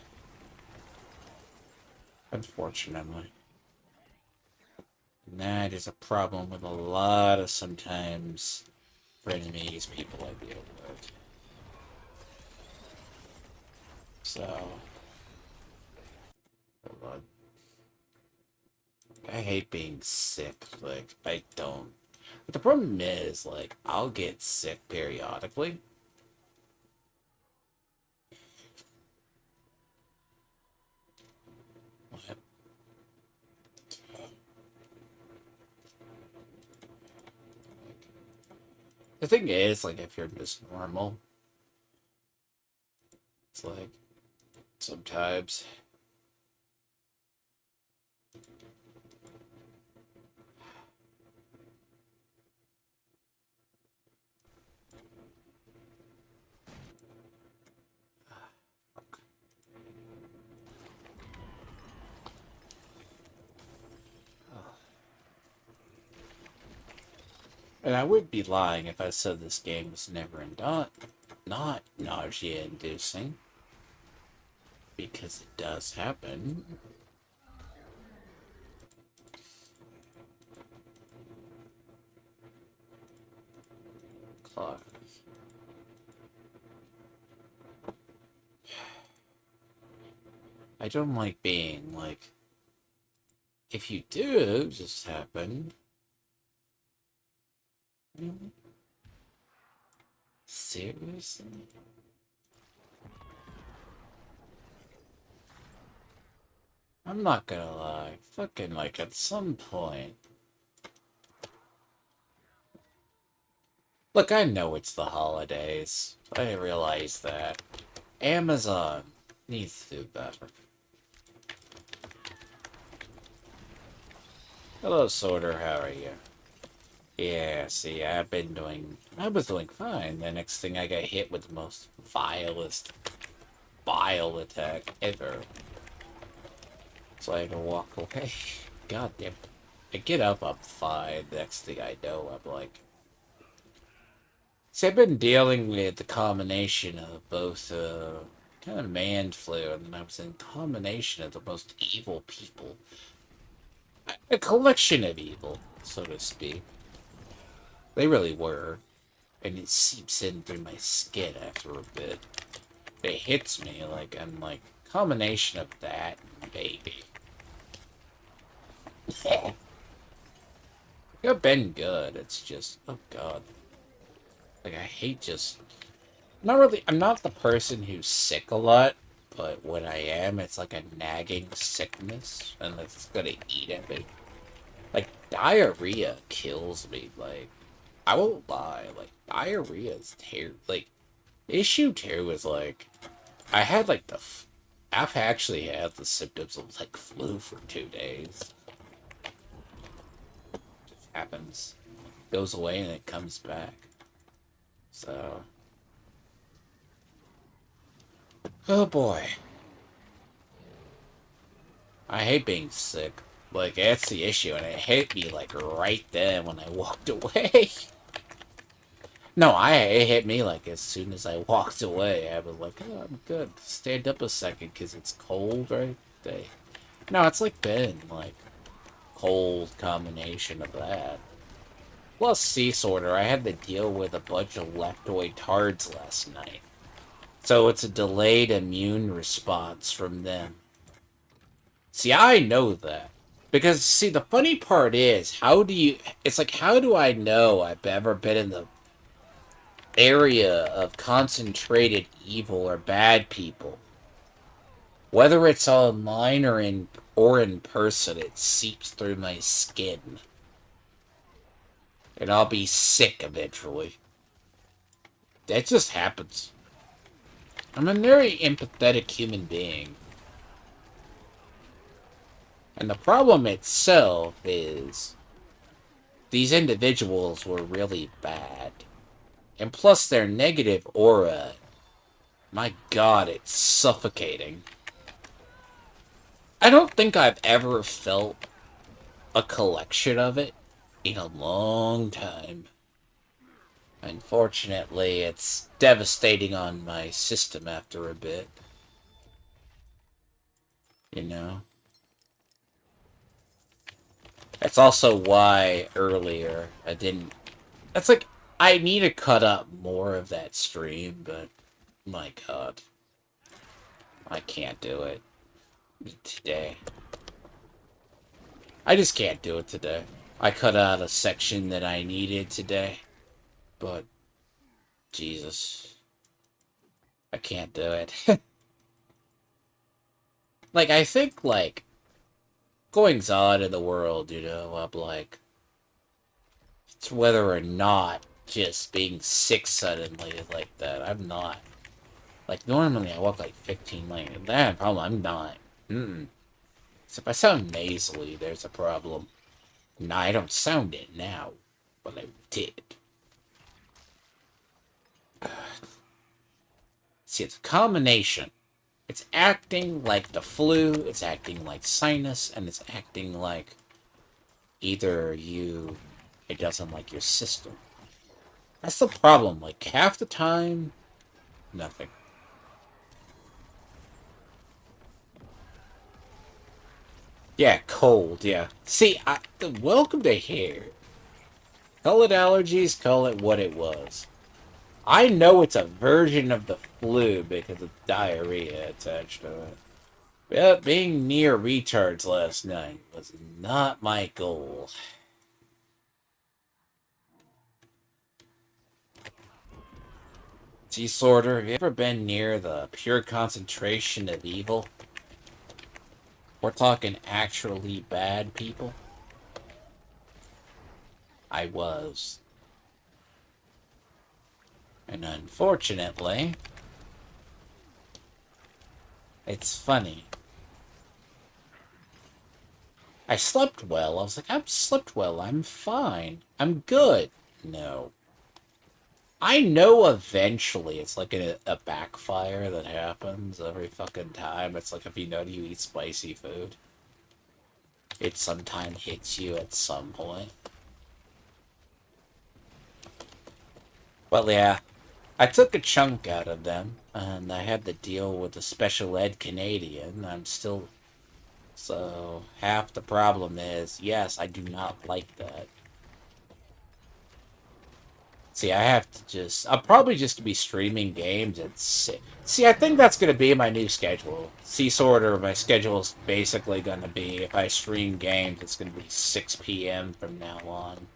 Unfortunately. And that is a problem with a lot of sometimes frenemies people I deal with. So, I hate being sick. Like, I don't. But the problem is, like, I'll get sick periodically. The thing is, like, if you're just normal, it's like, sometimes. And I would be lying if I said this game was never not nausea-inducing. Because it does happen. Clock. I don't like being like, if you do just happen. Really? Seriously? I'm not gonna lie. Fucking like at some point. Look, I know it's the holidays. I realize that. Amazon needs to do better. Hello, Sorter, how are you? Yeah, see, I was doing fine. The next thing I got hit with the most vilest bile attack ever. So I had to walk away. God damn. I get up, I'm fine. Next thing I know, I'm like... See, I've been dealing with the combination of both, kind of man flu, and I was in combination of the most evil people. A collection of evil, so to speak. They really were. And it seeps in through my skin after a bit. It hits me like I'm like, combination of that and baby. I've been good, it's just, oh god. Like, I hate just... I'm not the person who's sick a lot, but when I am, it's like a nagging sickness, and it's gonna eat at me. Like, diarrhea kills me, like, I won't lie, like, diarrhea is terrible. Like, issue 2 is, like, I had, like, I've actually had the symptoms of, like, flu for 2 days. Just happens. Goes away and it comes back. So... Oh boy. I hate being sick. Like, that's the issue, and it hit me, like, right then when I walked away. No, it hit me, like, as soon as I walked away. I was like, oh, I'm good. Stand up a second, because it's cold, right? No, it's, like, been, like, cold combination of that. Plus, Sea Sorter, I had to deal with a bunch of leptoid tards last night. So it's a delayed immune response from them. See, I know that. Because, see, the funny part is, it's like, how do I know I've ever been in the area of concentrated evil or bad people? Whether it's online or in person, it seeps through my skin. And I'll be sick eventually. That just happens. I'm a very empathetic human being. And the problem itself is these individuals were really bad. And plus their negative aura, my god, it's suffocating. I don't think I've ever felt a collection of it in a long time. Unfortunately, it's devastating on my system after a bit. You know? That's also why earlier I didn't... That's like, I need to cut up more of that stream, but my god. I can't do it today. I just can't do it today. I cut out a section that I needed today, but Jesus. I can't do it. Like, I think, like, goings on in the world, you know, I'm like, it's whether or not just being sick suddenly like that. I'm not. Like, normally I walk like 15 lanes. That problem, I'm not. So if I sound nasally, there's a problem. No, I don't sound it now, but I did. See, it's a combination. It's acting like the flu, it's acting like sinus, and it's acting like it doesn't like your system. That's the problem. Like, half the time, nothing. Yeah, cold, yeah. See, welcome to here. Call it allergies, call it what it was. I know it's a version of the flu because of diarrhea attached to it. But being near retards last night was not my goal. T-Sorter, have you ever been near the pure concentration of evil? We're talking actually bad people. I was. And unfortunately, it's funny. I slept well. I was like, I've slept well. I'm fine. I'm good. No. I know eventually it's like a backfire that happens every fucking time. It's like if you know you eat spicy food. It sometimes hits you at some point. Well, yeah. I took a chunk out of them, and I had to deal with the special ed Canadian. I'm still... So, half the problem is, yes, I do not like that. See, I have to just... I'll probably just be streaming games at 6. See, I think that's going to be my new schedule. C-Sorter, my schedule's basically going to be, if I stream games, it's going to be 6 p.m. from now on.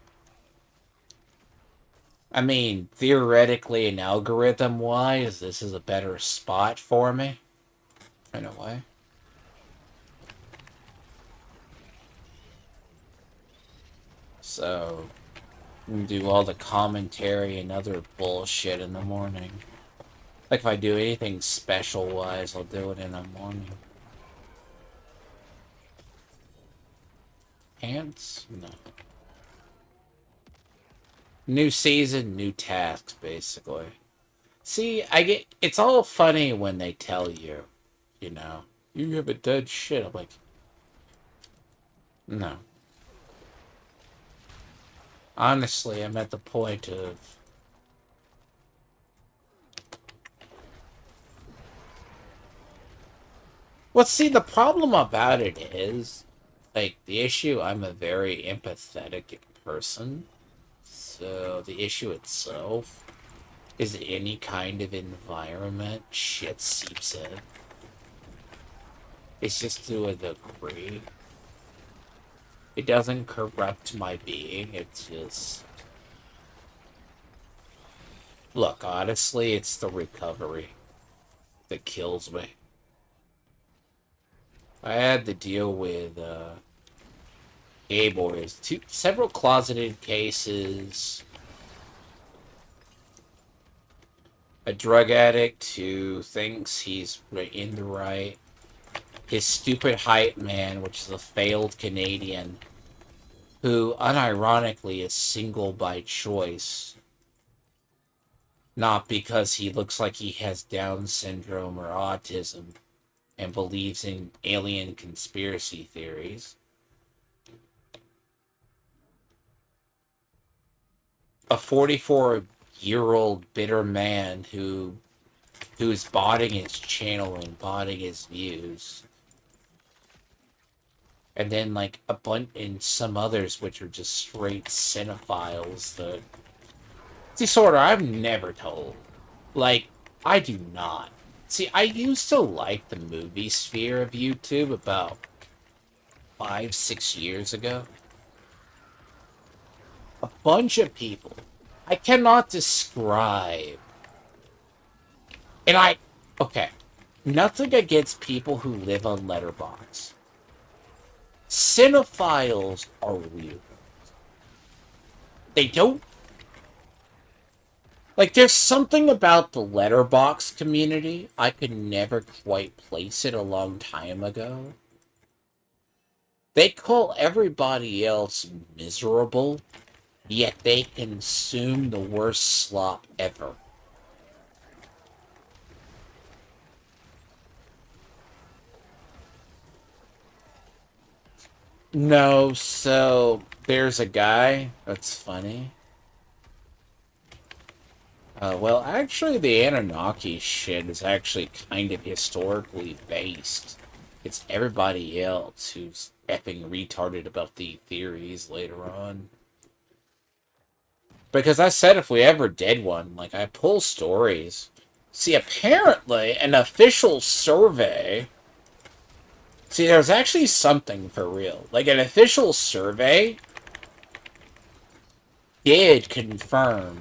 I mean, theoretically and algorithm-wise, this is a better spot for me. In a way. So, do all the commentary and other bullshit in the morning. Like, if I do anything special-wise, I'll do it in the morning. Pants? No. New season, new tasks, basically. See, it's all funny when they tell you, you know, you haven't done shit. I'm like, no. Honestly, I'm at the point of... Well, see, the problem about it is, like, the issue, I'm a very empathetic person. So, the issue itself is any kind of environment shit seeps in. It's just to a degree. It doesn't corrupt my being, it's just... Look, honestly, it's the recovery that kills me. I had to deal with, gay boys, several closeted cases, a drug addict who thinks he's in the right, his stupid hype man, which is a failed Canadian, who unironically is single by choice, not because he looks like he has Down syndrome or autism and believes in alien conspiracy theories. A 44-year-old bitter man who's botting his channel and botting his views. And then, like, a bunch, and some others which are just straight cinephiles that... See, sorta, I've never told. Like, I do not. See, I used to like the movie sphere of YouTube about 5-6 years ago. A bunch of people. I cannot describe. And okay. Nothing against people who live on Letterboxd. Cinephiles are weird. They don't... Like, there's something about the letterbox community. I could never quite place it a long time ago. They call everybody else miserable, yet they consume the worst slop ever. No, so there's a guy. That's funny. Well, actually, the Anunnaki shit is actually kind of historically based. It's everybody else who's effing retarded about the theories later on. Because I said if we ever did one, like, I pull stories. See, apparently, an official survey. See, there's actually something for real. Like, an official survey did confirm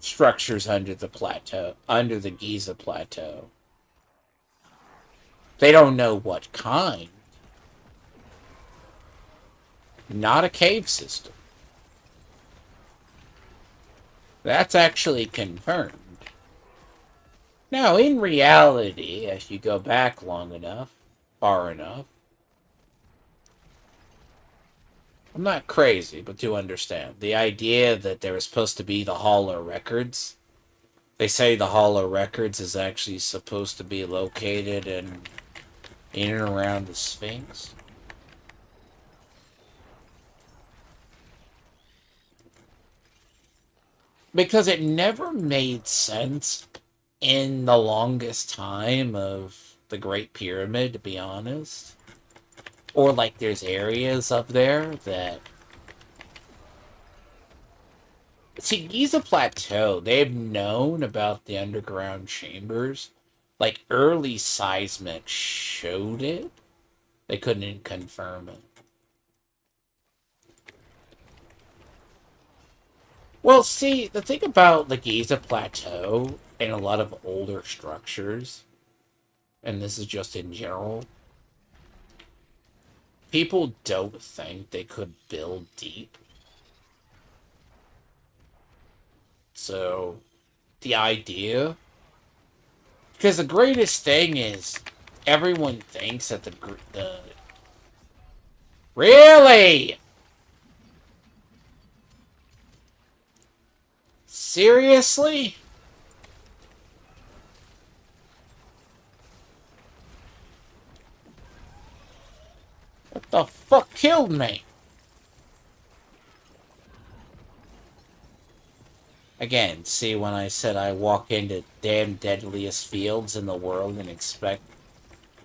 structures under the plateau, under the Giza plateau. They don't know what kind. Not a cave system. That's actually confirmed. Now, in reality, if you go back long enough, far enough, I'm not crazy, but do understand. The idea that there was supposed to be the Hall of Records, they say the Hall of Records is actually supposed to be located in and around the Sphinx. Because it never made sense in the longest time of the Great Pyramid, to be honest. Or, like, there's areas up there that... See, Giza Plateau, they've known about the underground chambers. Like, early seismic showed it. They couldn't confirm it. Well, see, the thing about the Giza Plateau and a lot of older structures, and this is just in general, people don't think they could build deep. So, the idea... Because the greatest thing is, everyone thinks that the... Really? Seriously? What the fuck killed me? Again, see when I said I walk into damn deadliest fields in the world and expect...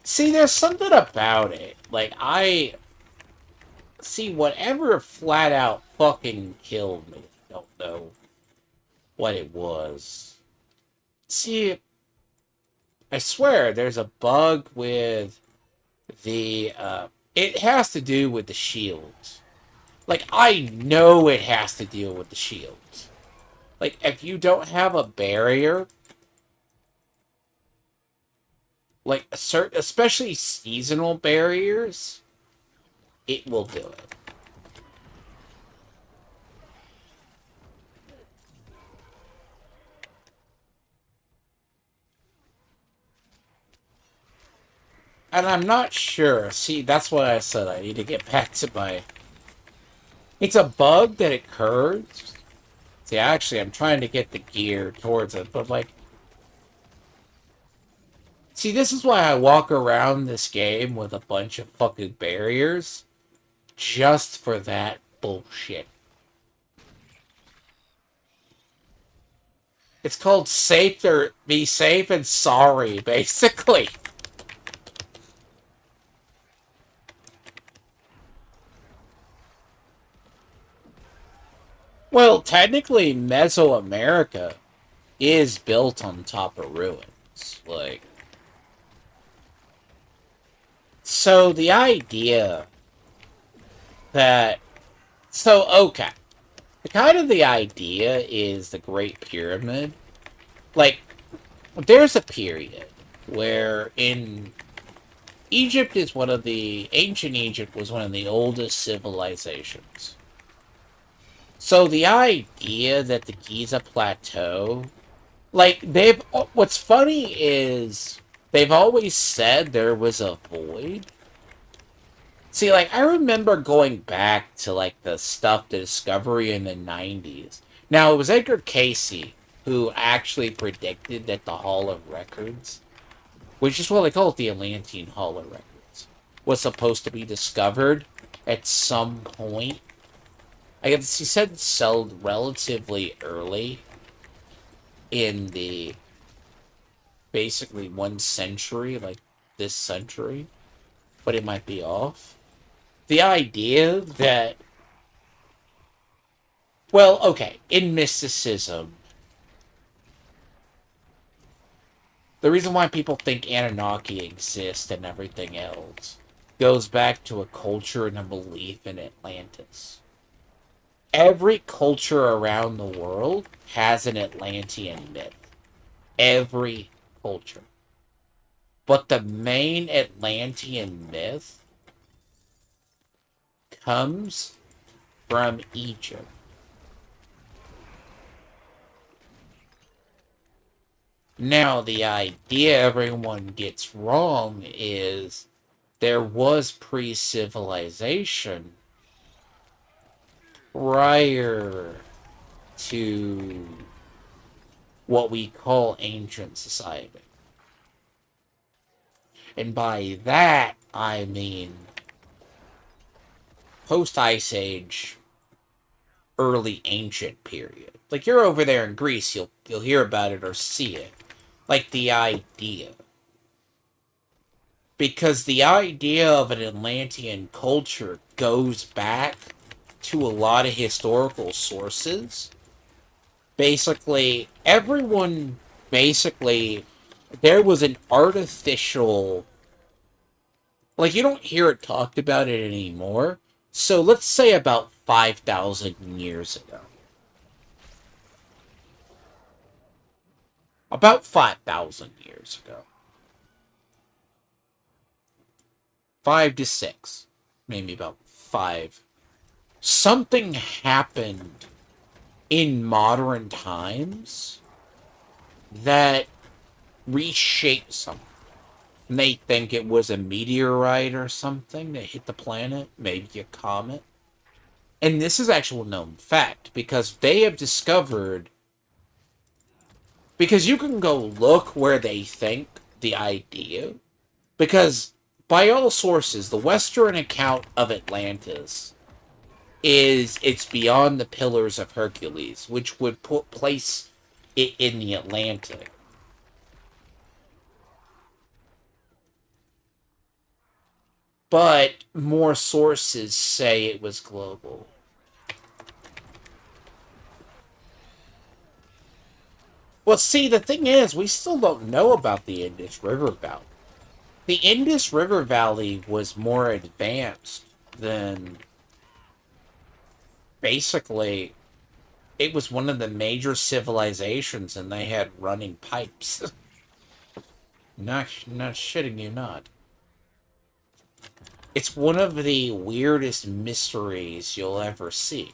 See, there's something about it. Like, See, whatever flat out fucking killed me, I don't know what it was. See, I swear there's a bug with the, it has to do with the shields. Like, I know it has to deal with the shields. Like, if you don't have a barrier, like, especially seasonal barriers, it will do it. And I'm not sure. See, that's why I said I need to get back to my... It's a bug that occurs. See, actually, I'm trying to get the gear towards it, but, like... See, this is why I walk around this game with a bunch of fucking barriers. Just for that bullshit. It's called safe or be safe and sorry, basically. Well, technically, Mesoamerica is built on top of ruins. Like, so the idea that, so okay, the idea is the Great Pyramid. Like, there's a period where in Egypt is one of the ancient Egypt was one of the oldest civilizations. So the idea that the Giza Plateau, like what's funny is they've always said there was a void. See, like I remember going back to like the stuff, the discovery in the '90s. Now it was Edgar Casey who actually predicted that the Hall of Records, which is what they call it, the Atlantean Hall of Records, was supposed to be discovered at some point. I guess he said it sold relatively early in the basically 1 century, like this century, but it might be off. The idea that, well, okay, in mysticism, the reason why people think Anunnaki exist and everything else goes back to a culture and a belief in Atlantis. Every culture around the world has an Atlantean myth. Every culture. But the main Atlantean myth comes from Egypt. Now, the idea everyone gets wrong is there was pre-civilization prior to what we call ancient society. And by that, I mean post-Ice Age, early ancient period. Like you're over there in Greece, you'll hear about it or see it. Like the idea. Because the idea of an Atlantean culture goes back to a lot of historical sources. Basically, everyone there was an artificial, like you don't hear it talked about it anymore. So let's say about 5,000 years ago. About 5,000 years ago. 5 to 6. Maybe about 5. Something happened in modern times that reshaped something. And they think it was a meteorite or something that hit the planet, maybe a comet. And this is actual known fact because they have discovered, because you can go look where they think the idea, because by all sources, the Western account of Atlantis is it's beyond the Pillars of Hercules, which would place it in the Atlantic. But more sources say it was global. Well, see, the thing is, we still don't know about the Indus River Valley. The Indus River Valley was more advanced than, basically, it was one of the major civilizations and they had running pipes. not shitting you not. It's one of the weirdest mysteries you'll ever see.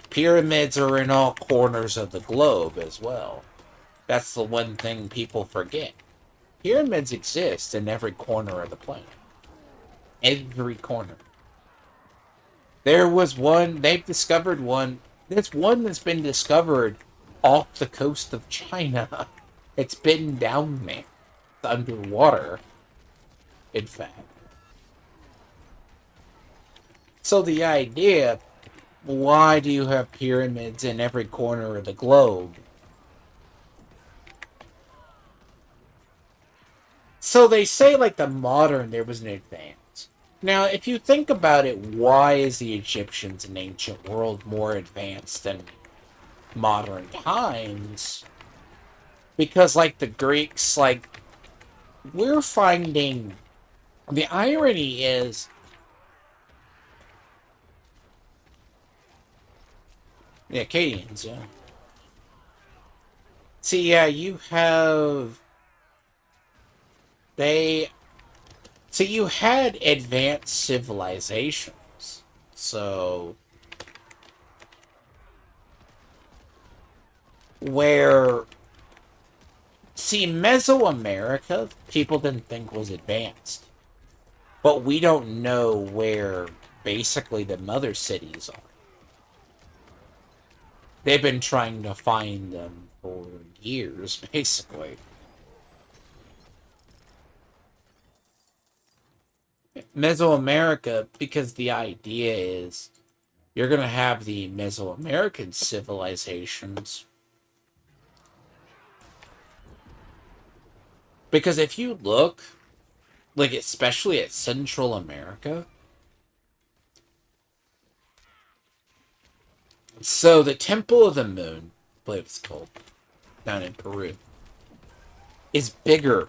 Pyramids are in all corners of the globe as well. That's the one thing people forget. Pyramids exist in every corner of the planet. Every corner. There was one, they've discovered one. There's one that's been discovered off the coast of China. It's been down there. It's underwater, in fact. So the idea, why do you have pyramids in every corner of the globe? So they say, like, the modern, there was an advance. Now, if you think about it, why is the Egyptians and ancient world more advanced than modern times? Because, like, the Greeks, like, we're finding... The irony is... The Akkadians, yeah. See, yeah, you have... So you had advanced civilizations. So where, see, Mesoamerica, people didn't think was advanced. But we don't know where basically the mother cities are. They've been trying to find them for years, basically. Mesoamerica, because the idea is you're going to have the Mesoamerican civilizations. Because if you look, like, especially at Central America, so the Temple of the Moon, I believe it's called, down in Peru, is bigger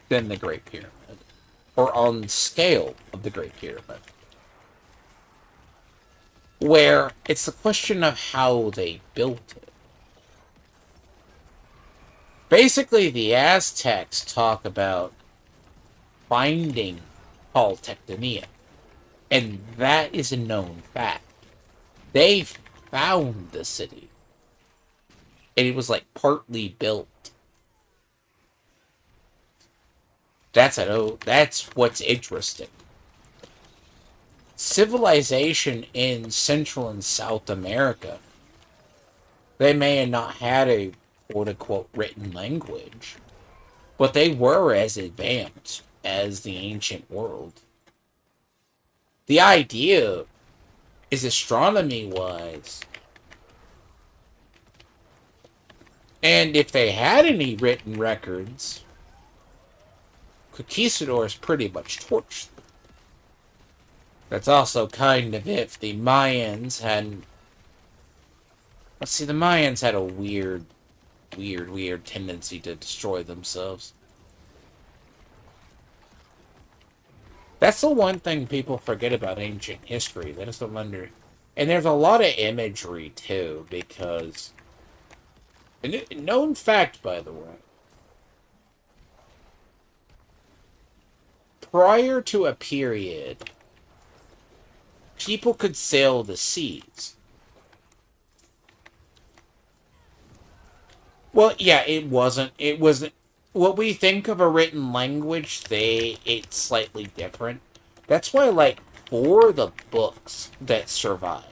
than the Great Pyramid, or on scale of the Great Pyramid. Where it's a question of how they built it. Basically, the Aztecs talk about finding Paul Tectonia, and that is a known fact. They found the city, and it was like partly built. That's what's interesting. Civilization in Central and South America, they may have not had a quote-unquote written language, but they were as advanced as the ancient world. The idea is astronomy-wise, and if they had any written records, conquistadors pretty much torched them. That's also kind of if the Mayans hadn't... Let's see, the Mayans had a weird tendency to destroy themselves. That's the one thing people forget about ancient history. They just don't under... And there's a lot of imagery, too, because... A known fact, by the way. Prior to a period, people could sail the seas. Well, yeah, it wasn't. It wasn't. What we think of a written language, it's slightly different. That's why, like, for the books that survive.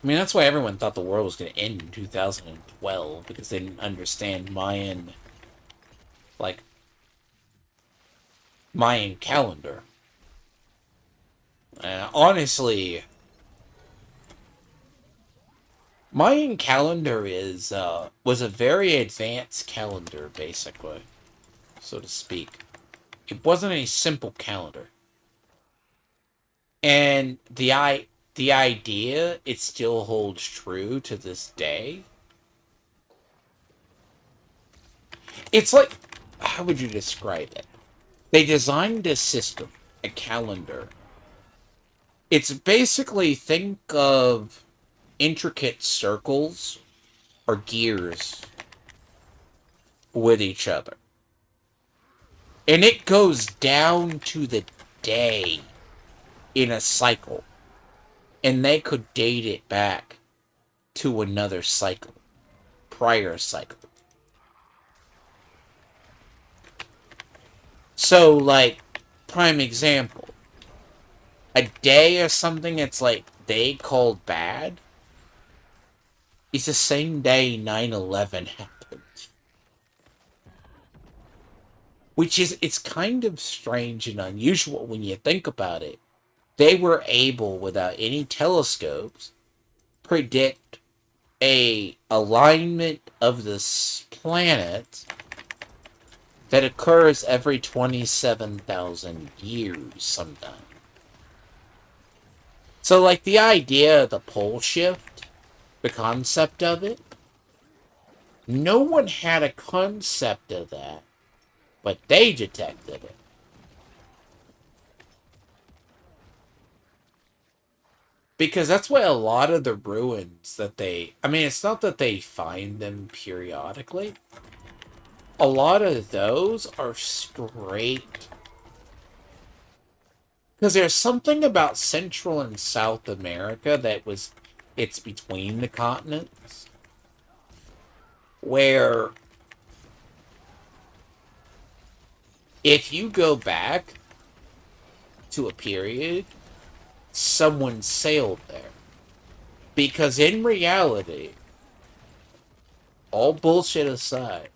I mean, that's why everyone thought the world was going to end in 2012, because they didn't understand Mayan calendar. Honestly, Mayan calendar was a very advanced calendar, basically, so to speak. It wasn't a simple calendar. And the idea, it still holds true to this day. It's like, how would you describe it? They designed a system, a calendar. It's basically, think of intricate circles or gears with each other. And it goes down to the day in a cycle. And they could date it back to another cycle, prior cycle. So, like, prime example, a day or something that's like they called bad, it's the same day 9/11 happened. Which is, it's kind of strange and unusual when you think about it. They were able, without any telescopes, predict a alignment of this planet that occurs every 27,000 years sometime. So, like, the idea of the pole shift, the concept of it, no one had a concept of that, but they detected it. Because that's why a lot of the ruins that I mean, it's not that they find them periodically. A lot of those are straight Because there's something about Central and South America it's between the continents, where if you go back to a period, someone sailed there. Because in reality, all bullshit aside,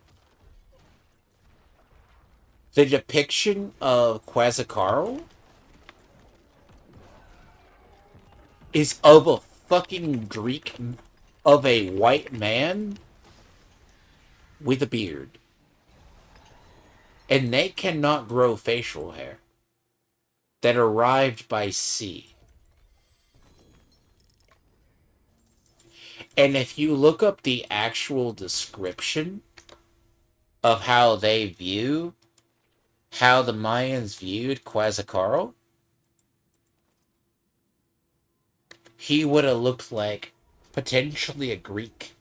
the depiction of Quetzalcoatl is of a fucking Greek, of a white man with a beard. And they cannot grow facial hair. That arrived by sea. And if you look up the actual description of how the Mayans viewed Quetzalcoatl, he would have looked like potentially a Greek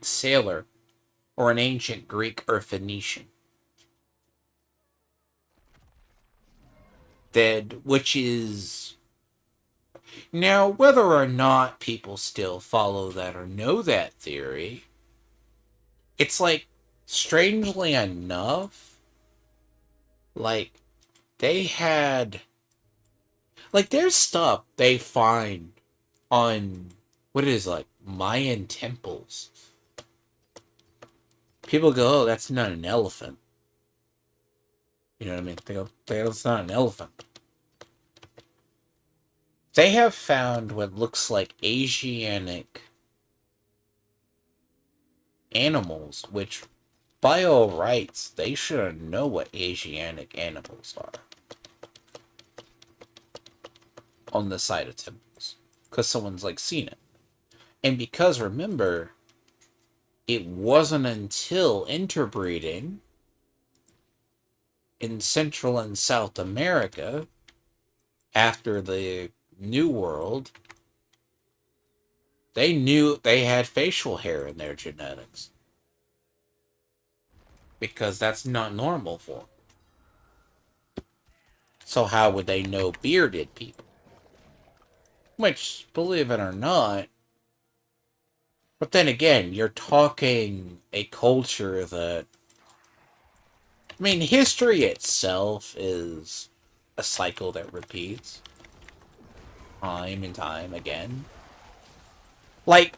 sailor, or an ancient Greek or Phoenician. Which is... Now, whether or not people still follow that or know that theory, it's like, strangely enough, like, they had... Like, there's stuff they find on, what it is, like, Mayan temples. People go, oh, that's not an elephant. You know what I mean? They go, that's not an elephant. They have found what looks like Asiatic animals, which, by all rights, they should know what Asiatic animals are. On the side of temples. Because someone's, like, seen it. And because, remember, it wasn't until interbreeding in Central and South America, after the New World, they knew they had facial hair in their genetics. Because that's not normal for them. So how would they know bearded people? Which, believe it or not, but then again, you're talking a culture that... I mean, history itself is a cycle that repeats. Time and time again. Like,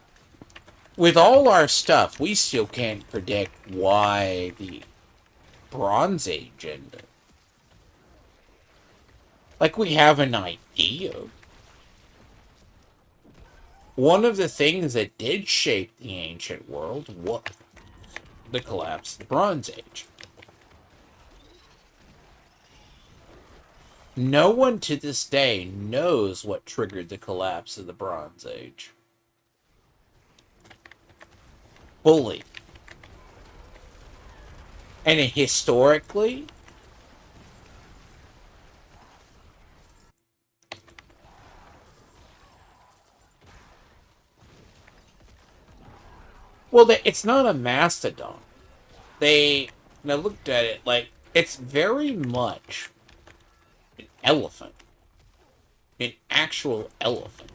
with all our stuff, we still can't predict why the Bronze Age ended. Like, we have an idea. One of the things that did shape the ancient world was the collapse of the Bronze Age. No one to this day knows what triggered the collapse of the Bronze Age. Fully. And historically, well, it's not a mastodon. I looked at it, like, it's very much an elephant. An actual elephant.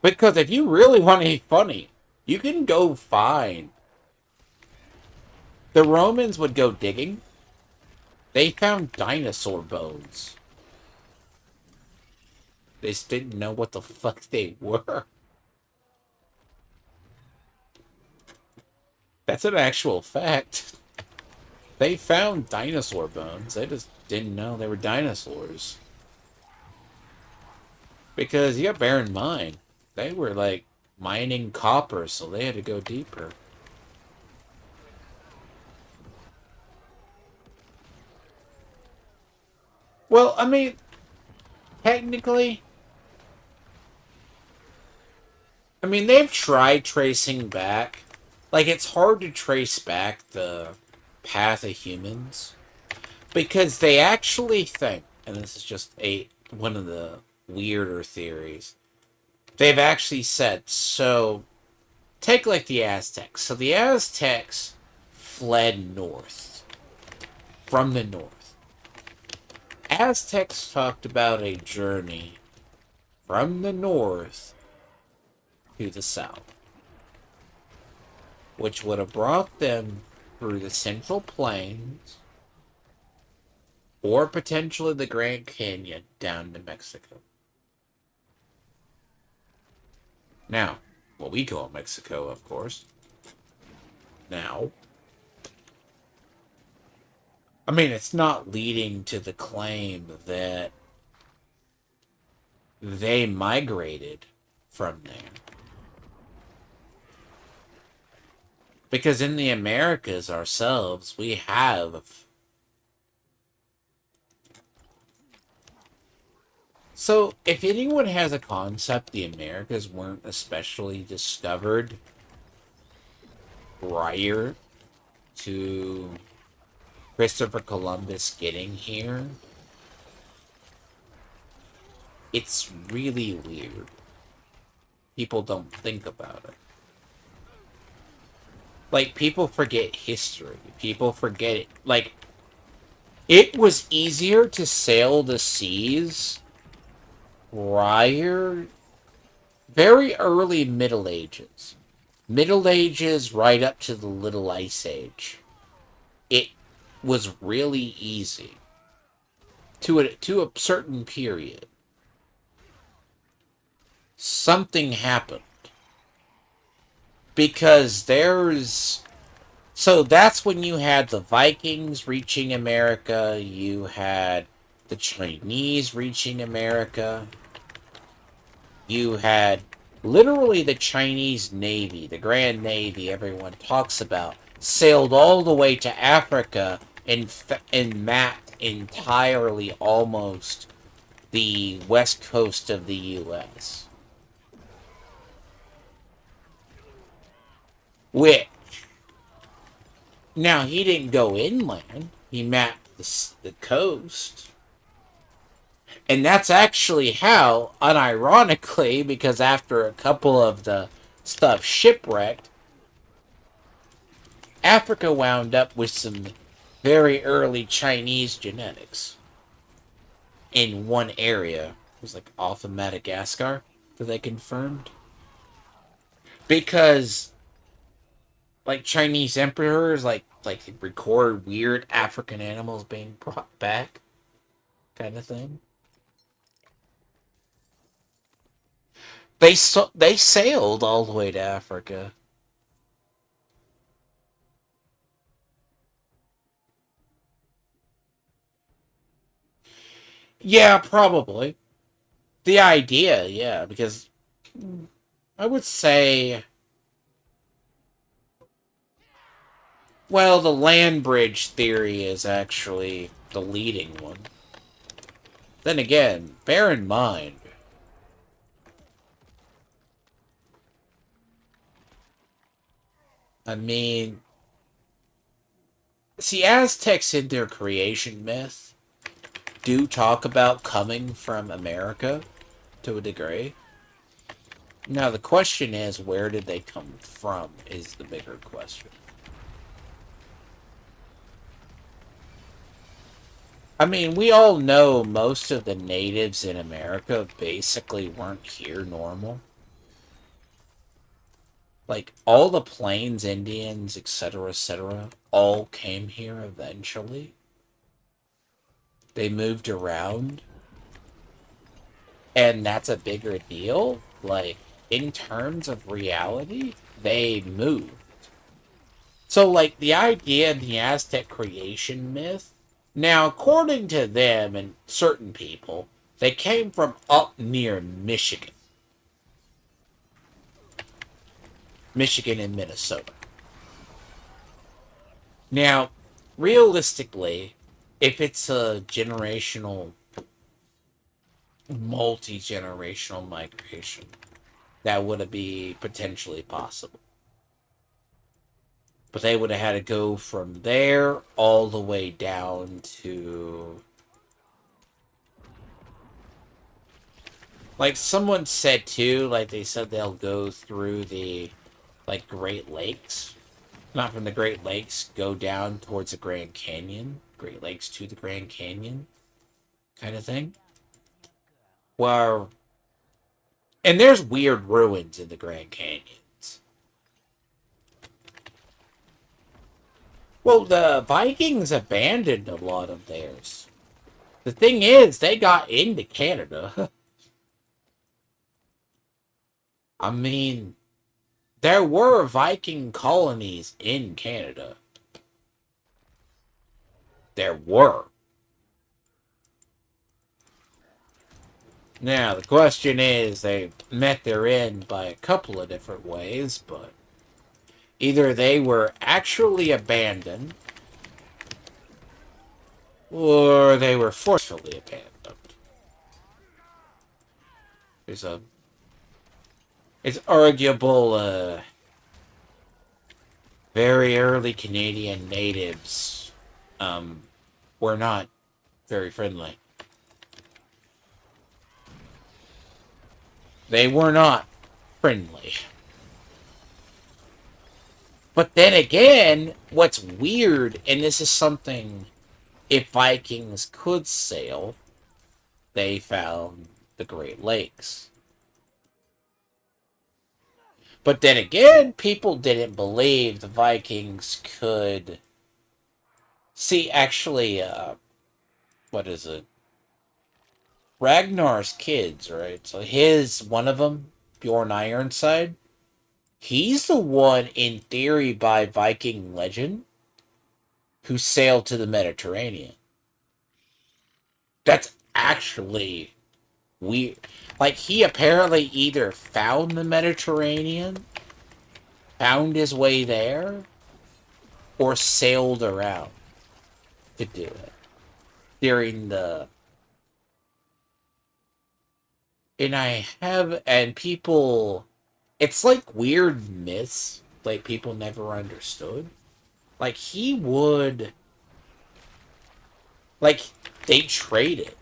Because if you really want to be funny, you can go find... The Romans would go digging. They found dinosaur bones. They just didn't know what the fuck they were. That's an actual fact. They found dinosaur bones. They just didn't know they were dinosaurs. Because you gotta bear in mind, they were like mining copper, so they had to go deeper. Well, I mean, technically, I mean, they've tried tracing back. Like, it's hard to trace back the path of humans. Because they actually think, and this is just one of the weirder theories, they've actually said, so, take like the Aztecs. So the Aztecs fled north. From the north. Aztecs talked about a journey from the north to the south, which would have brought them through the Central Plains or potentially the Grand Canyon down to Mexico. Now, what we call Mexico, of course. Now, I mean, it's not leading to the claim that they migrated from there. Because in the Americas ourselves, we have. So, if anyone has a concept the Americas weren't especially discovered prior to Christopher Columbus getting here, it's really weird. People don't think about it. Like, people forget history. People forget it. Like, it was easier to sail the seas prior, very early Middle Ages. Middle Ages right up to the Little Ice Age. It was really easy to a certain period. Something happened. Because so that's when you had the Vikings reaching America, you had the Chinese reaching America, you had literally the Chinese Navy, the Grand Navy everyone talks about, sailed all the way to Africa and mapped entirely almost the west coast of the U.S. Which, now he didn't go inland, he mapped the coast. And that's actually how, unironically, because after a couple of the stuff shipwrecked, Africa wound up with some very early Chinese genetics in one area. It was like off of Madagascar that they confirmed. Because like Chinese emperors like record weird African animals being brought back kind of thing. They sailed all the way to Africa. Yeah, probably. The idea, yeah, because I would say, well, the land bridge theory is actually the leading one. Then again, bear in mind, I mean, see, Aztecs in their creation myth do talk about coming from America to a degree. Now, the question is, where did they come from, is the bigger question. I mean, we all know most of the natives in America basically weren't here normal. Like, all the Plains Indians, etc., all came here eventually. They moved around. And that's a bigger deal. Like, in terms of reality, they moved. So, like, the idea in the Aztec creation myth, now, according to them and certain people, they came from up near Michigan. Michigan and Minnesota. Now, realistically, if it's a generational, multi-generational migration, that would be potentially possible. But they would have had to go from there all the way down to... Like someone said too, like they said they'll go through the, like, Great Lakes. Not from the Great Lakes, go down towards the Grand Canyon. Great Lakes to the Grand Canyon. kind of thing. Where, and there's weird ruins in the Grand Canyons. Well, the Vikings abandoned a lot of theirs. The thing is, they got into Canada. I mean, there were Viking colonies in Canada. There were. Now, the question is, they met their end by a couple of different ways, but either they were actually abandoned, or they were forcefully abandoned. There's a... It's arguable, very early Canadian natives, were not very friendly. They were not friendly. But then again, what's weird, and this is something, if Vikings could sail, they found the Great Lakes. But then again, people didn't believe the Vikings could... See, actually, what is it? Ragnar's kids, right? So one of them, Bjorn Ironside, he's the one, in theory, by Viking legend, who sailed to the Mediterranean. That's actually weird. Like, he apparently either found the Mediterranean, found his way there, or sailed around to do it during the... And people, it's like weird myths, like people never understood. Like, he would, like, they traded.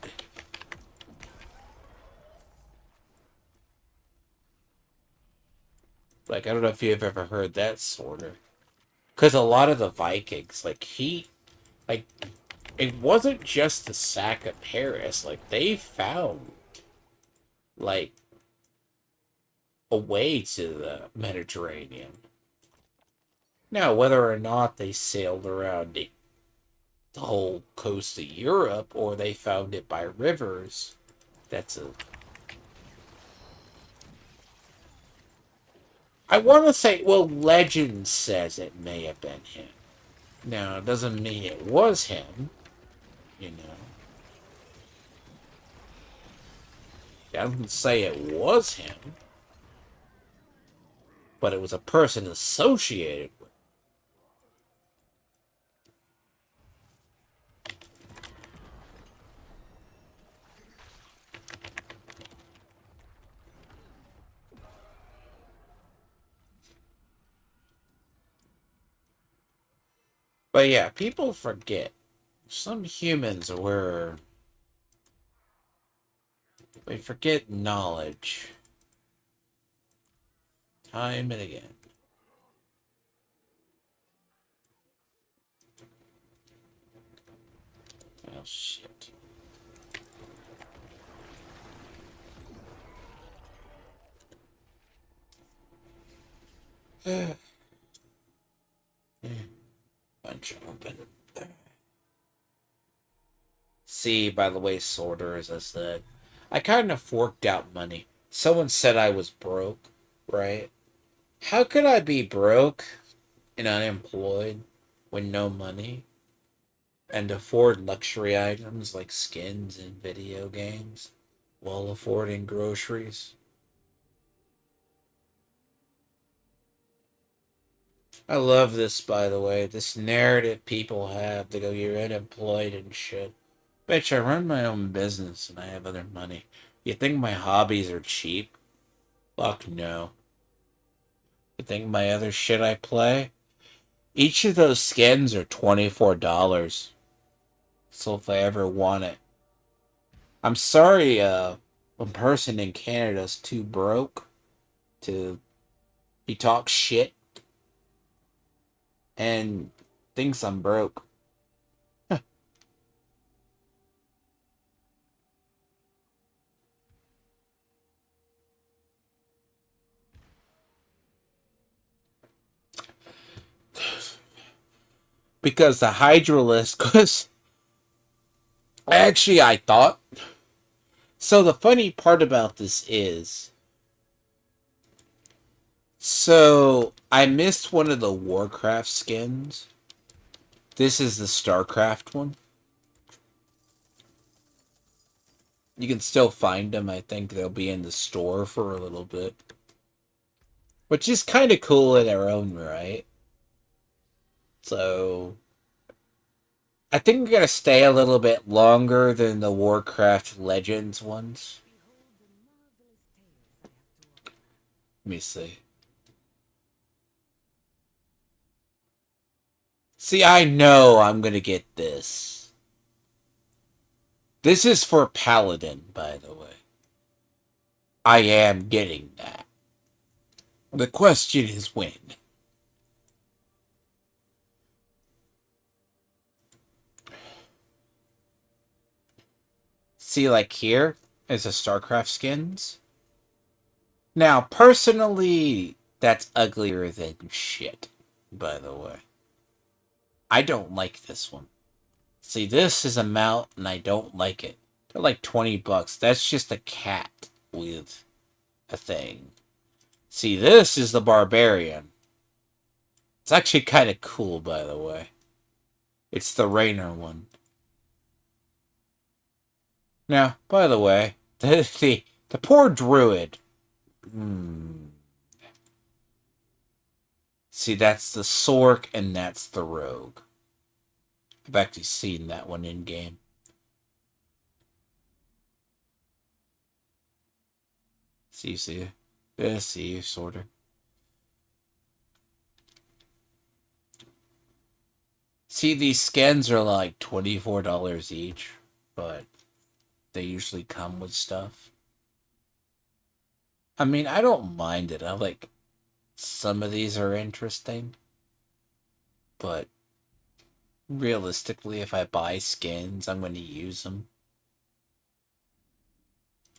Like, I don't know if you've ever heard that sort of. Because a lot of the Vikings, like, it wasn't just the sack of Paris. Like, they found, like, a way to the Mediterranean. Now, whether or not they sailed around the whole coast of Europe or they found it by rivers, that's a... I want to say, well, legend says it may have been him. Now, it doesn't mean it was him, you know. It doesn't say it was him, but it was a person associated with. But yeah, people forget. Some humans were... They forget knowledge. Time and again. Oh, shit. Bunch open. See, by the way, Sorter, as I said, I kind of forked out money. Someone said I was broke, right? How could I be broke and unemployed with no money and afford luxury items like skins and video games while affording groceries? I love this, by the way. This narrative people have. They go, you're unemployed and shit. Bitch, I run my own business and I have other money. You think my hobbies are cheap? Fuck no. You think my other shit I play? Each of those skins are $24. So if I ever want it. I'm sorry, one person in Canada's too broke to... He talks shit and thinks I'm broke. because the Hydralisk was... Actually, I thought... So the funny part about this is... So, I missed one of the Warcraft skins. This is the StarCraft one. You can still find them. I think they'll be in the store for a little bit. Which is kind of cool in their own right. So... I think we're going to stay a little bit longer than the Warcraft Legends ones. Let me see. See, I know I'm going to get this. This is for Paladin, by the way. I am getting that. The question is when. See, like here is a StarCraft skins. Now, personally, that's uglier than shit, by the way. I don't like this one. See, this is a mount, and I don't like it. They're like $20. That's just a cat with a thing. See, this is the Barbarian. It's actually kind of cool, by the way. It's the Rainer one. Now, by the way, the poor druid. See, that's the Sork and that's the Rogue. I've actually seen that one in game. See, yeah, see, sort of. See, these skins are like $24 each, but they usually come with stuff. I mean, I don't mind it. I like some of these are interesting, but realistically, if I buy skins, I'm going to use them.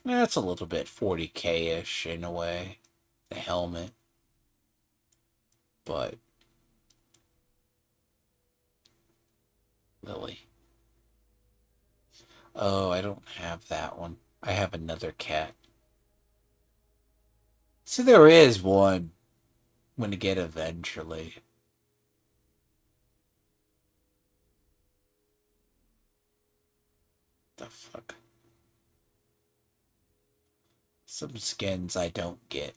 That's a little bit 40k-ish in a way. The helmet. But Lily. Oh, I don't have that one. I have another cat. So there is one I'm going to get eventually. The fuck? Some skins I don't get.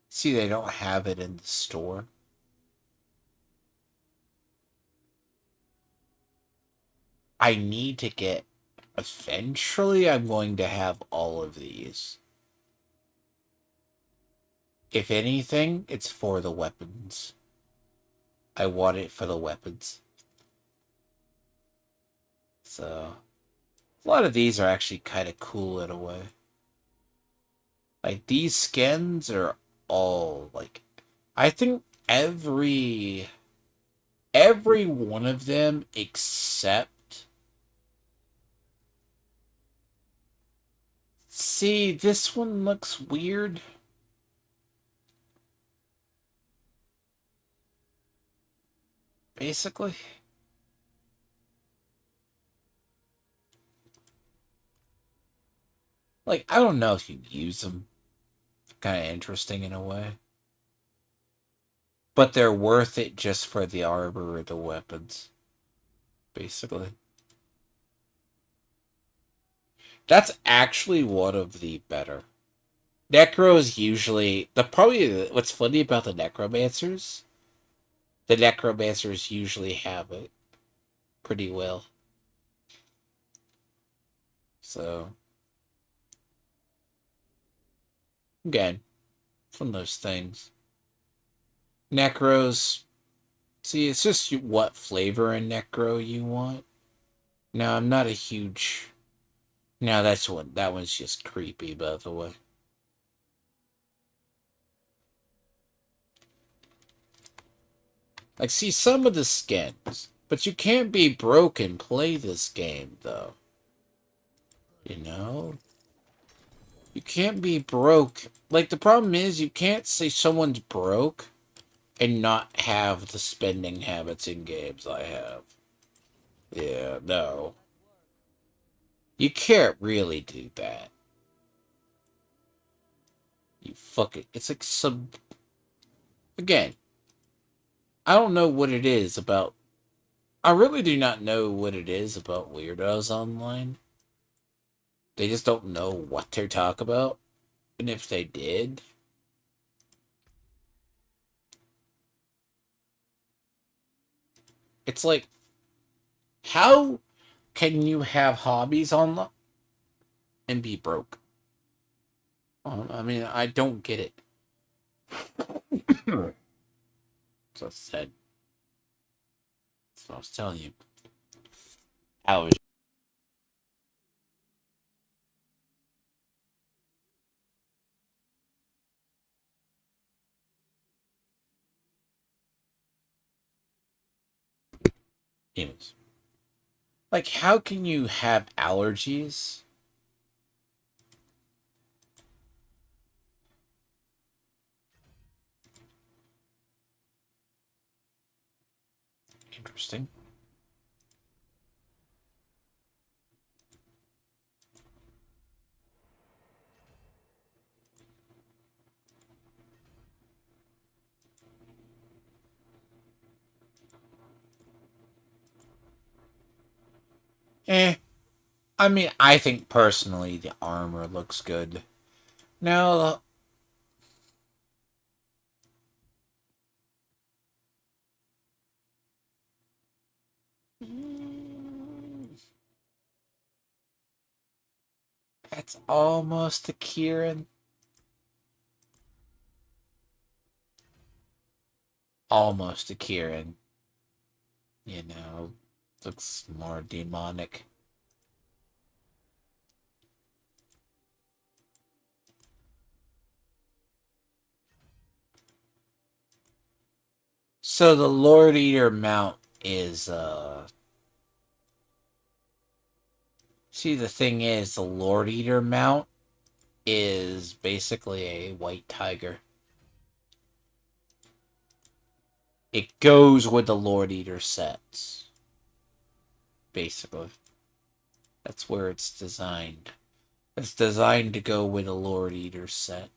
See, they don't have it in the store. I need to get... Eventually, I'm going to have all of these. If anything, it's for the weapons. I want it for the weapons. So, a lot of these are actually kind of cool in a way. Like, these skins are all, like... I think every one of them except... See, this one looks weird. Basically. Like, I don't know if you use them. Kind of interesting in a way. But they're worth it just for the armor or the weapons. Basically. That's actually one of the better. Necros usually... Probably what's funny about the Necromancers... The Necromancers usually have it pretty well. So... Again, it's one of those things. Necros... See, it's just what flavor in Necro you want. Now, I'm not a huge... Now, that one's just creepy, by the way. Like, see, some of the skins. But you can't be broke and play this game, though. You know? You can't be broke. Like, the problem is, you can't say someone's broke and not have the spending habits in games I have. Yeah, no. You can't really do that. You fuck it. It's like some... Again, I don't know what it is about... I really do not know what it is about weirdos online. They just don't know what they talk about. And if they did... It's like... How can you have hobbies online and be broke? I mean, I don't get it. So I said... That's what I was telling you. Allergies. Anyways. Like, how can you have allergies? Interesting. I mean, I think personally the armor looks good. Now, that's almost a Kieran. Almost a Kieran. You know, looks more demonic. So the Lord Eater mount is, See, the thing is, the Lord Eater mount is basically a white tiger. It goes with the Lord Eater sets. Basically. That's where it's designed. It's designed to go with a Lord Eater set.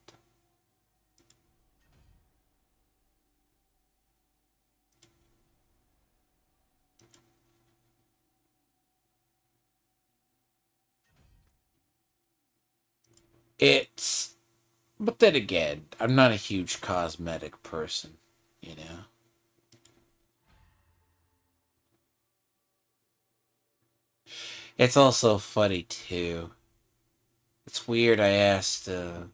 It's... But then again, I'm not a huge cosmetic person, you know? It's also funny, too. It's weird I asked a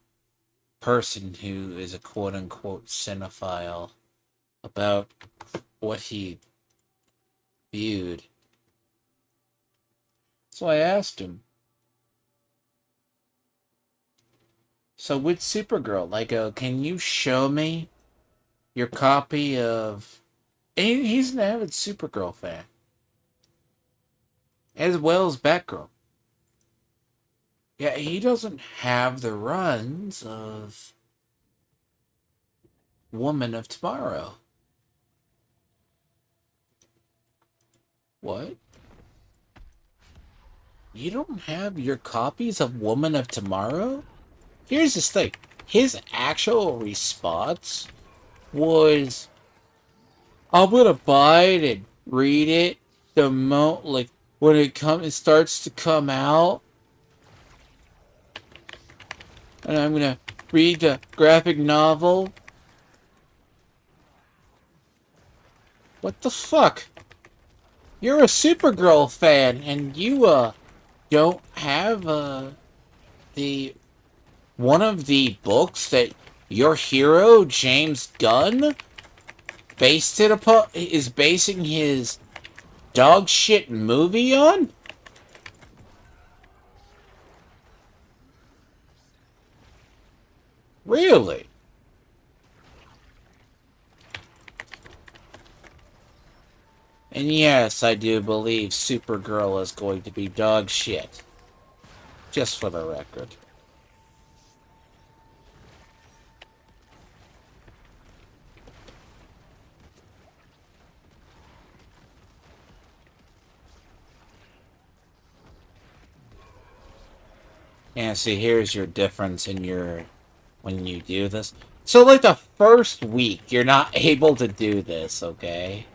person who is a quote-unquote cinephile about what he viewed. So I asked him, so with Supergirl, I go, can you show me your copy of... And he's an avid Supergirl fan. As well as Batgirl. Yeah, he doesn't have the runs of Woman of Tomorrow. What? You don't have your copies of Woman of Tomorrow? Here's this thing. His actual response was, I'm gonna buy it and read it the like when it starts to come out, and I'm gonna read the graphic novel. What the fuck? You're a Supergirl fan, and you don't have the one of the books that your hero James Gunn is basing his dog shit movie on? Really? And yes, I do believe Supergirl is going to be dog shit. Just for the record. Yeah, see, here's your difference in your when you do this. So, like, the first week, you're not able to do this, okay?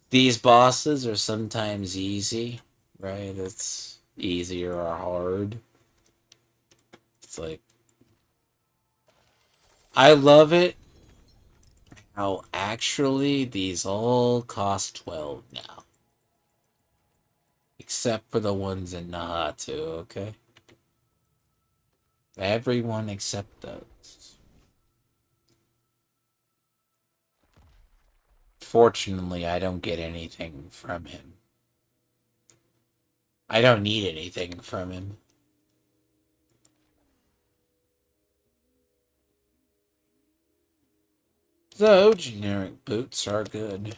These bosses are sometimes easy, right? It's easy or hard. It's like, I love it how actually these all cost 12 now. Except for the ones in Nahatu, okay? Everyone except those. Fortunately, I don't get anything from him. I don't need anything from him. Though generic boots are good.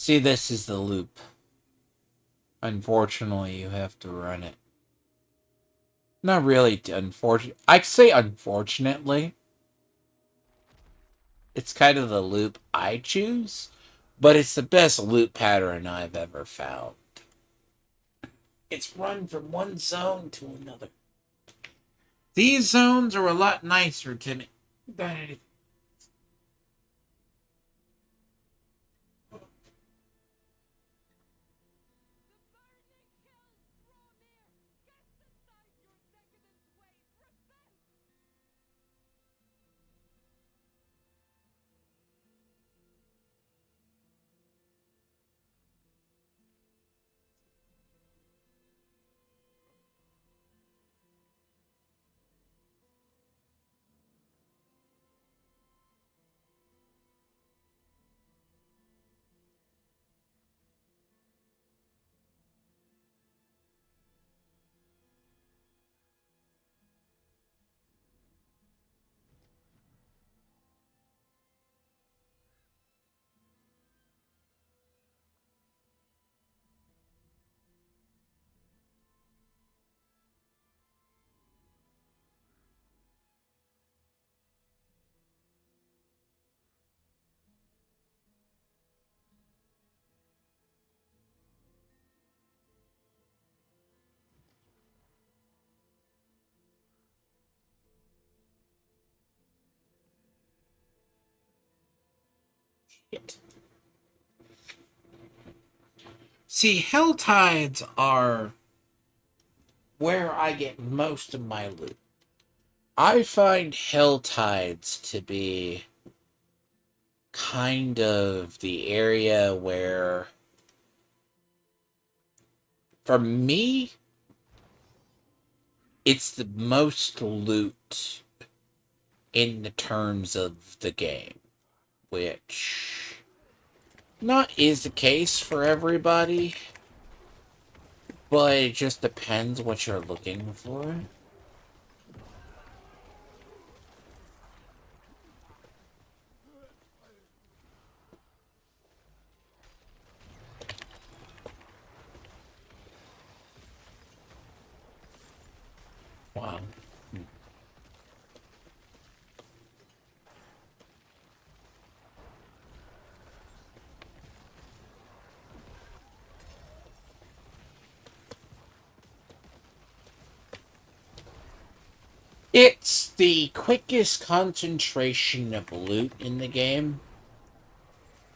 See, this is the loop. Unfortunately, you have to run it. Not really unfortunate. I'd say unfortunately. It's kind of the loop I choose, but it's the best loop pattern I've ever found. It's run from one zone to another. These zones are a lot nicer to me than anything. See, Hell Tides are where I get most of my loot. I find Hell Tides to be kind of the area where, for me, it's the most loot in the terms of the game, which not is the case for everybody, but it just depends what you're looking for. Wow. It's the quickest concentration of loot in the game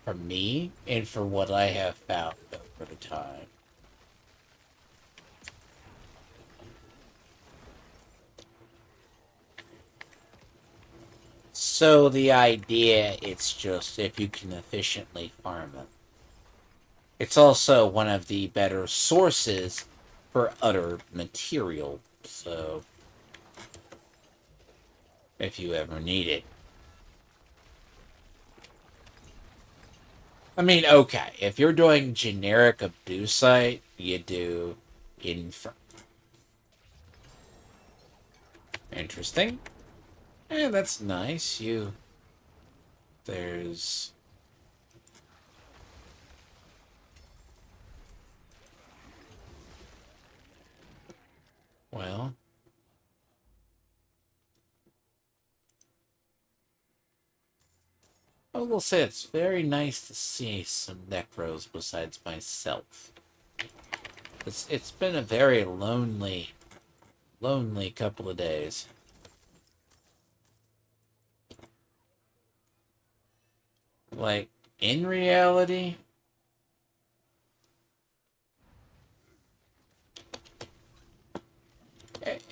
for me and for what I have found over the time. So the idea it's just if you can efficiently farm it. It's also one of the better sources for other material, so if you ever need it. I mean, okay, if you're doing generic abducite, you do infer. Interesting. Yeah, that's nice. There's... Well... I will say it's very nice to see some necros besides myself. It's been a very lonely couple of days. Like, in reality,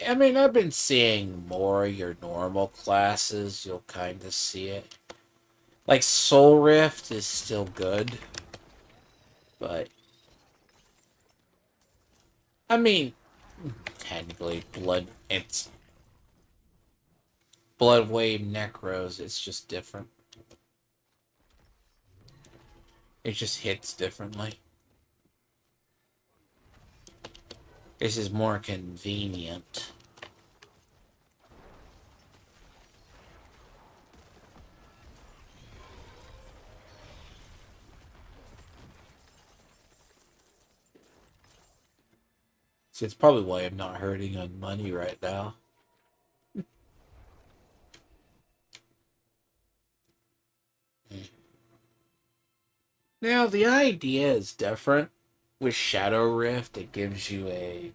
I mean, I've been seeing more of your normal classes. You'll kind of see it. Like, Soul Rift is still good. But, I mean, technically, it's Bloodwave Necros. It's just different. It just hits differently. This is more convenient. See, it's probably why I'm not hurting on money right now. Now, the idea is different. With Shadow Rift, it gives you a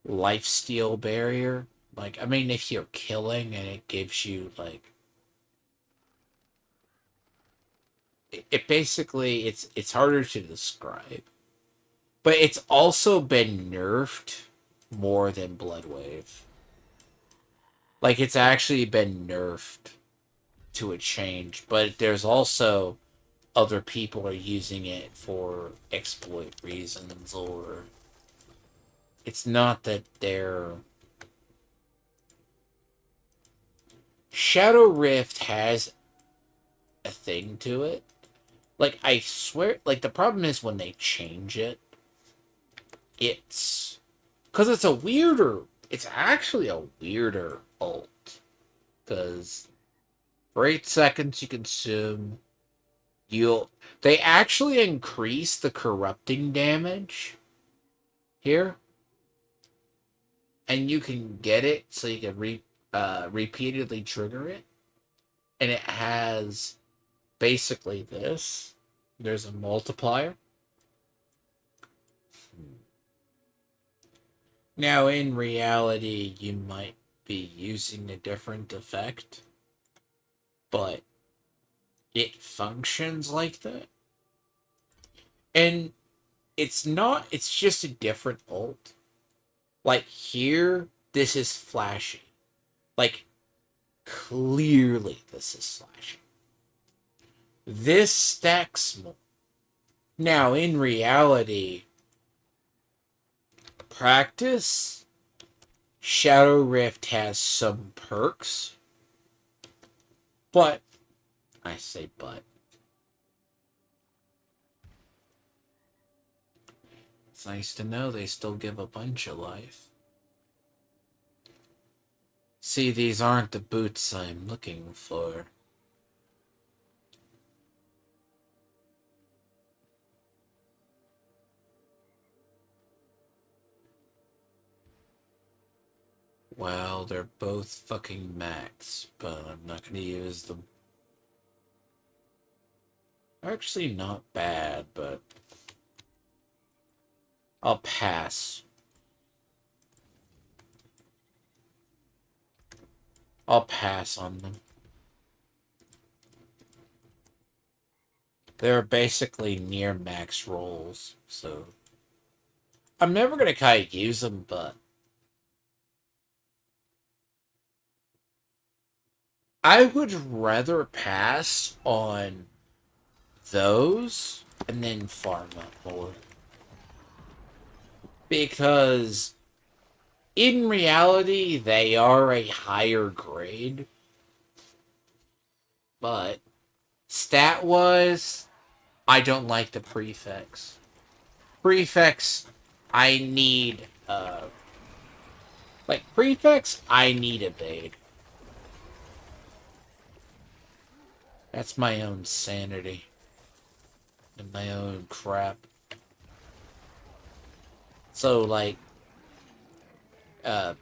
lifesteal barrier. Like, I mean, if you're killing and it gives you, like... It basically, it's harder to describe. But it's also been nerfed more than Bloodwave. Like, it's actually been nerfed to a change. But there's also other people are using it for exploit reasons, or it's not that they're... Shadow Rift has a thing to it. Like, I swear, like, the problem is when they change it, it's... Because it's actually a weirder ult. Because for 8 seconds you consume, they actually increase the corrupting damage here. And you can get it so you can repeatedly trigger it. And it has basically this. There's a multiplier. Now, in reality, you might be using a different effect, but it functions like that. And it's just a different ult. Like, here, this is flashy. Like, clearly this is flashy. This stacks more. Now, in reality, practice, Shadow Rift has some perks. But, I say but. It's nice to know they still give a bunch of life. See, these aren't the boots I'm looking for. Well, they're both fucking max, but I'm not gonna use them. They're actually not bad, but I'll pass. I'll pass on them. They're basically near max rolls, so I'm never gonna kind of use them, but I would rather pass on those and then farm up more. Because in reality, they are a higher grade. But stat-wise, I don't like the prefix. Prefix, I need Like, prefects, I need evade. That's my own sanity. And my own crap. So, like, I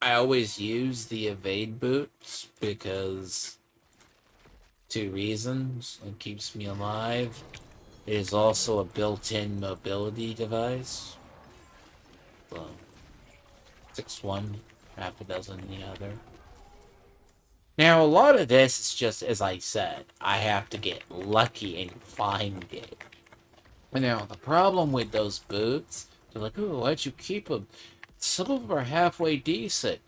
always use the evade boots because 2 reasons. It keeps me alive. It is also a built-in mobility device. So, 6 one, half a dozen the other. Now, a lot of this is just, as I said, I have to get lucky and find it. Now, the problem with those boots, they're like, oh, why'd you keep them? Some of them are halfway decent.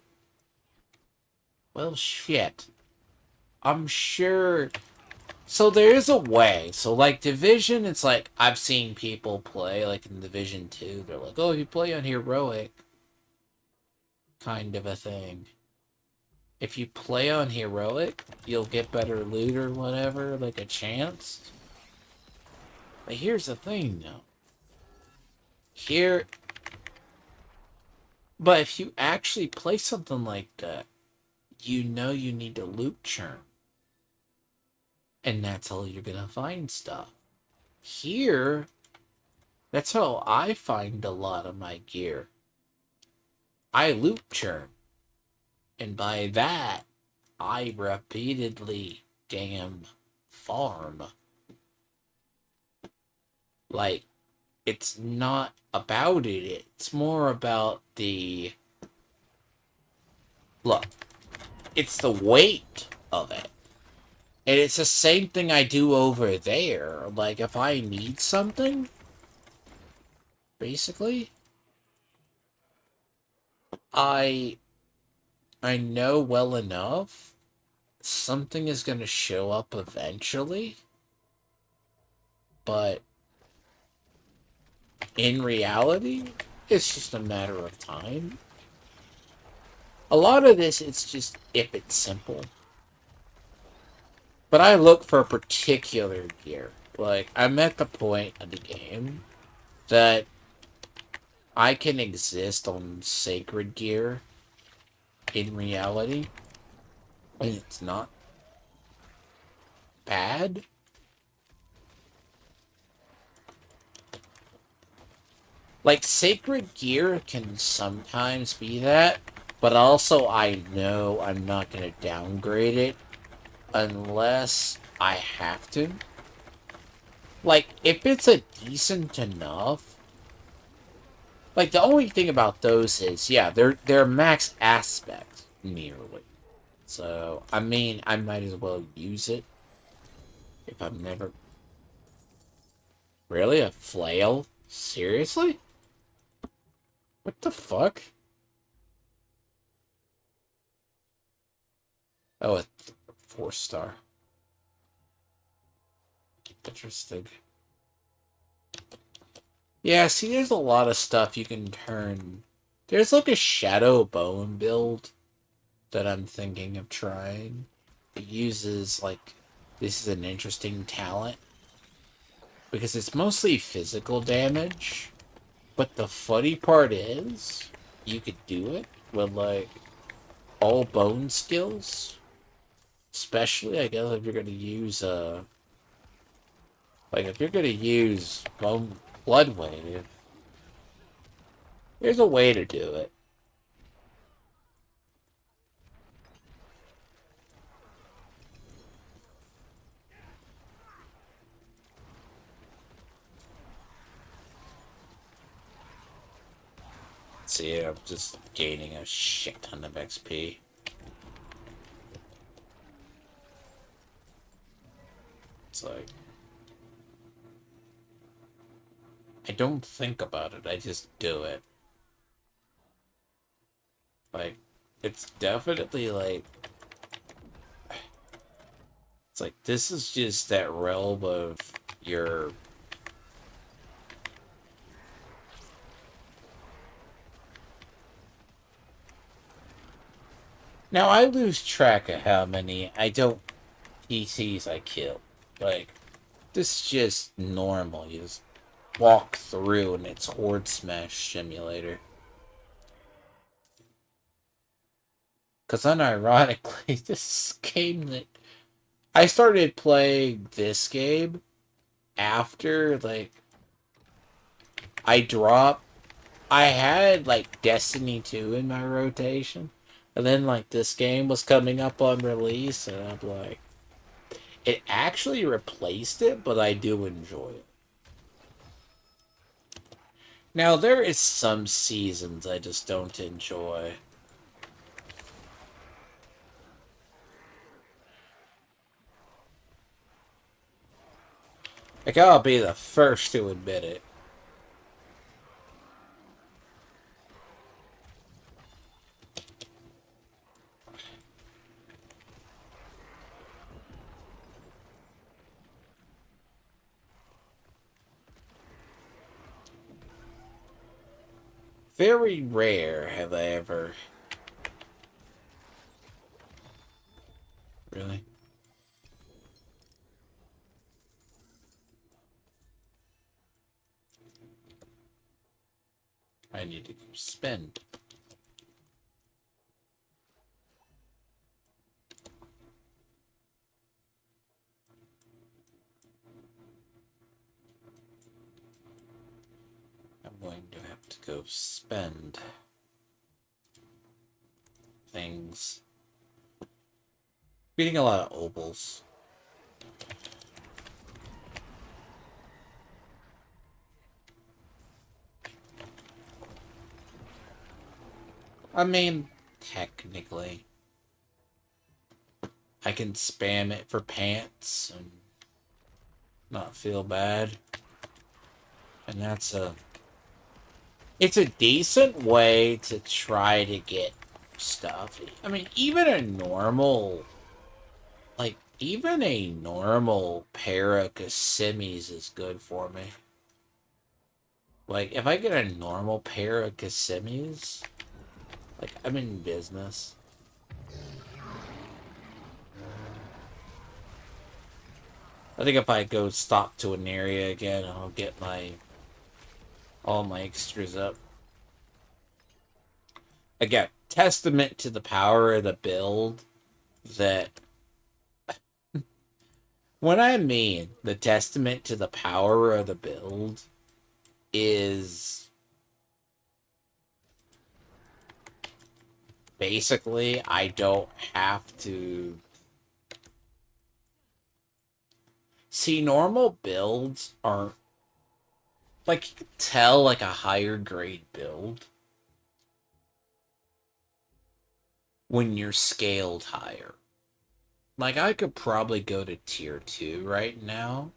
Well, shit. I'm sure. So there is a way. So, like, Division, it's like, I've seen people play, like, in Division 2, they're like, oh, if you play on Heroic, kind of a thing. If you play on Heroic, you'll get better loot or whatever, like a chance. But here's the thing, though. But if you actually play something like that, you know you need to loot churn. And that's how you're gonna find stuff. Here, that's how I find a lot of my gear. I loot churn. And by that, I repeatedly damn farm. Like, it's not about it. It's more about the... Look, it's the weight of it. And it's the same thing I do over there. Like, if I need something, basically, I know well enough something is going to show up eventually. But in reality, it's just a matter of time. A lot of this, it's just if it's simple. But I look for particular gear. Like, I'm at the point of the game that I can exist on sacred gear in reality. And it's not bad. Like, sacred gear can sometimes be that, but also I know I'm not going to downgrade it unless I have to. Like, if it's a decent enough... Like, the only thing about those is, yeah, they're max aspect, nearly. So, I mean, I might as well use it if I'm never... Really? A flail? Seriously? What the fuck? Oh, a 4-star. Interesting. Yeah, see, there's a lot of stuff you can turn. There's like a shadow bone build that I'm thinking of trying. It uses, like, this is an interesting talent. Because it's mostly physical damage. But the funny part is, you could do it with, like, all bone skills. Especially, I guess, if you're gonna use, like, if you're gonna use Blight Bloodwave, there's a way to do it. See, I'm just gaining a shit ton of XP. It's like... I don't think about it, I just do it. Like, it's definitely like... It's like, this is just that realm of your... Now, I lose track of how many PCs I kill. Like, this is just normal. You just walk through and it's Horde Smash Simulator. Because unironically, this game that I started playing this game after, like, I dropped. I had, like, Destiny 2 in my rotation. And then, like, this game was coming up on release, and I'm like, it actually replaced it, but I do enjoy it. Now, there is some seasons I just don't enjoy. Like, I'll be the first to admit it. Very rare have I ever... Really? I need to go spend. I'm going to have to go spend things. Reading a lot of obols. I mean, technically, I can spam it for pants and not feel bad. And that's a... It's a decent way to try to get stuff. I mean, even a normal... Like, even a normal pair of Kissimmee is good for me. Like, if I get a normal pair of Kissimmee, like, I'm in business. I think if I go stop to an area again, I'll get all my extras up. Again, testament to the power of the build that... When I mean the testament to the power of the build is... Basically, I don't have to... See, normal builds aren't... Like, you can tell, like, a higher grade build when you're scaled higher. Like, I could probably go to tier 2 right now,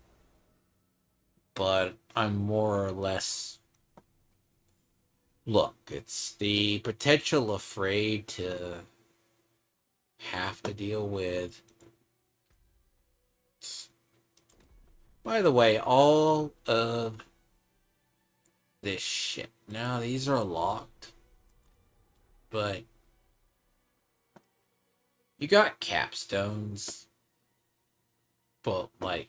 but I'm more or less... Look, it's the potential afraid to have to deal with... By the way, all of this shit. Now, these are locked, but you got capstones, but, like,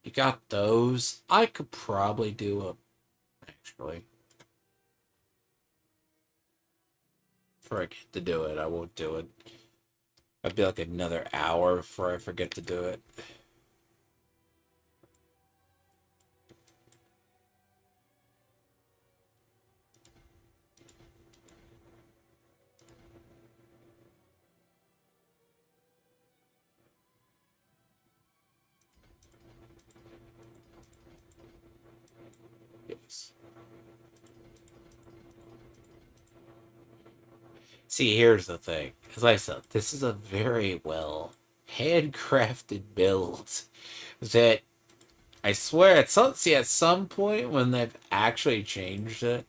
you got those. I could probably do a... Actually, before I get to do it, I won't do it. I'd be like another hour before I forget to do it. Yes. See, here's the thing. As I said, this is a very well handcrafted build that I swear at some point when they've actually changed it,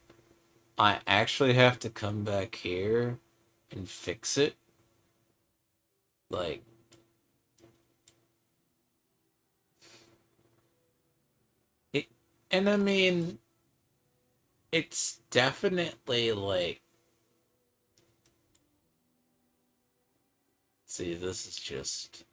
I actually have to come back here and fix it. Like, it, and I mean, it's definitely like, see, this is just...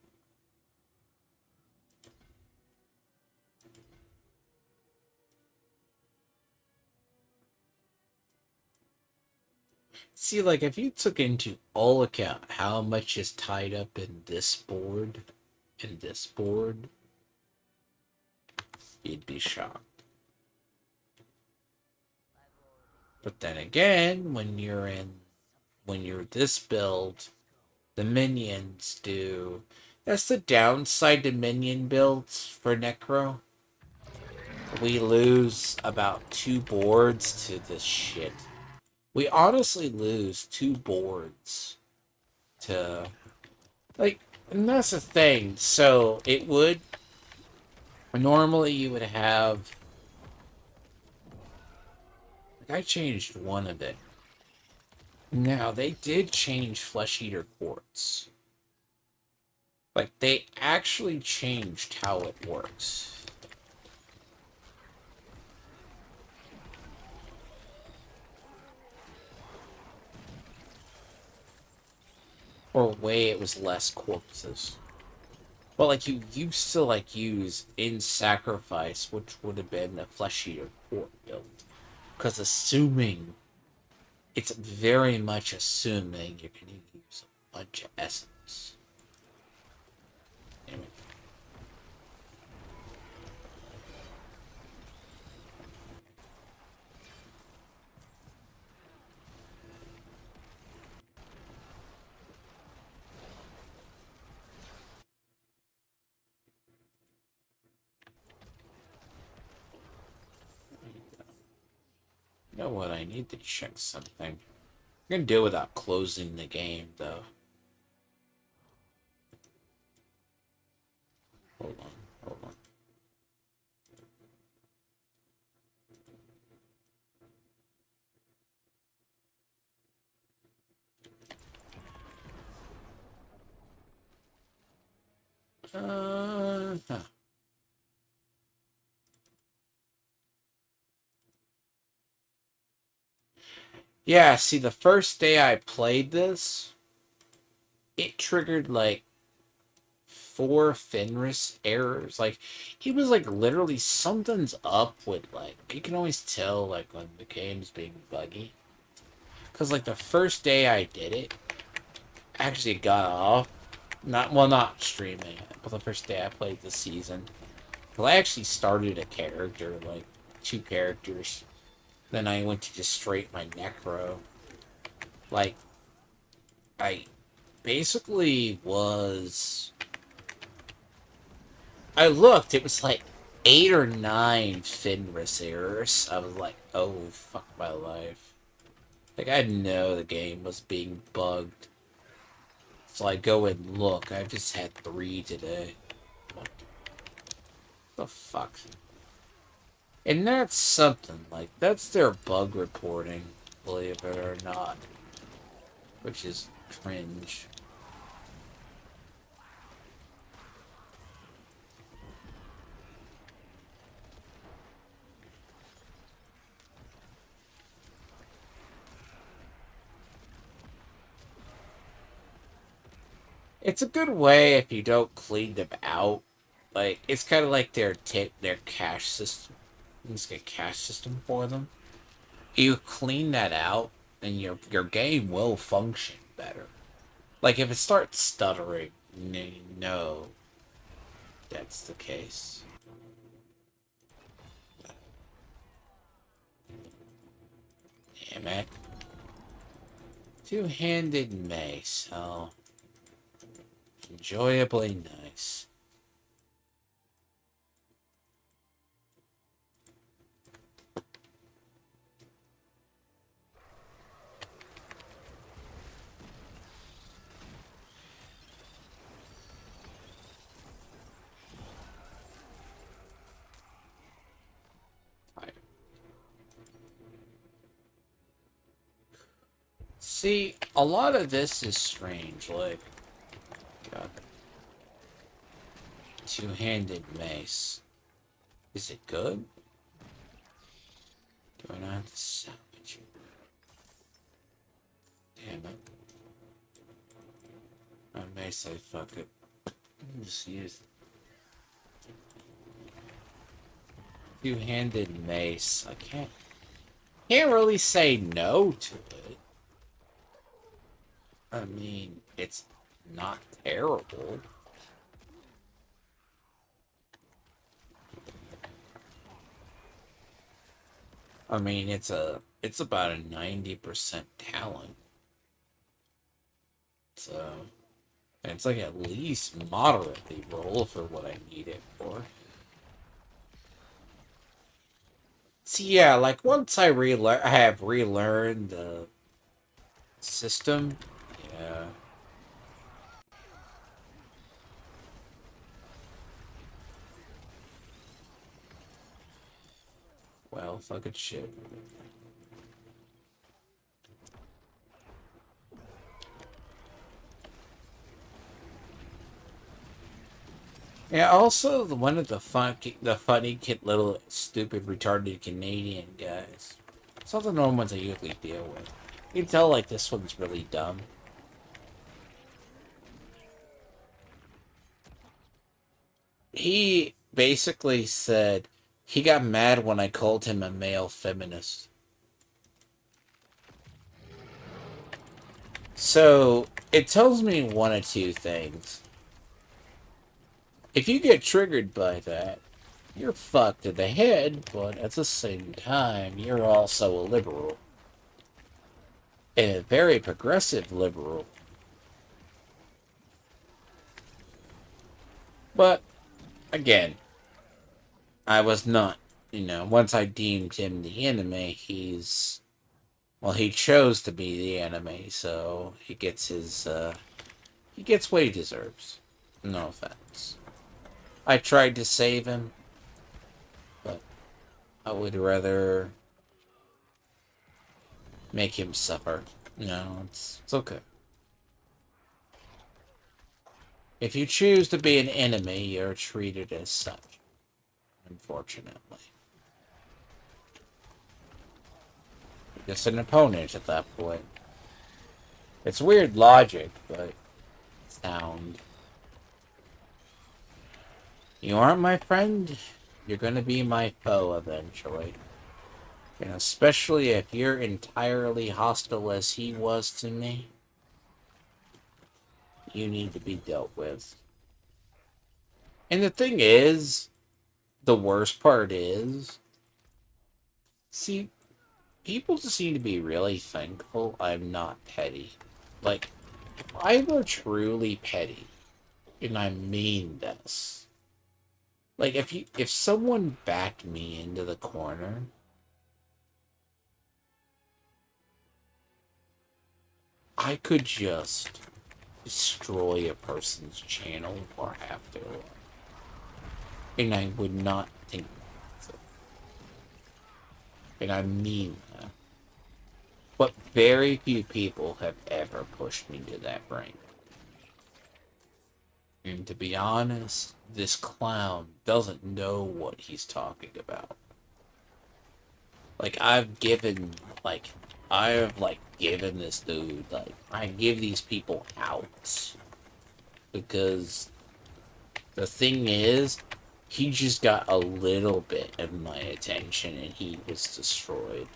See, like, if you took into all account how much is tied up in this board, you'd be shocked. But then again, when you're this build, the minions do. That's the downside to minion builds for Necro. We lose about 2 boards to this shit. We honestly lose 2 boards to, like, and that's the thing. So it would, normally you would have, like, I changed one of it. Now, they did change Flesh Eater Quartz. Like, they actually changed how it works. Or way it was less corpses. But, like, you used to, like, use In Sacrifice, which would have been a Flesh Eater Quart build. Because assuming, it's very much assuming you're going to use a bunch of essence. Damn it. You know what? I need to check something. I'm gonna do it without closing the game, though. Hold on, hold on. Huh. Yeah, see, the first day I played this, it triggered, like, 4 Fenris errors. Like, he was, like, literally, something's up with, like, you can always tell, like, when the game's being buggy. Because, like, the first day I did it, actually got off. Not streaming it, but the first day I played the season. Well, I actually started a character, like, 2 characters. Then I went to just straight my necro. Like, I basically was... I looked, it was like 8 or 9 Fenris errors. I was like, oh, fuck my life. Like, I didn't know the game was being bugged. So I go and look, I just had 3 today. What the fuck? And that's something, like, that's their bug reporting, believe it or not. Which is cringe. It's a good way if you don't clean them out. Like, it's kind of like their cache system. It's a cache system for them. You clean that out, and your game will function better. Like, if it starts stuttering, you know that's the case. Damn it. Two-handed mace. Oh. Enjoyably nice. See, a lot of this is strange, like... God. Two-handed mace. Is it good? Do I not have to salvage it? Damn it. My mace, I fuck it. Just use it. Two-handed mace. I can't really say no to it. I mean, it's not terrible. I mean, it's about a 90% talent. So it's like at least moderately roll for what I need it for. See, yeah, like once I have relearned the system, yeah. Well, fucking shit. Yeah, also one of the funny kid, little stupid retarded Canadian guys. It's not the normal ones I usually deal with. You can tell like this one's really dumb. He basically said he got mad when I called him a male feminist. So it tells me one of two things. If you get triggered by that, you're fucked in the head, but at the same time, you're also a liberal. And a very progressive liberal. But, again, I was not, once I deemed him the enemy, well, he chose to be the enemy, so he gets what he deserves. No offense. I tried to save him, but I would rather make him suffer. No, it's okay. If you choose to be an enemy, you're treated as such, unfortunately. Just an opponent at that point. It's weird logic, but sound. You aren't my friend, you're gonna be my foe eventually. Especially if you're entirely hostile as he was to me, you need to be dealt with. And the thing is, the worst part is, see, people just seem to be really thankful I'm not petty. Like, if I were truly petty, and I mean this, like if someone backed me into the corner, I could just destroy a person's channel or have to, and I would not think so. And I mean that. But very few people have ever pushed me to that brink. And to be honest, this clown doesn't know what he's talking about. Like, given this dude, I give these people outs. Because the thing is, he just got a little bit of my attention and he was destroyed.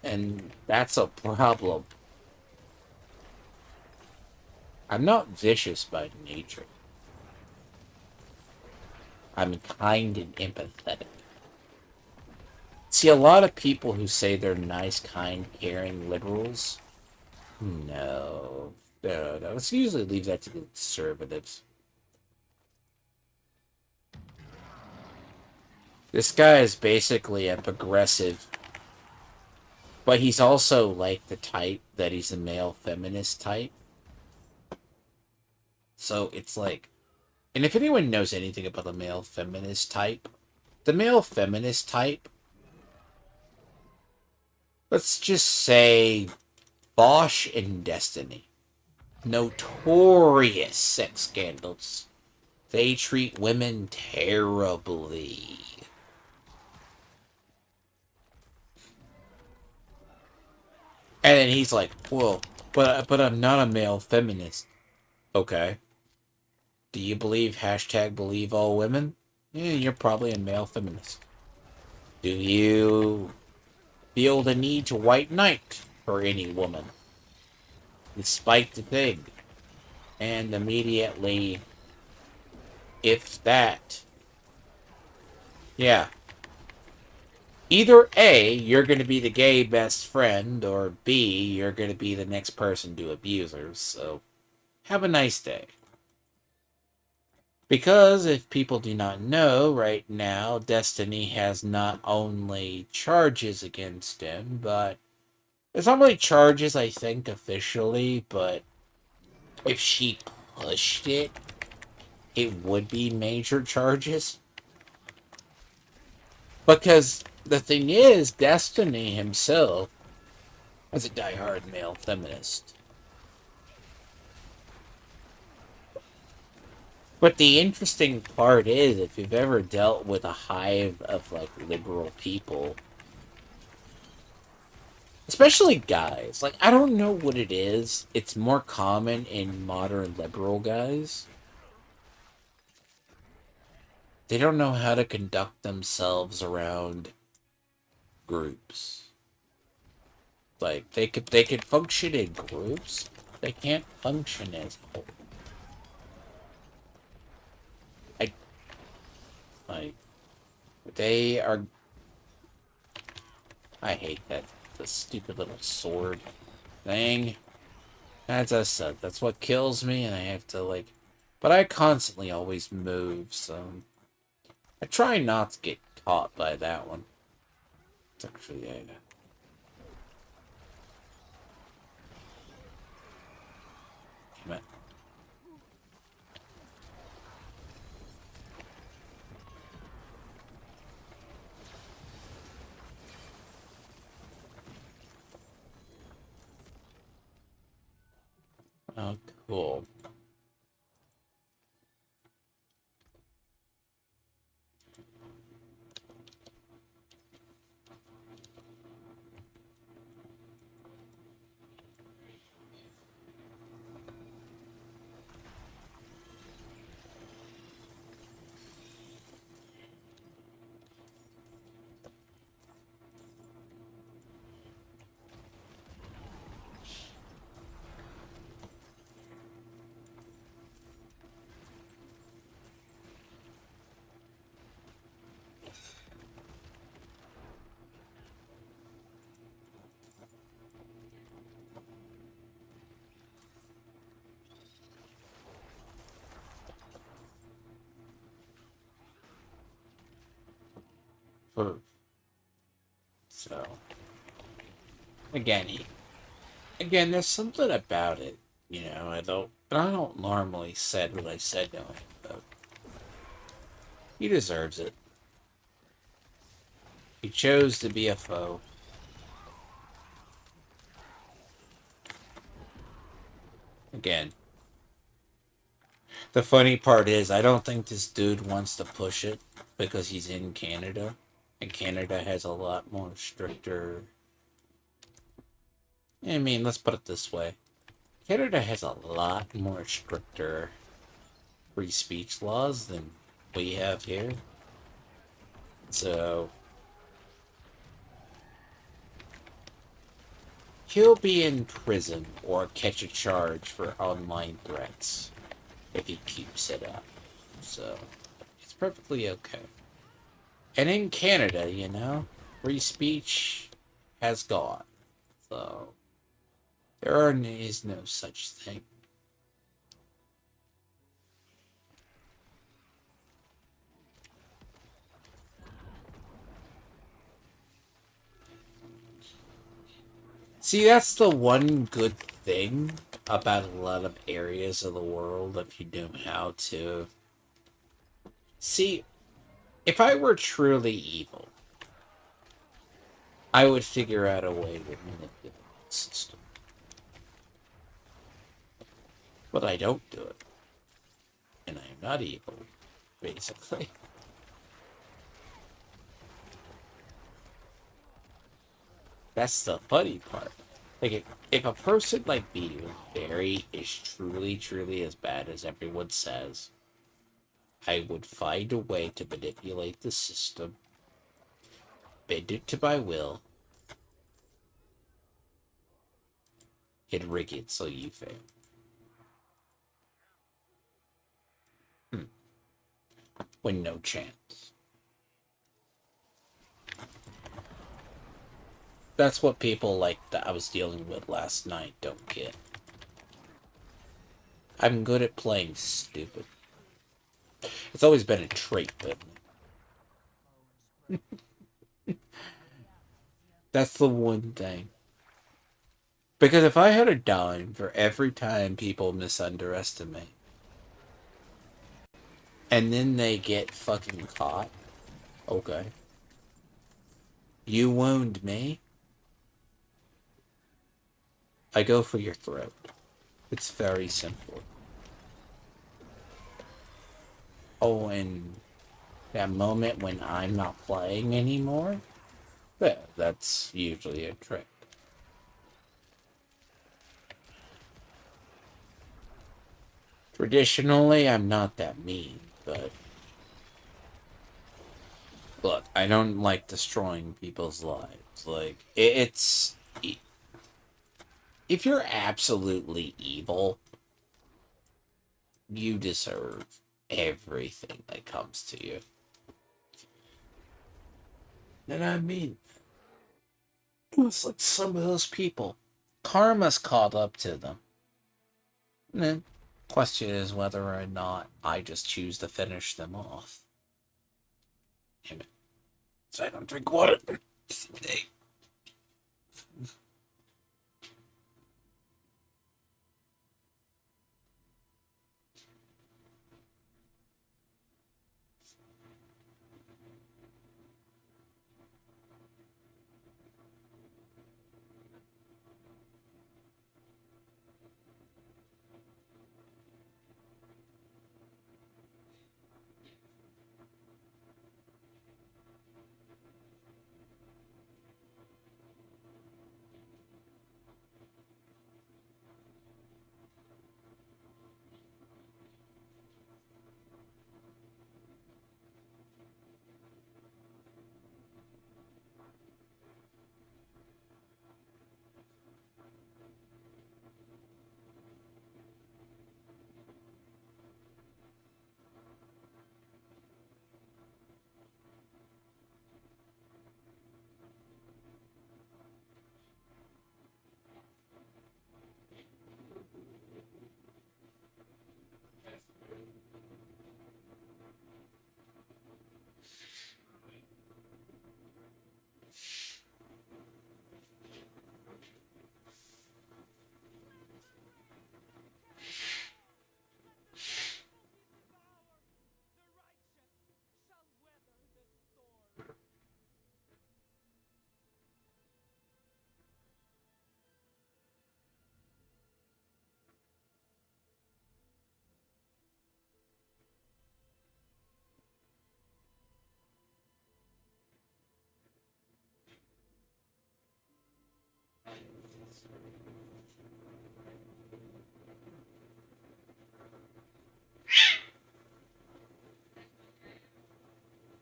And that's a problem. I'm not vicious by nature. I'm kind and empathetic. See, a lot of people who say they're nice, kind, caring liberals, no. No. Let's usually leave that to the conservatives. This guy is basically a progressive, but he's also like the type that he's a male feminist type. So it's like, and if anyone knows anything about the male feminist type, let's just say Bosch and Destiny. Notorious sex scandals. They treat women terribly. And then he's like, well, but I'm not a male feminist. Okay. Do you believe #believe all women? Yeah, you're probably a male feminist. Do you feel the need to white knight for any woman? You spike the thing. And immediately, if that. Yeah. Either A, you're going to be the gay best friend, or B, you're going to be the next person to abuse her. So, have a nice day. Because, if people do not know, right now, Destiny has not only charges against him, but there's not really charges, I think, officially, but if she pushed it, it would be major charges. Because the thing is, Destiny himself is a diehard male feminist. But the interesting part is, if you've ever dealt with a hive of, like, liberal people, especially guys, like, I don't know what it is. It's more common in modern liberal guys. They don't know how to conduct themselves around groups. Like, they could function in groups. They can't function as a whole. I like they are. I hate that the stupid little sword thing. As I said, that's what kills me, and I have to, like. But I constantly always move, so I try not to get caught by that one. It's actually damn it. Oh, cool. So again, there's something about it. I don't normally said what I said to him, but he deserves it. He chose to be a foe. Again, the funny part is, I don't think this dude wants to push it because he's in Canada, and Canada has a lot more stricter. I mean, let's put it this way: Canada has a lot more stricter free speech laws than we have here. So he'll be in prison or catch a charge for online threats if he keeps it up. So it's perfectly okay. And in Canada, free speech has gone. So is no such thing. See, that's the one good thing about a lot of areas of the world if you know how to. See, if I were truly evil, I would figure out a way to manipulate the system. But I don't do it. And I am not evil, basically. That's the funny part. Like, if a person like me with Barry is truly, truly as bad as everyone says, I would find a way to manipulate the system, bend it to my will, It'd rig it so you fail. When no chance. That's what people like that I was dealing with last night don't get. I'm good at playing stupid. It's always been a trait, but that's the one thing. Because if I had a dime for every time people misunderestimate, and then they get fucking caught, okay. You wound me, I go for your throat. It's very simple. Oh, and that moment when I'm not playing anymore, yeah, that's usually a trick. Traditionally, I'm not that mean, but look, I don't like destroying people's lives. Like, it's... If you're absolutely evil, you deserve everything that comes to you. And I mean, it's like some of those people. Karma's caught up to them. And the question is whether or not I just choose to finish them off. Damn it. So I don't drink water.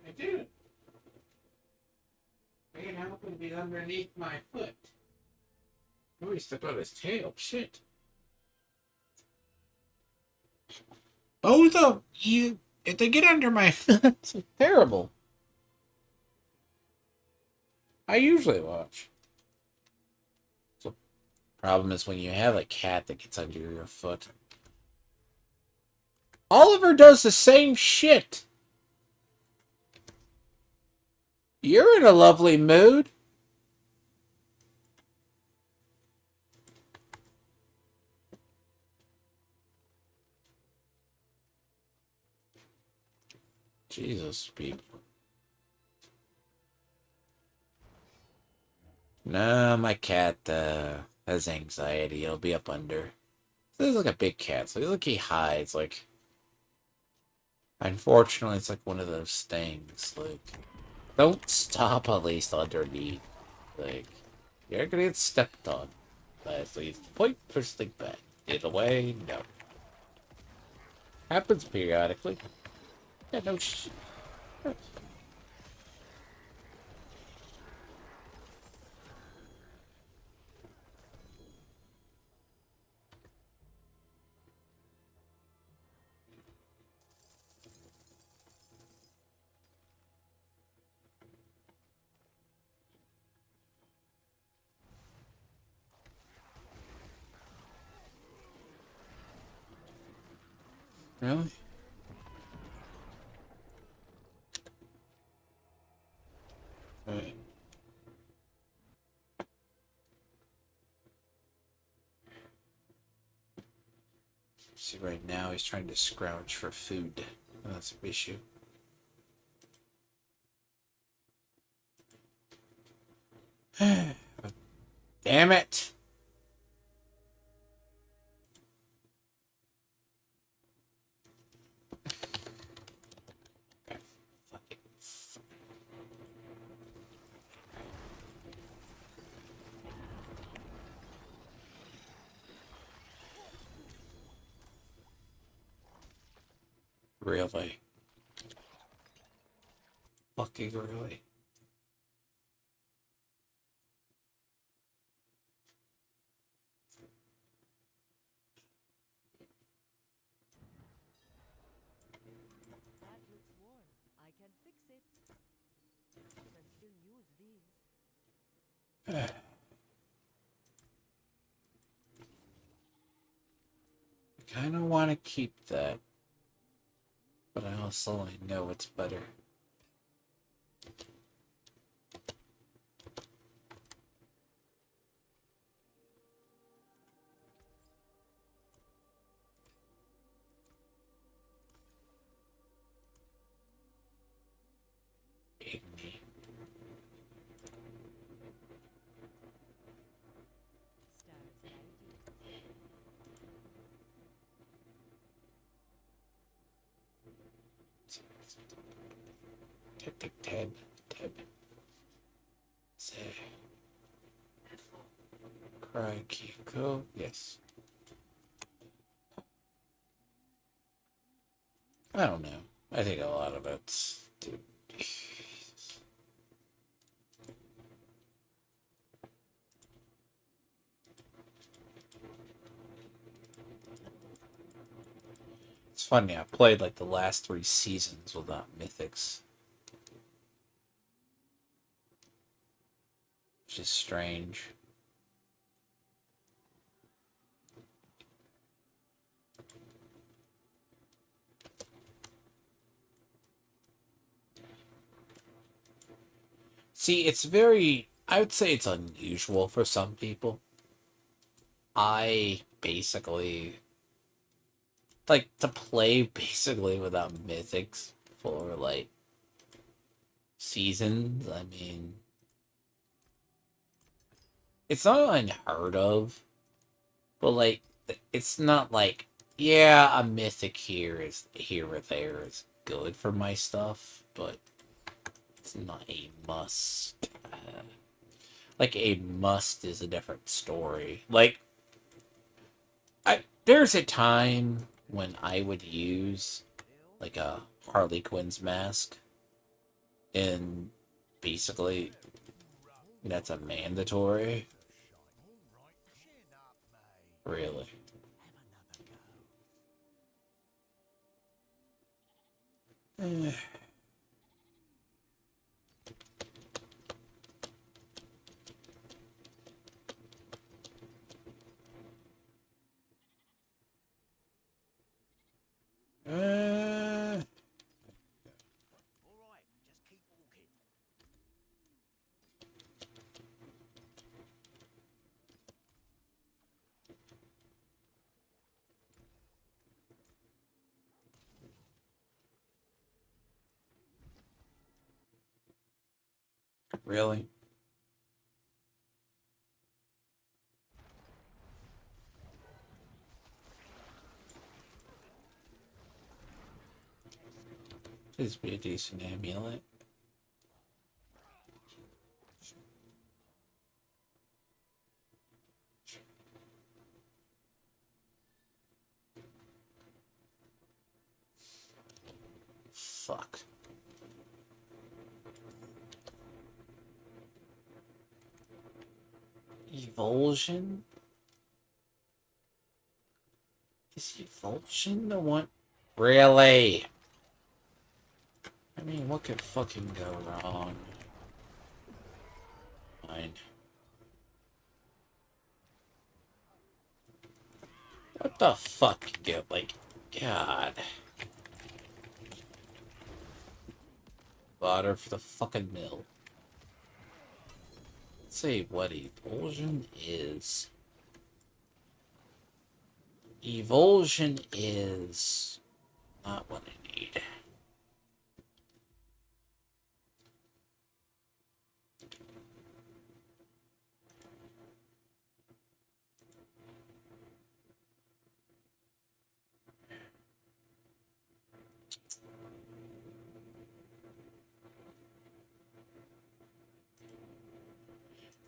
I did. I can help him be underneath my foot. Oh, he stepped on his tail. Shit. Oh, no. If they get under my foot, it's terrible. I usually watch. So, problem is when you have a cat that gets under your foot. Oliver does the same shit. You're in a lovely mood. Jesus, people. No, my cat has anxiety. He'll be up under. This is like a big cat, so look, he hides. Like, unfortunately, it's like one of those things. Like, don't stop at least underneath. Like, you're gonna get stepped on. Please point first thing back. Get away, no. Happens periodically. Yeah, no shit. Really? Right. See, right now he's trying to scrounge for food. That's an issue. Damn it! Fuck it. Really? Fucking really? That looks worn. I can fix it. You can still use these. I kind of want to keep that, but I also know it's better. Igni. Stars guide you. Tab. Say. Cry, Kiko. Yes. I don't know. I think a lot of it's... Dude. It's funny, I played like the last 3 seasons without mythics. Which is strange. See, it's very... I would say it's unusual for some people. I basically... like, to play basically without mythics for, like, seasons, I mean... It's not unheard of, but, like, it's not like, yeah, a mythic here or there is good for my stuff, but it's not a must. Like, a must is a different story. Like, there's a time when I would use, like, a Harley Quinn's mask, and basically, that's a mandatory. Really. Eh. Uh, really? This would be a decent amulet. Fuck. Evulsion? Is Evulsion the one? Really? I mean, what could fucking go wrong? Fine. What the fuck? Get like God. Water for the fucking mill. Let's see what Evulsion is. Evulsion is not what I need.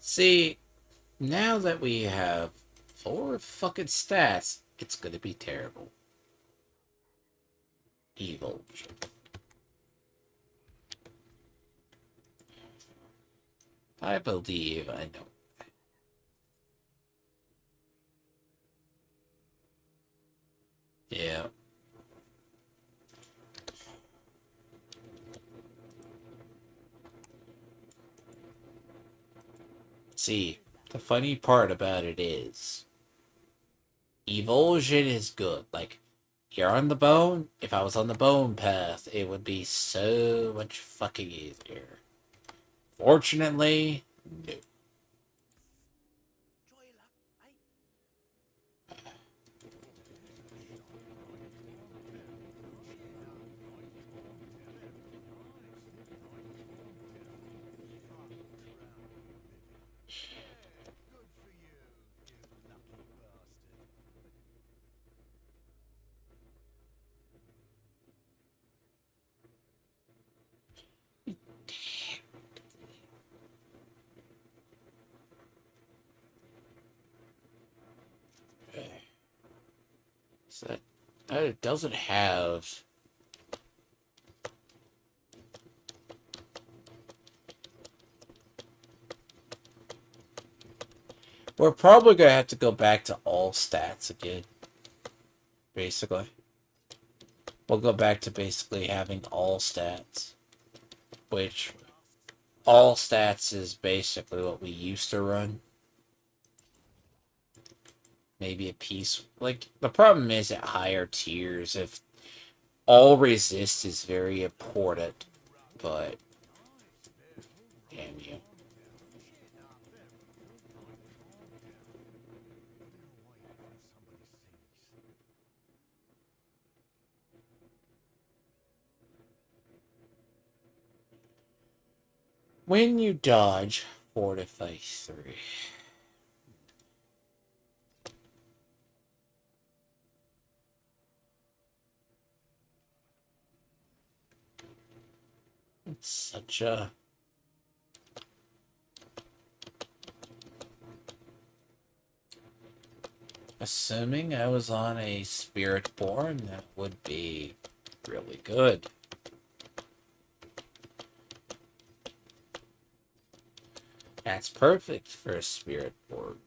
See, now that we have 4 fucking stats, it's gonna be terrible. Evulsion. I believe I know. Yeah. See, the funny part about it is, Evulsion is good. Like, you're on the bone. If I was on the bone path, it would be so much fucking easier. Fortunately, no. So that it doesn't have. We're probably gonna have to go back to all stats again. Basically. We'll go back to basically having all stats. Which, all stats is basically what we used to run. Maybe a piece. Like, the problem is at higher tiers, if all resist is very important, but damn you. When you dodge, fortify 3. It's such a... Assuming I was on a Spirit Born, that would be really good. That's perfect for a Spirit Born.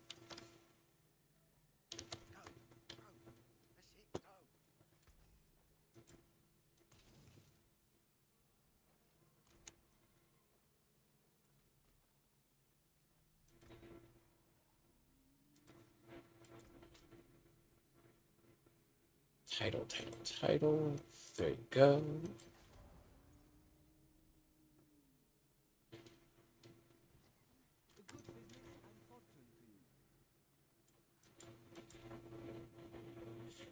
Title. There you go.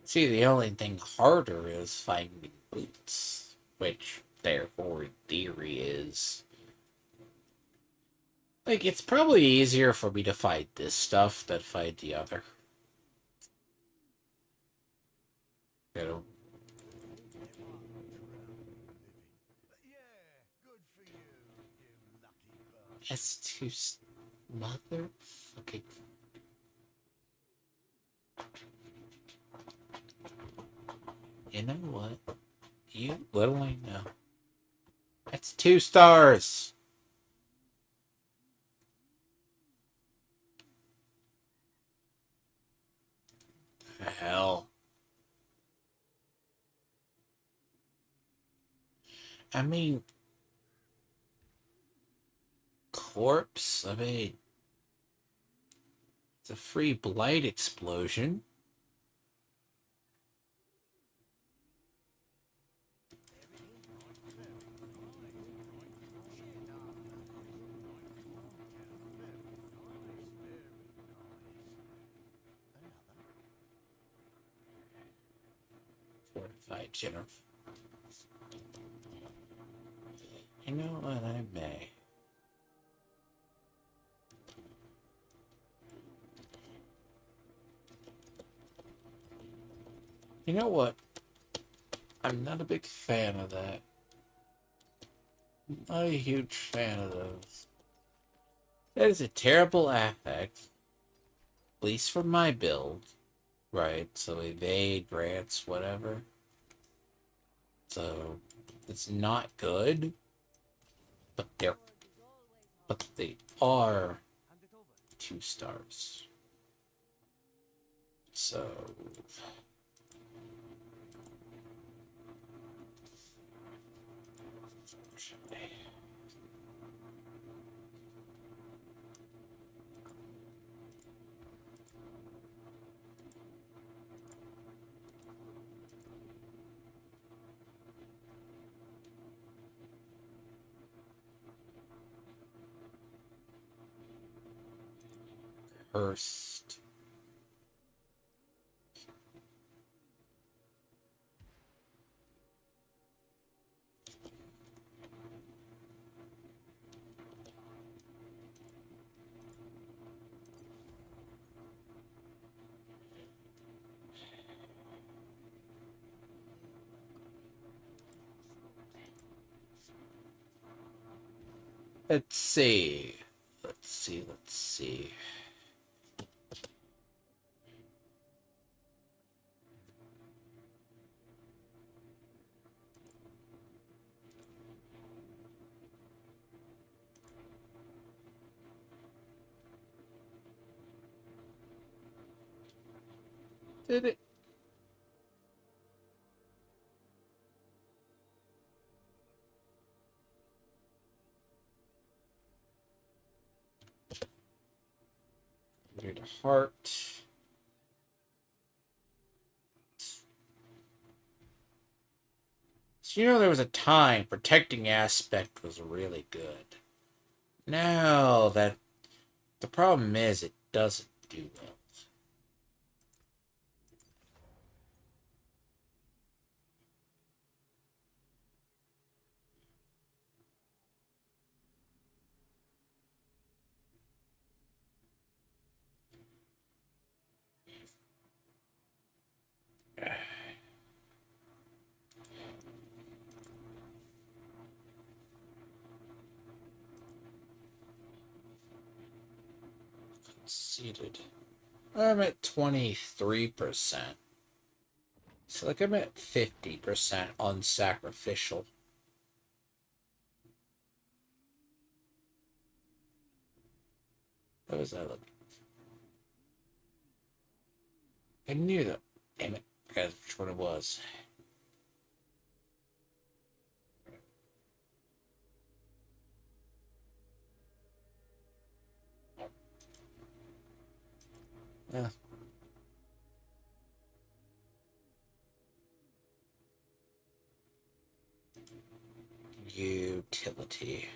See, the only thing harder is finding boots, which, therefore, in theory is... Like, it's probably easier for me to find this stuff than find the other. You know? S2 motherfucking... You know what? You little I know. That's 2 stars! The hell? I mean... Corpse? I mean... It's a free blight explosion. Hi, Jennifer. You know what, I may. You know what? I'm not a big fan of that. Not a huge fan of those. That is a terrible affect. At least for my build. Right, so evade, grants, whatever. So, it's not good. But they are 2 stars. So... Cursed. Let's see. Let's see. Did it? Weird heart. So, you know, there was a time protecting aspect was really good. Now that the problem is it doesn't do well. Conceded. I'm at 23%. So like I'm at 50% unsacrificial. What was that look? I knew that. Damn it. I forgot which one it was. Yeah. Utility.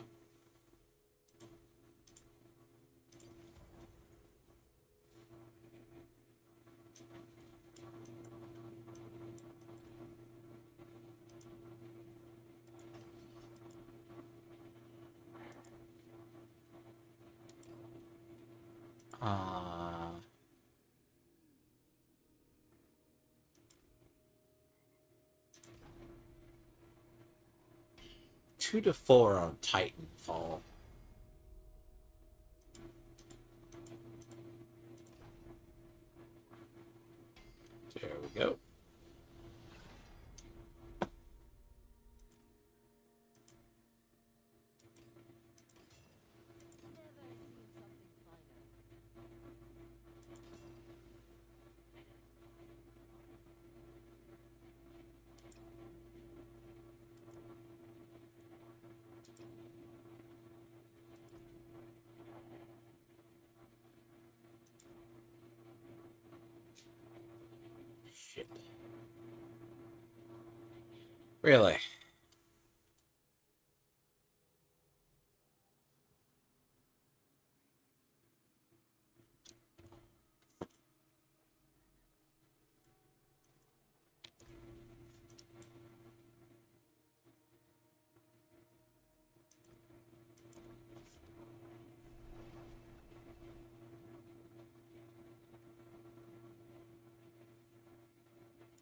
Uh, 2 to 4 on Titanfall. There we go. Shit. Really?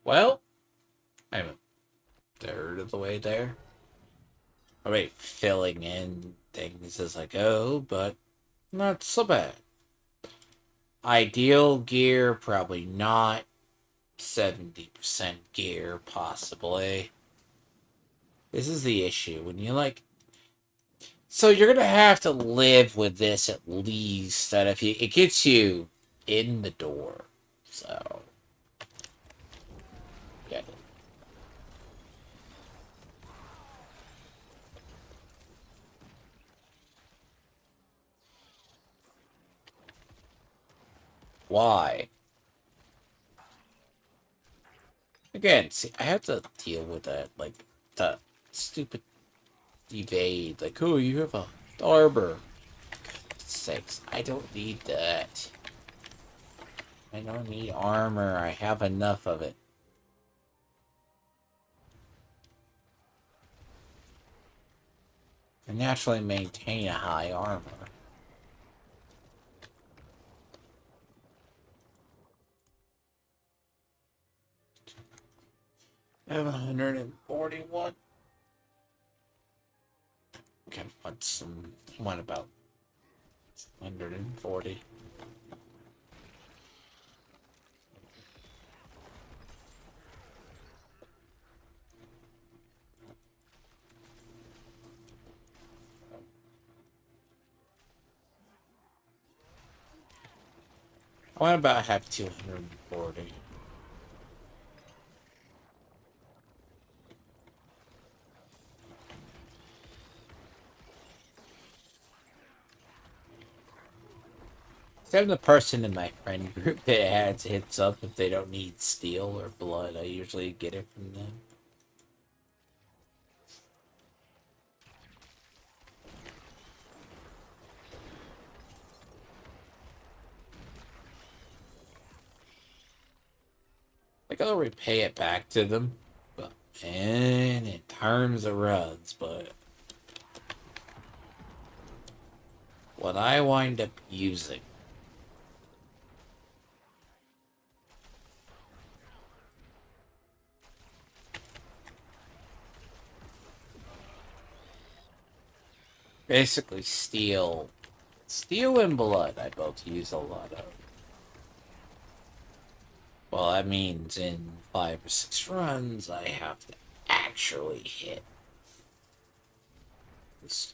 Well, I'm a third of the way there. Alright, filling in things as I go, but not so bad. Ideal gear, probably not. 70% gear, possibly. This is the issue. When you like. So you're gonna have to live with this at least. That if you, it gets you in the door. So. Yeah. Why? Again, see, I have to deal with that. Like, the stupid evade. Like, oh, you have a arbor. Sakes, I don't need that. I don't need armor. I have enough of it. I naturally maintain a high armor. 141. Okay, what about 140? I want about have 240. So I'm the person in my friend group that adds hits up if they don't need steel or blood. I usually get it from them. Like I'll repay it back to them, but and in terms of runs, but what I wind up using basically steel and blood I both use a lot of. Well, that means in 5 or 6 runs I have to actually hit this.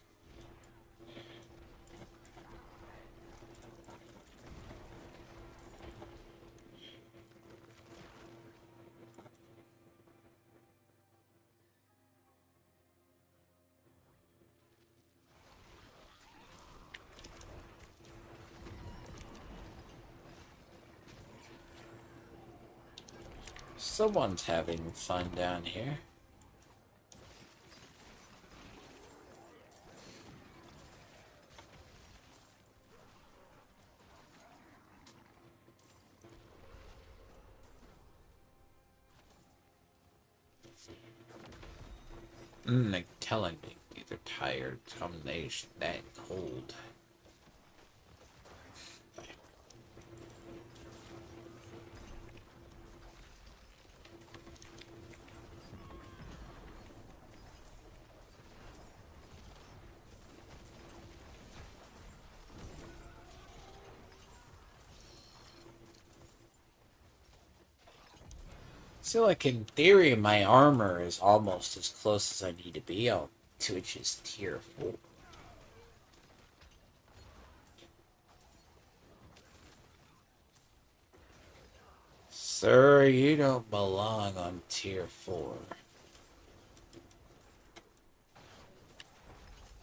Someone's having fun down here. Like telling me they're tired, combination, that cold. So, like, in theory, my armor is almost as close as I need to be on to which is tier 4. Sir, you don't belong on tier 4.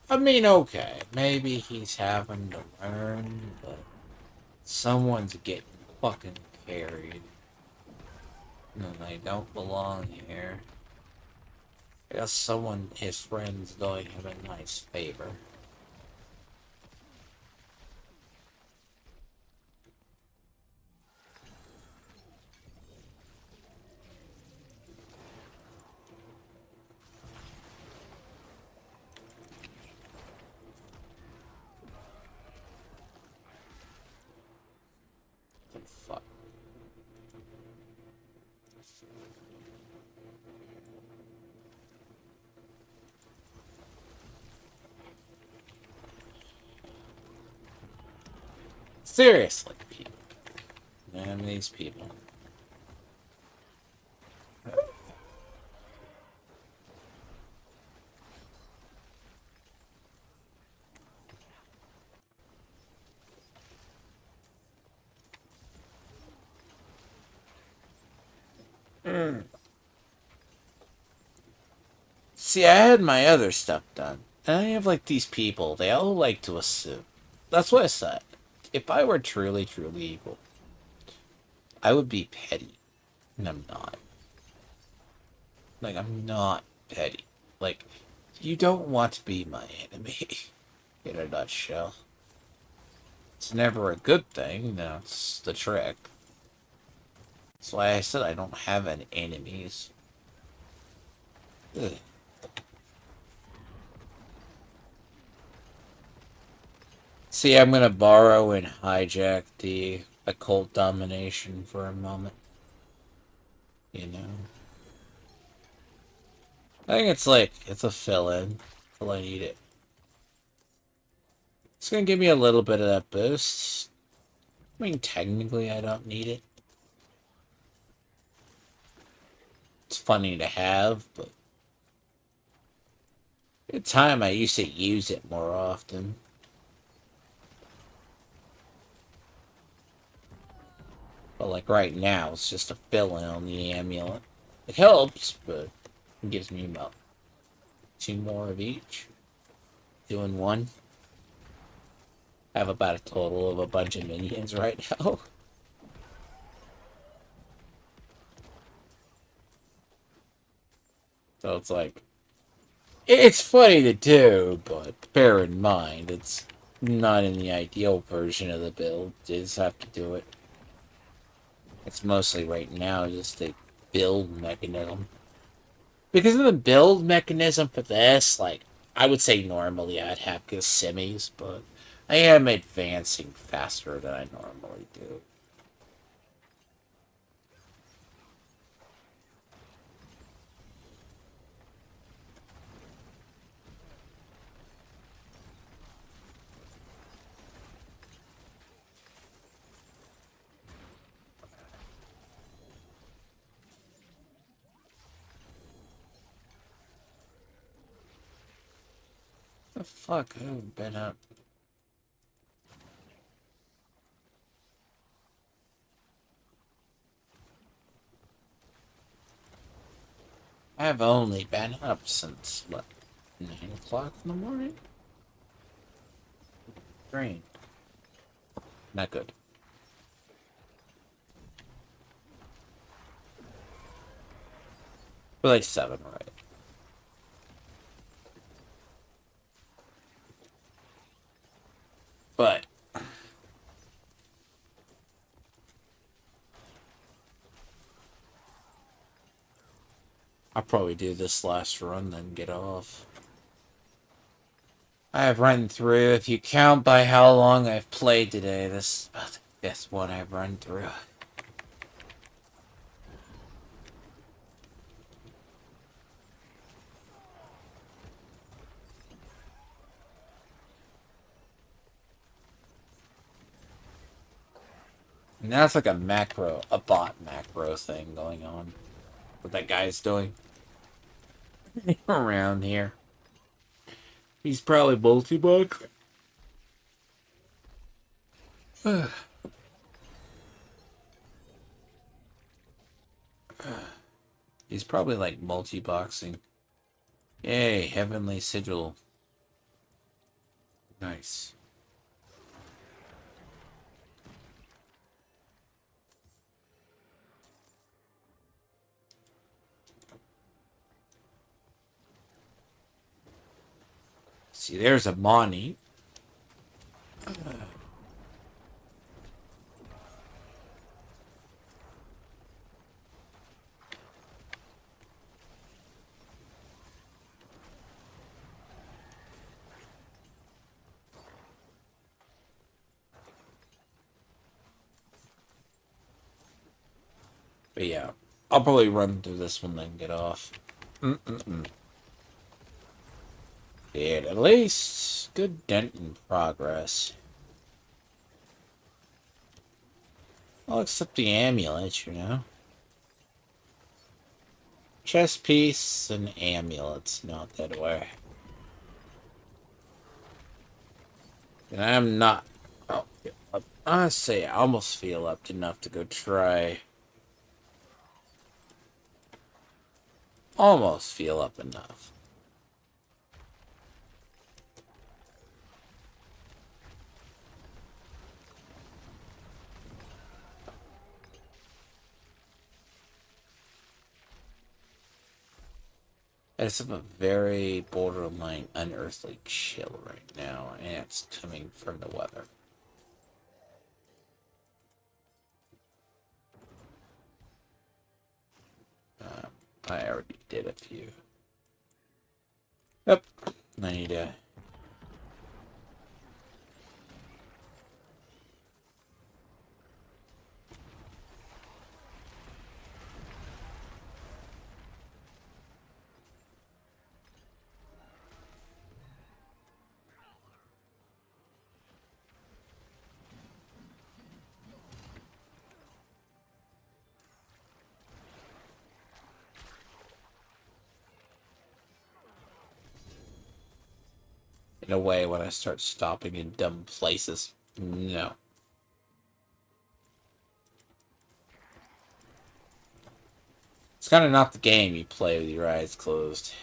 I mean, okay, maybe he's having to learn, but someone's getting fucking carried. And they don't belong here. I guess someone, his friend's doing him a nice favor. The fuck? Seriously, people. Man, these people. See, I had my other stuff done. And I have, like, these people. They all like to assume. That's what I said. If I were truly, truly evil, I would be petty. And I'm not. Like, I'm not petty. Like, you don't want to be my enemy. In a nutshell. It's never a good thing. That's the trick. That's why I said I don't have any enemies. Ugh. See, I'm gonna borrow and hijack the occult domination for a moment. You know? I think it's a fill-in till I need it. It's gonna give me a little bit of that boost. I mean, technically, I don't need it. It's funny to have, but at the time I used to use it more often. But like right now, it's just a fill-in on the amulet. It helps, but it gives me about 2 more of each. Doing 1. I have about a total of a bunch of minions right now. So it's like, it's funny to do, but bear in mind, it's not in the ideal version of the build. You just have to do it. It's mostly right now just a build mechanism. Because of the build mechanism for this, like, I would say normally I'd have Gasimis, but I am advancing faster than I normally do. The fuck? I haven't been up. I have only been up since, what, 9 o'clock in the morning? Green. Not good. But like 7, right? But I'll probably do this last run, then get off. I have run through, if you count by how long I've played today, this is about the 5th one I've run through. And that's like a bot macro thing going on. What that guy's doing around here. He's probably multi-bug. He's probably like multi-boxing. Yay, Heavenly Sigil. Nice. See, there's a Moni. But yeah, I'll probably run through this one then get off. Yeah, at least good dent in progress. I'll accept the amulet, you know. Chest piece and amulets, not that way. And I'm not. Oh, honestly, I almost feel up to enough to go try. Almost feel up enough. I just have a very borderline unearthly chill right now, and it's coming from the weather. I already did a few. Yep. I need to. In a way, when I start stopping in dumb places. No. It's kind of not the game you play with your eyes closed.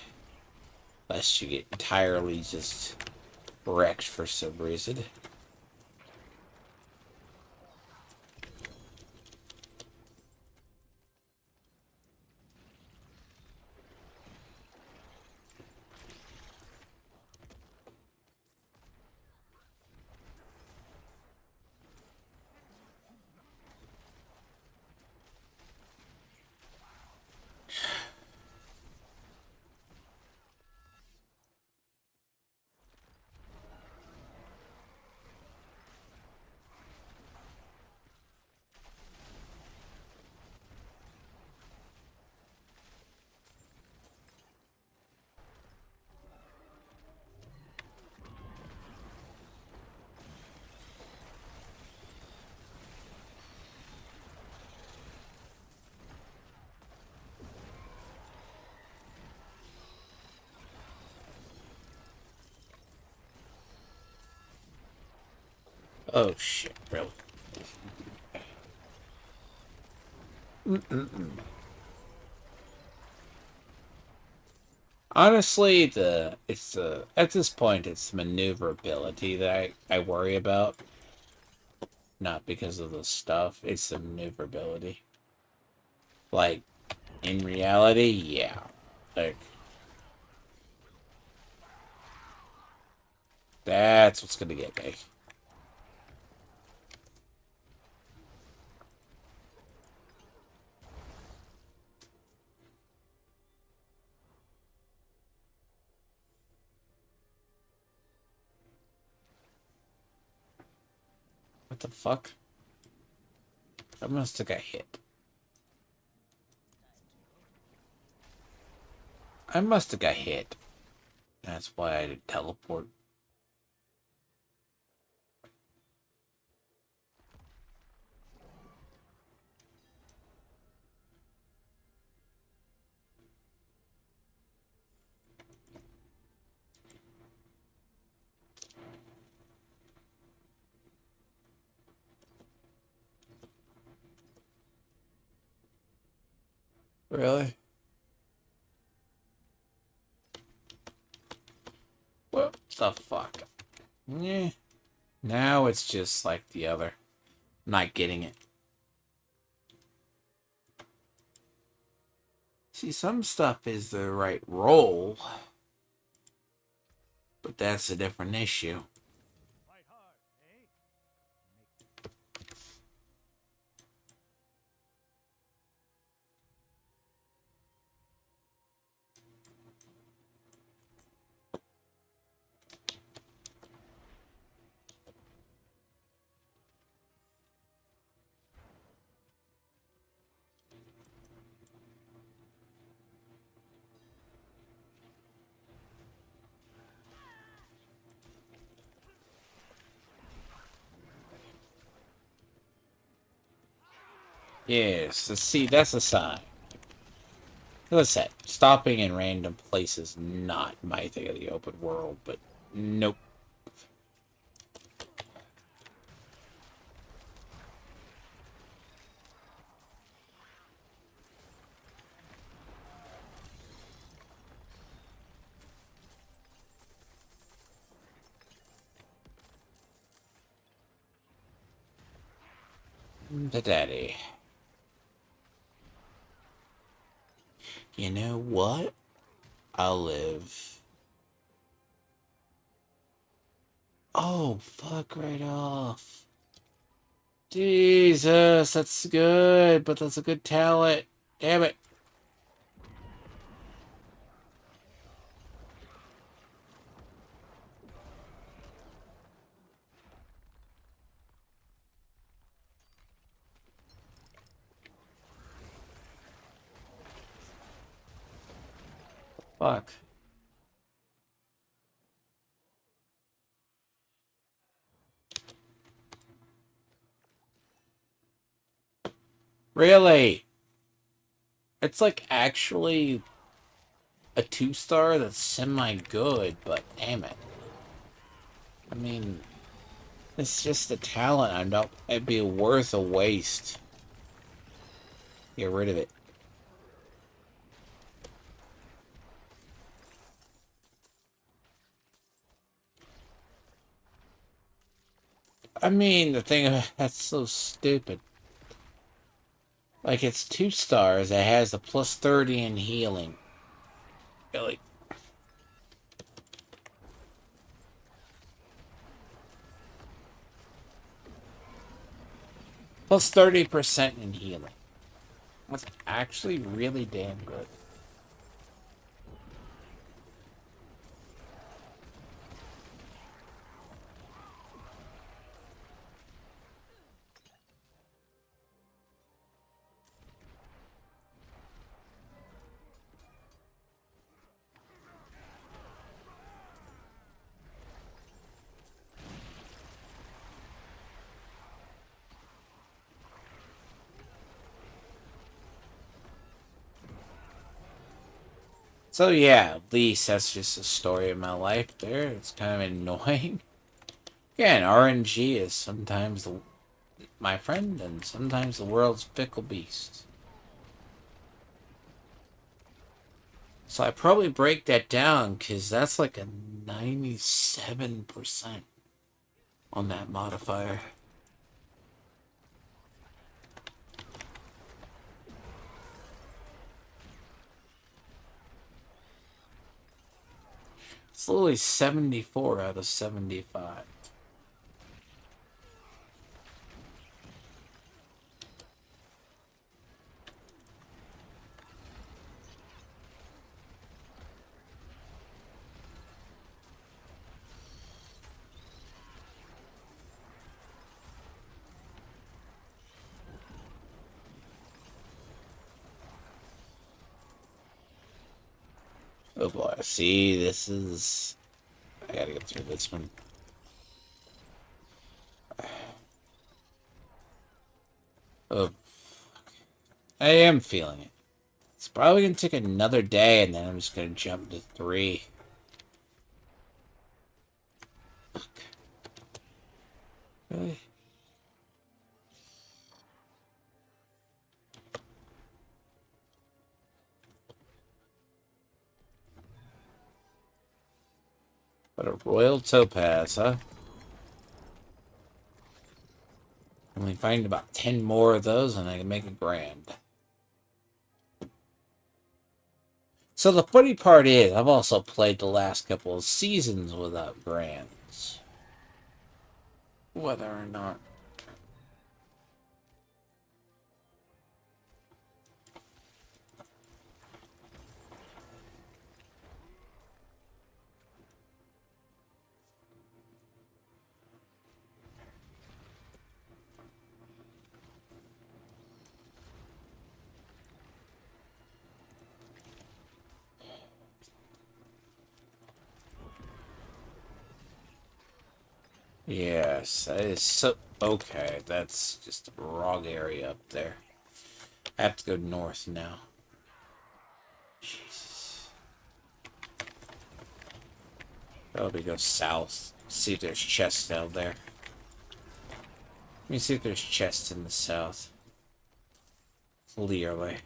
Lest you get entirely just wrecked for some reason. Oh shit, really? Honestly, at this point it's maneuverability that I worry about. Not because of the stuff, it's the maneuverability. Like, in reality, yeah. Like, that's what's gonna get me. What the fuck? I must have got hit. I must have got hit. That's why I did teleport. Really? What the fuck? Yeah. Now it's just like the other. Not getting it. See, some stuff is the right roll, but that's a different issue. Yes, see, that's a sign. As I said, stopping in random places not my thing of the open world, but nope. The daddy. You know what? I'll live. Oh, fuck right off. Jesus, that's good, but that's a good talent. Damn it. Fuck. Really? It's like actually a 2-star that's semi-good, but damn it. I mean, it's just a talent. I don't. It'd be worth a waste. Get rid of it. I mean, the thing that's so stupid. Like, it's 2 stars. It has a plus 30 in healing. Really? Plus 30% in healing. That's actually really damn good. So yeah, at least that's just a story of my life there. It's kind of annoying. Yeah, and RNG is sometimes my friend and sometimes the world's fickle beast. So I probably break that down because that's like a 97% on that modifier. It's literally 74 out of 75. Oh boy, see, this is... I gotta get through this one. Oh, I am feeling it. It's probably gonna take another day and then I'm just gonna jump to 3. Fuck. Really? What a royal topaz, huh? Only find about 10 more of those and I can make a grand. So the funny part is, I've also played the last couple of seasons without grands. Whether or not. Yes, that is so... Okay, that's just a wrong area up there. I have to go north now. Jesus. Probably go south. See if there's chests out there. Let me see if there's chests in the south. Clearly.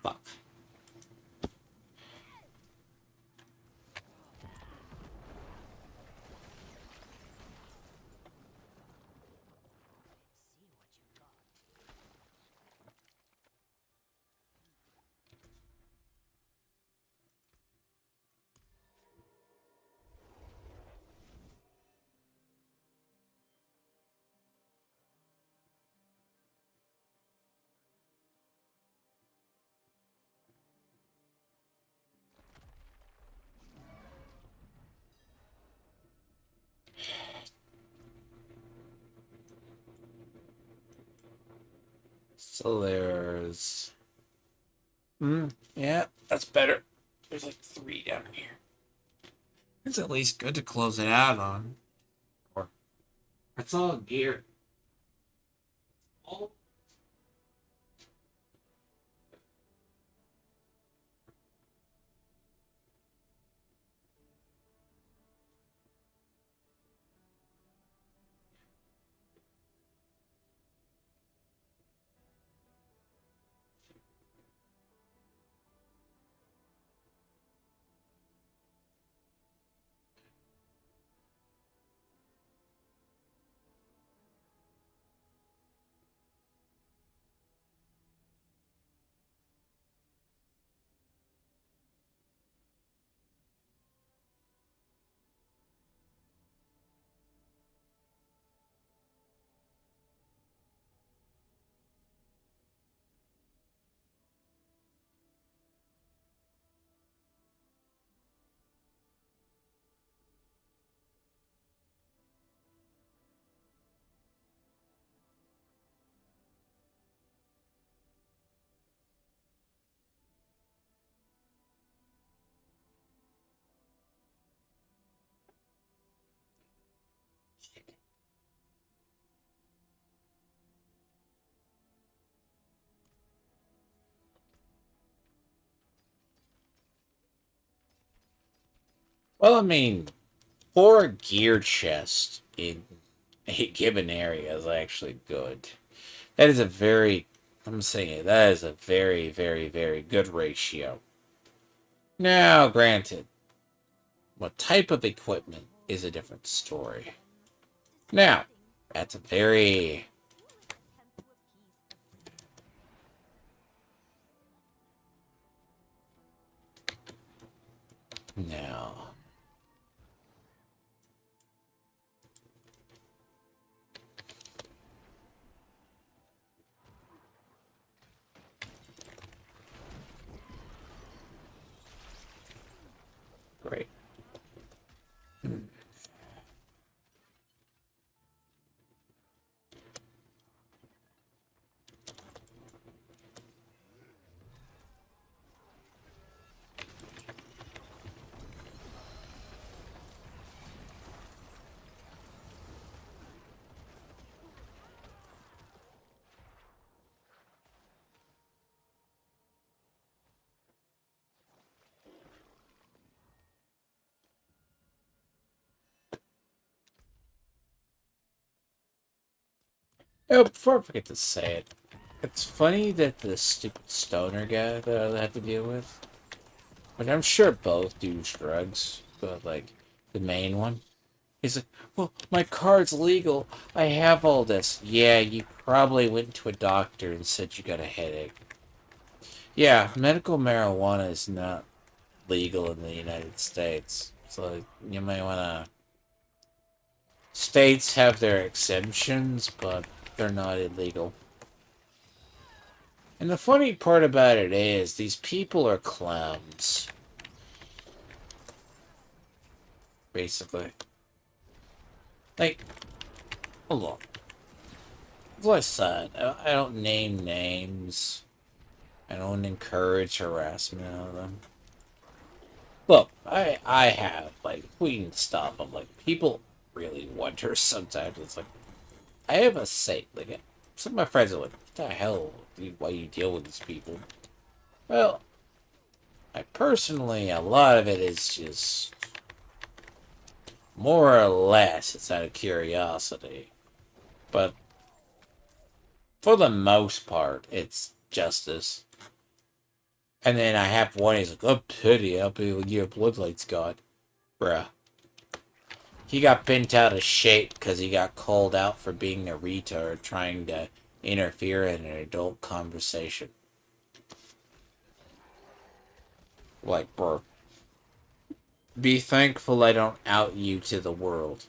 Fuck. So there's... yeah, that's better. There's like 3 down here. It's at least good to close it out on. Or it's all gear. All well, I mean, for a gear chest in a given area is actually good. That is a very, I'm saying it, that is a very, very, very good ratio. Now, granted, what type of equipment is a different story. Now, that's a very... Now... Great. Oh, before I forget to say it, it's funny that the stupid stoner guy that I have to deal with, which I'm sure both do drugs, but like the main one, he's like, well, my card's legal. I have all this. Yeah, you probably went to a doctor and said you got a headache. Yeah, medical marijuana is not legal in the United States. So you may want to... States have their exemptions, but they're not illegal. And the funny part about it is, these people are clowns. Basically. Like, hold on. As I said, I don't name names. I don't encourage harassment of them. Look, I have like tweeting stuff. I'm like, people really wonder sometimes. It's like I have a say. Like some of my friends are like, "What the hell? Dude, why you deal with these people?" Well, I personally, a lot of it is just more or less it's out of curiosity, but for the most part, it's justice. And then I have one. He's like, "Oh, pity! I'll be with your Bloodlight's God, bruh." He got bent out of shape because he got called out for being a retard trying to interfere in an adult conversation. Like, bro, be thankful I don't out you to the world.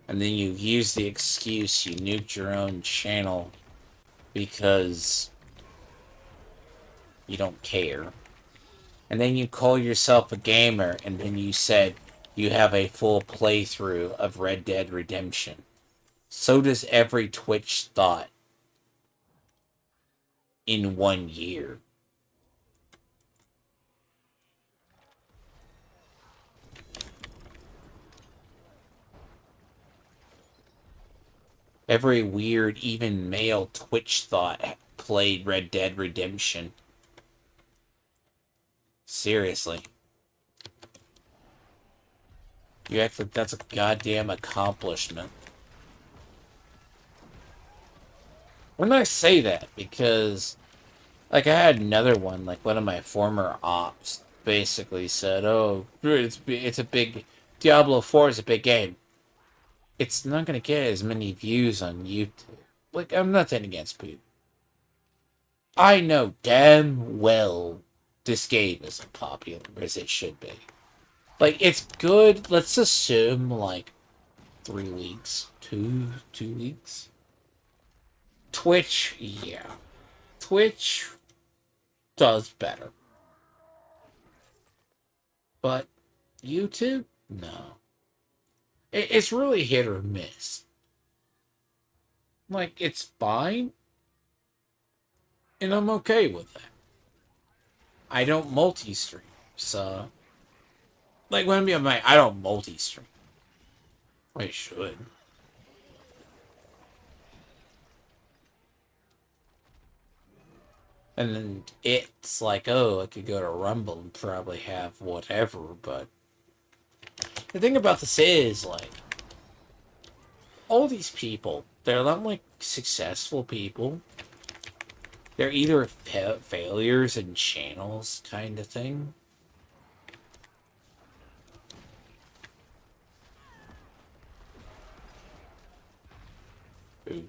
And then you use the excuse you nuked your own channel because you don't care. And then you call yourself a gamer, and then you said you have a full playthrough of Red Dead Redemption. So does every Twitch thought in 1 year. Every weird, even male Twitch thought played Red Dead Redemption. Seriously. You act like that's a goddamn accomplishment. When I say that, because, like, I had another one, like, one of my former ops basically said, oh, it's a big, Diablo 4 is a big game. It's not going to get as many views on YouTube. Like, I'm nothing against people. I know damn well this game isn't popular as it should be. Like, it's good, let's assume, like, 3 weeks. 2 weeks? Twitch, yeah. Twitch does better. But YouTube? No. It's really hit or miss. Like, it's fine, and I'm okay with that. I don't multi-stream, so... Like, when I'm like, I don't multi-stream. I should. And then it's like, oh, I could go to Rumble and probably have whatever, but... The thing about this is, like... All these people, they're not, like, successful people. They're either failures in channels kind of thing. Ooh.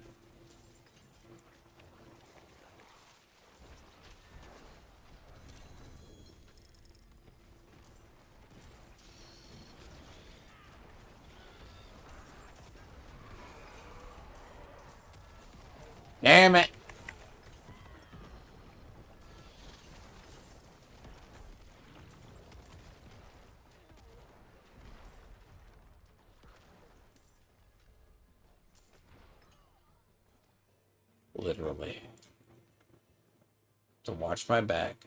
Damn it! Literally. To watch my back.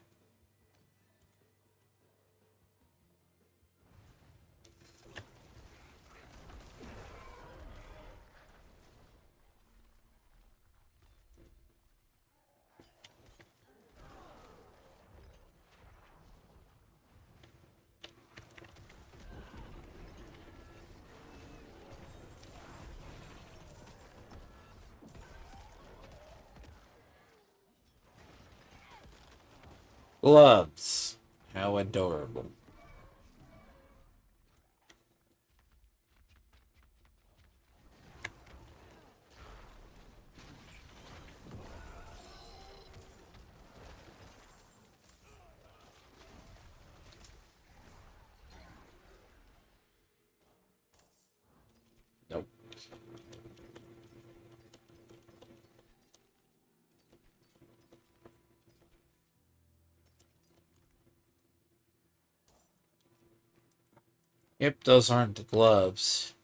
Gloves. How adorable. Nope. Yep, those aren't the gloves.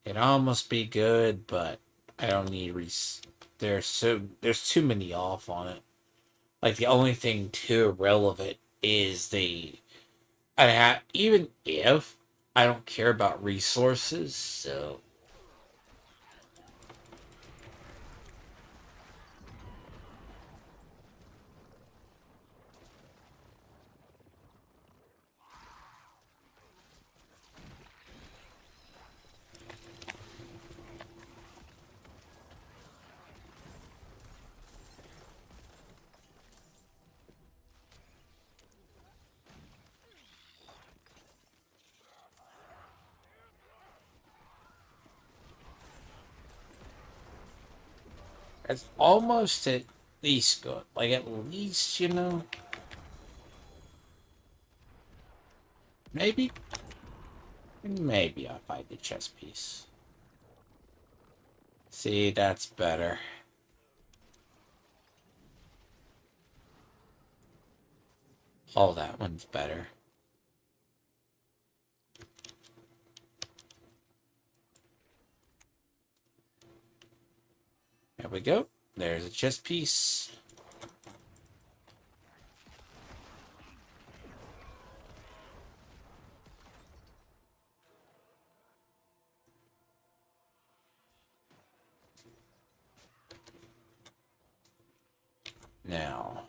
It almost be good, but I don't need there's too many off on it. Like the only thing too irrelevant is the Even if I don't care about resources, so it's almost at least good. Like at least, maybe I'll find the chess piece. See, that's better. Oh, that one's better. There we go. There's a chess piece. Now,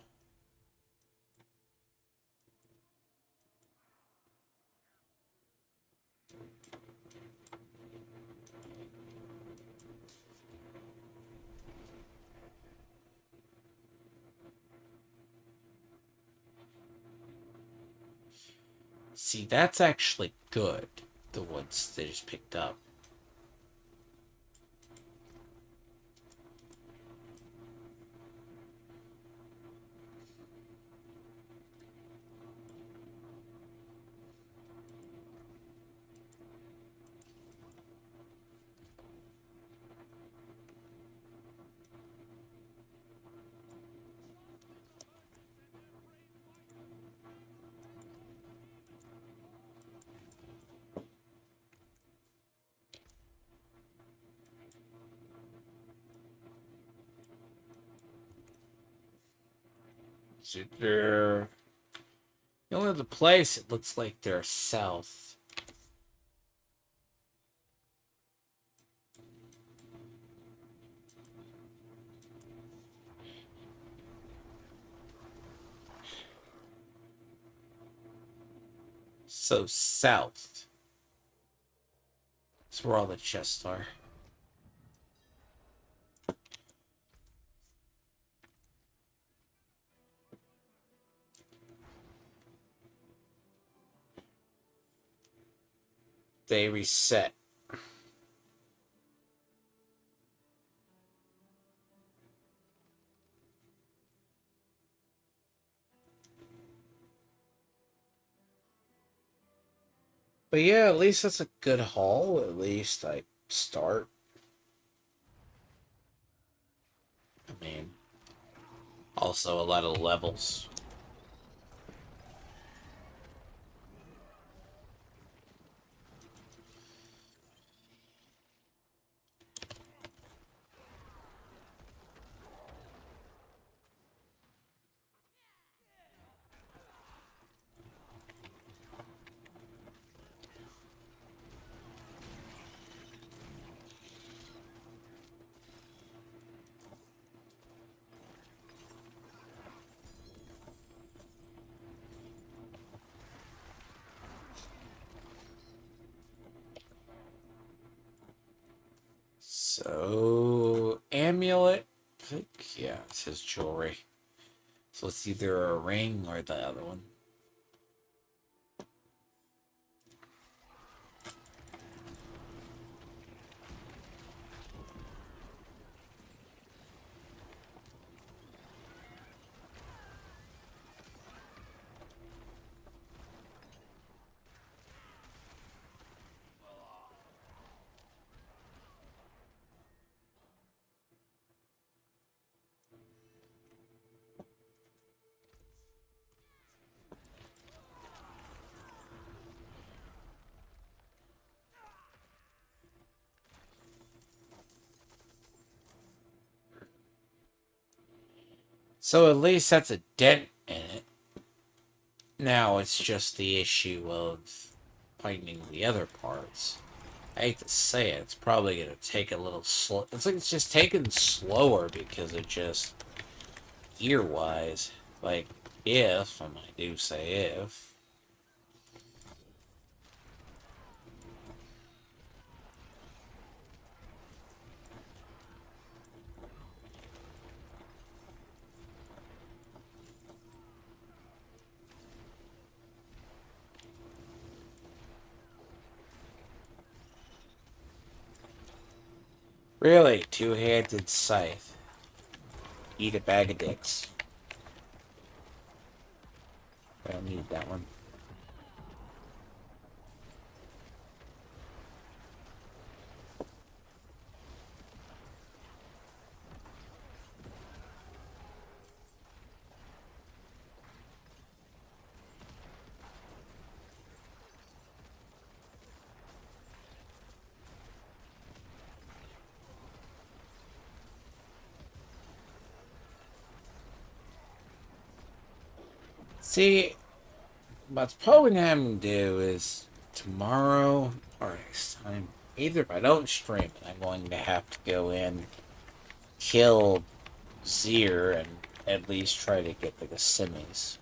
see, that's actually good. The ones they just picked up. So they're the only other place it looks like they're south. So south. That's where all the chests are. They reset. But yeah, at least that's a good haul. At least I start. I mean, also a lot of levels. So, amulet. I think, yeah, it says jewelry. So it's either a ring or the other one. So at least that's a dent in it. Now it's just the issue of finding the other parts. I hate to say it, it's probably going to take a little slow. It's like it's just taking slower because it just gear-wise. Like, if, and I do say if, really, two-handed scythe. Eat a bag of dicks. I don't need that one. See, what's probably going to happen to do is tomorrow or next time, either if I don't stream it, I'm going to have to go in, kill Zir, and at least try to get the semis.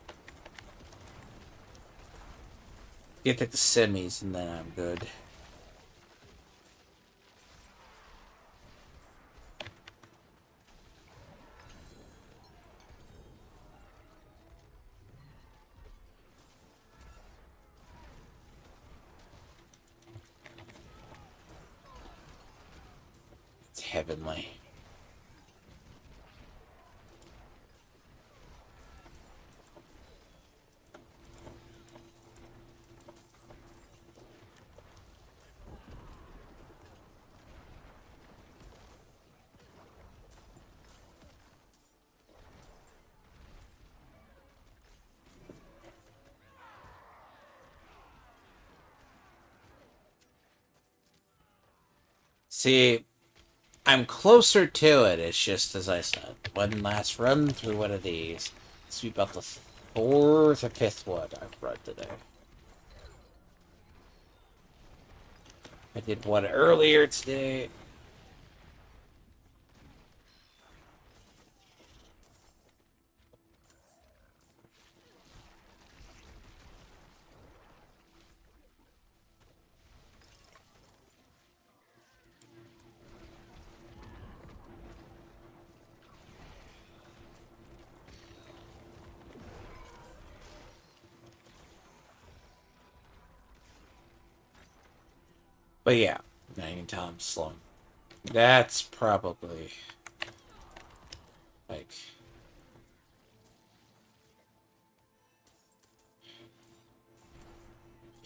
Get the semis, and then I'm good. It's heavenly. See, I'm closer to it. It's just, as I said, one last run through one of these. This will be about the fourth or fifth one I've run today. I did one earlier today. But yeah, now you can tell I'm slowing. That's probably like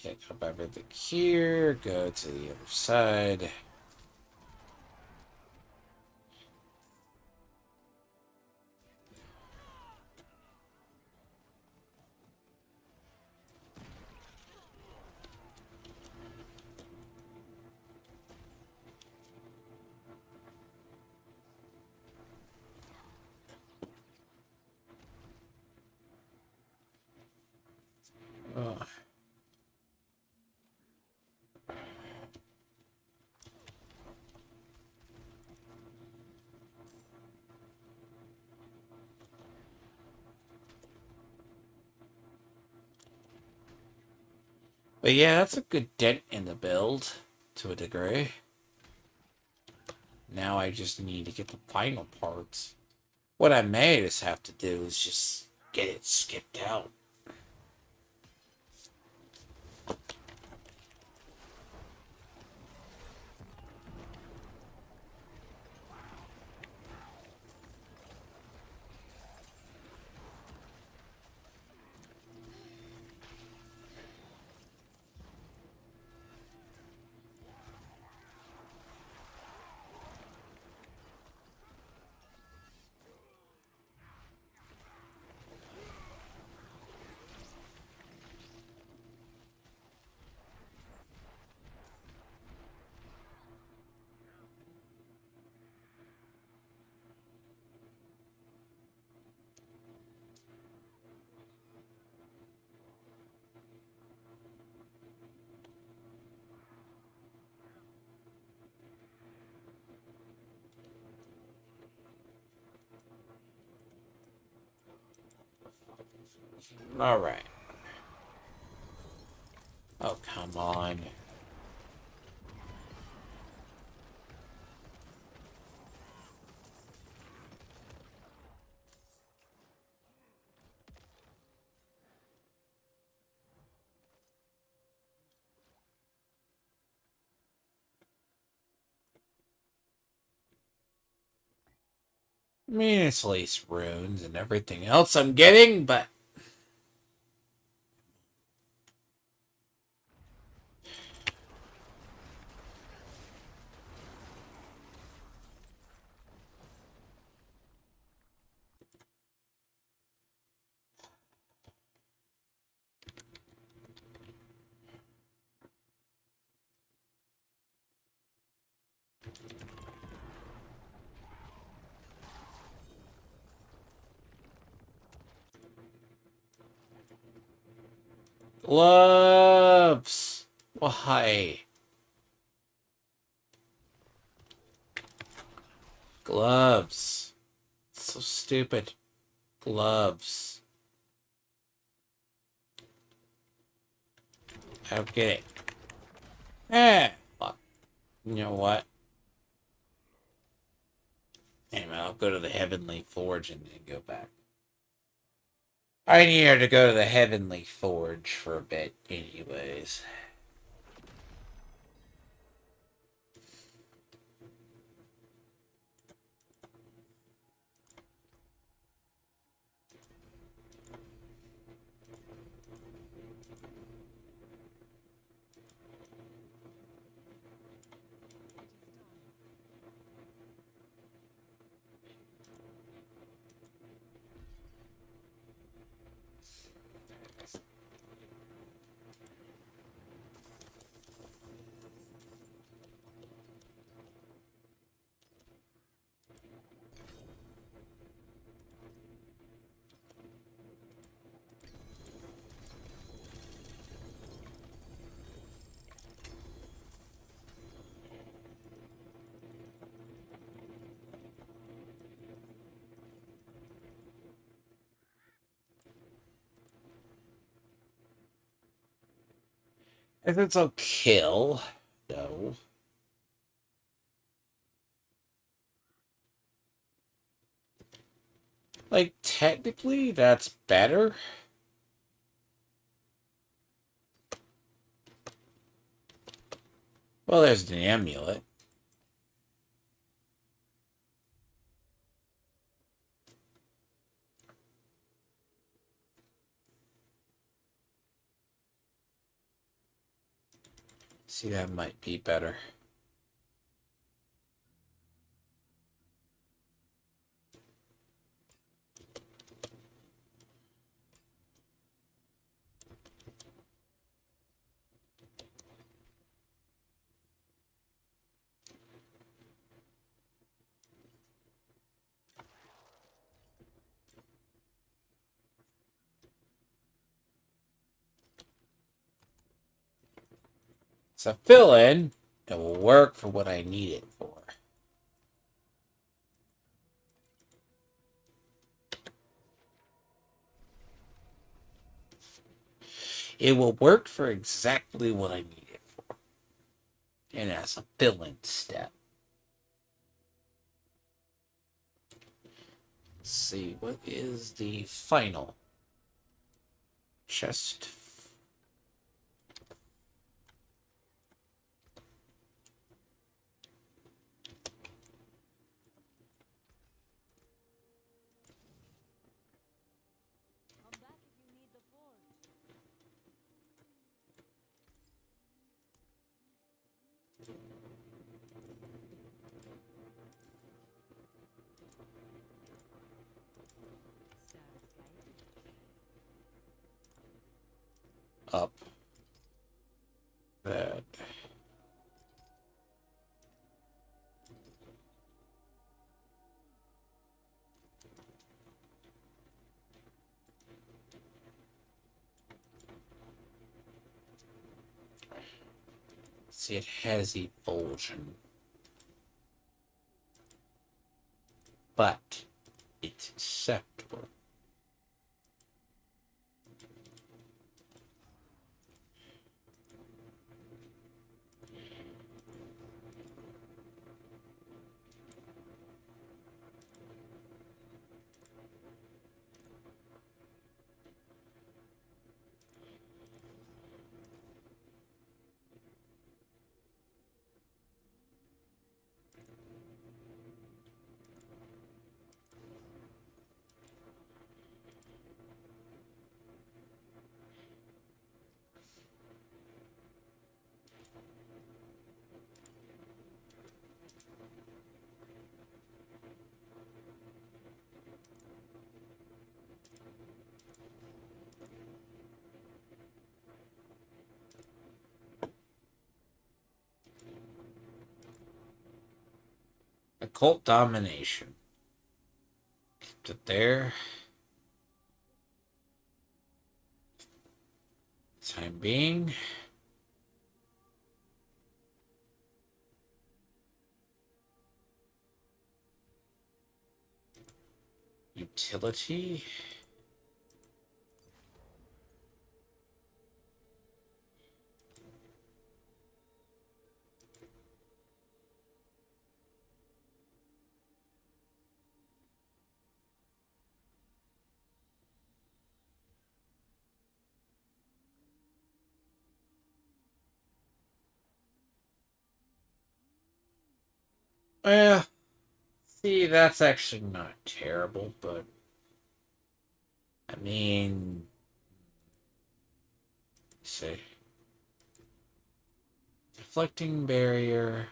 pick up everything here, go to the other side. Ugh. But yeah, that's a good dent in the build, to a degree. Now I just need to get the final parts. What I may just have to do is just get it skipped out. Alright. Oh, come on. I mean, it's at least runes and everything else I'm getting, but... Gloves! Why? Gloves. So stupid. Gloves. I don't get it. Eh! Fuck. You know what? Anyway, I'll go to the Heavenly Forge and then go back. I need her to go to the Heavenly Forge for a bit, anyways. If it's a kill, no. Like, technically, that's better. Well, there's an amulet. See, that might be better. So fill in, it will work for what I need it for. It will work for exactly what I need it for. And as a fill-in step. Let's see, what is the final chest? Come back if you need the forge. Stars guide you. Up. That. See, it has Evulsion. But it's acceptable. Cult domination. Kept it there. Time being. Utility. Well, see, that's actually not terrible, but I mean, let's see, deflecting barrier.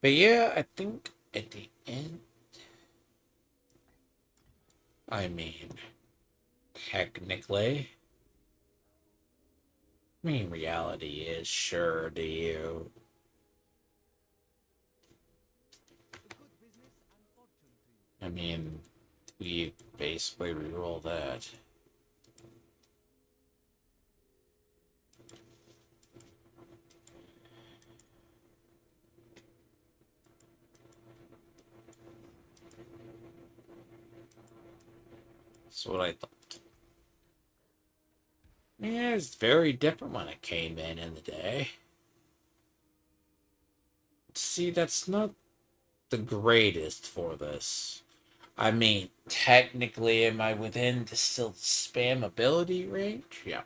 But yeah, I think at the end, I mean, technically, I mean, reality is sure do you. I mean, we basically reroll that. That's what I thought. Yeah, it's very different when it came in the day. See, that's not the greatest for this. I mean, technically, am I within the still spam ability range? Yeah.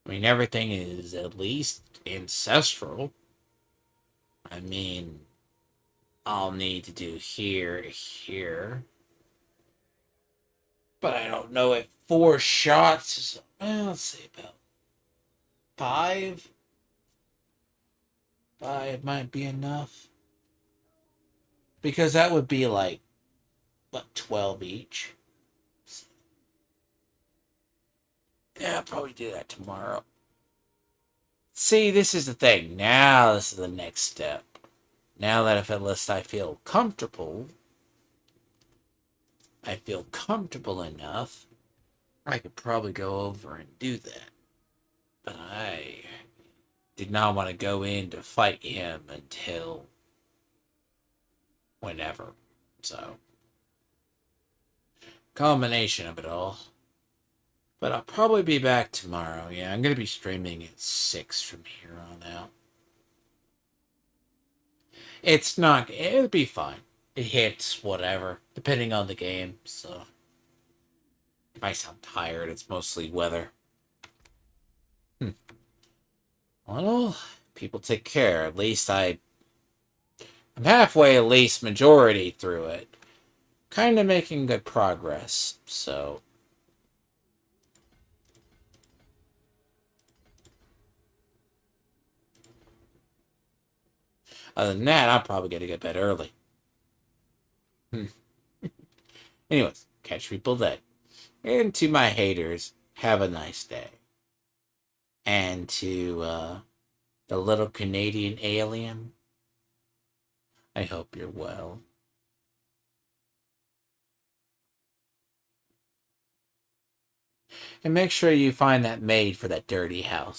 I mean, everything is at least ancestral. I mean, I'll need to do here. But I don't know if 4 shots is, well, let's see, about 5? 5 might be enough. Because that would be like, what, 12 each? Yeah, I'll probably do that tomorrow. See, this is the thing. Now, this is the next step. Now that if at least I feel comfortable enough, I could probably go over and do that. But I did not want to go in to fight him until whenever. So, combination of it all. But I'll probably be back tomorrow. Yeah, I'm going to be streaming at 6 from here on out. It's not, it'll be fine. It hits, whatever, depending on the game. So, if I sound tired, it's mostly weather. Well, people take care. At least I'm halfway, at least majority through it. Kind of making good progress, so. Other than that, I'm probably going to get bed early. Anyways, catch people then. And to my haters, have a nice day. And to the little Canadian alien, I hope you're well. And make sure you find that maid for that dirty house.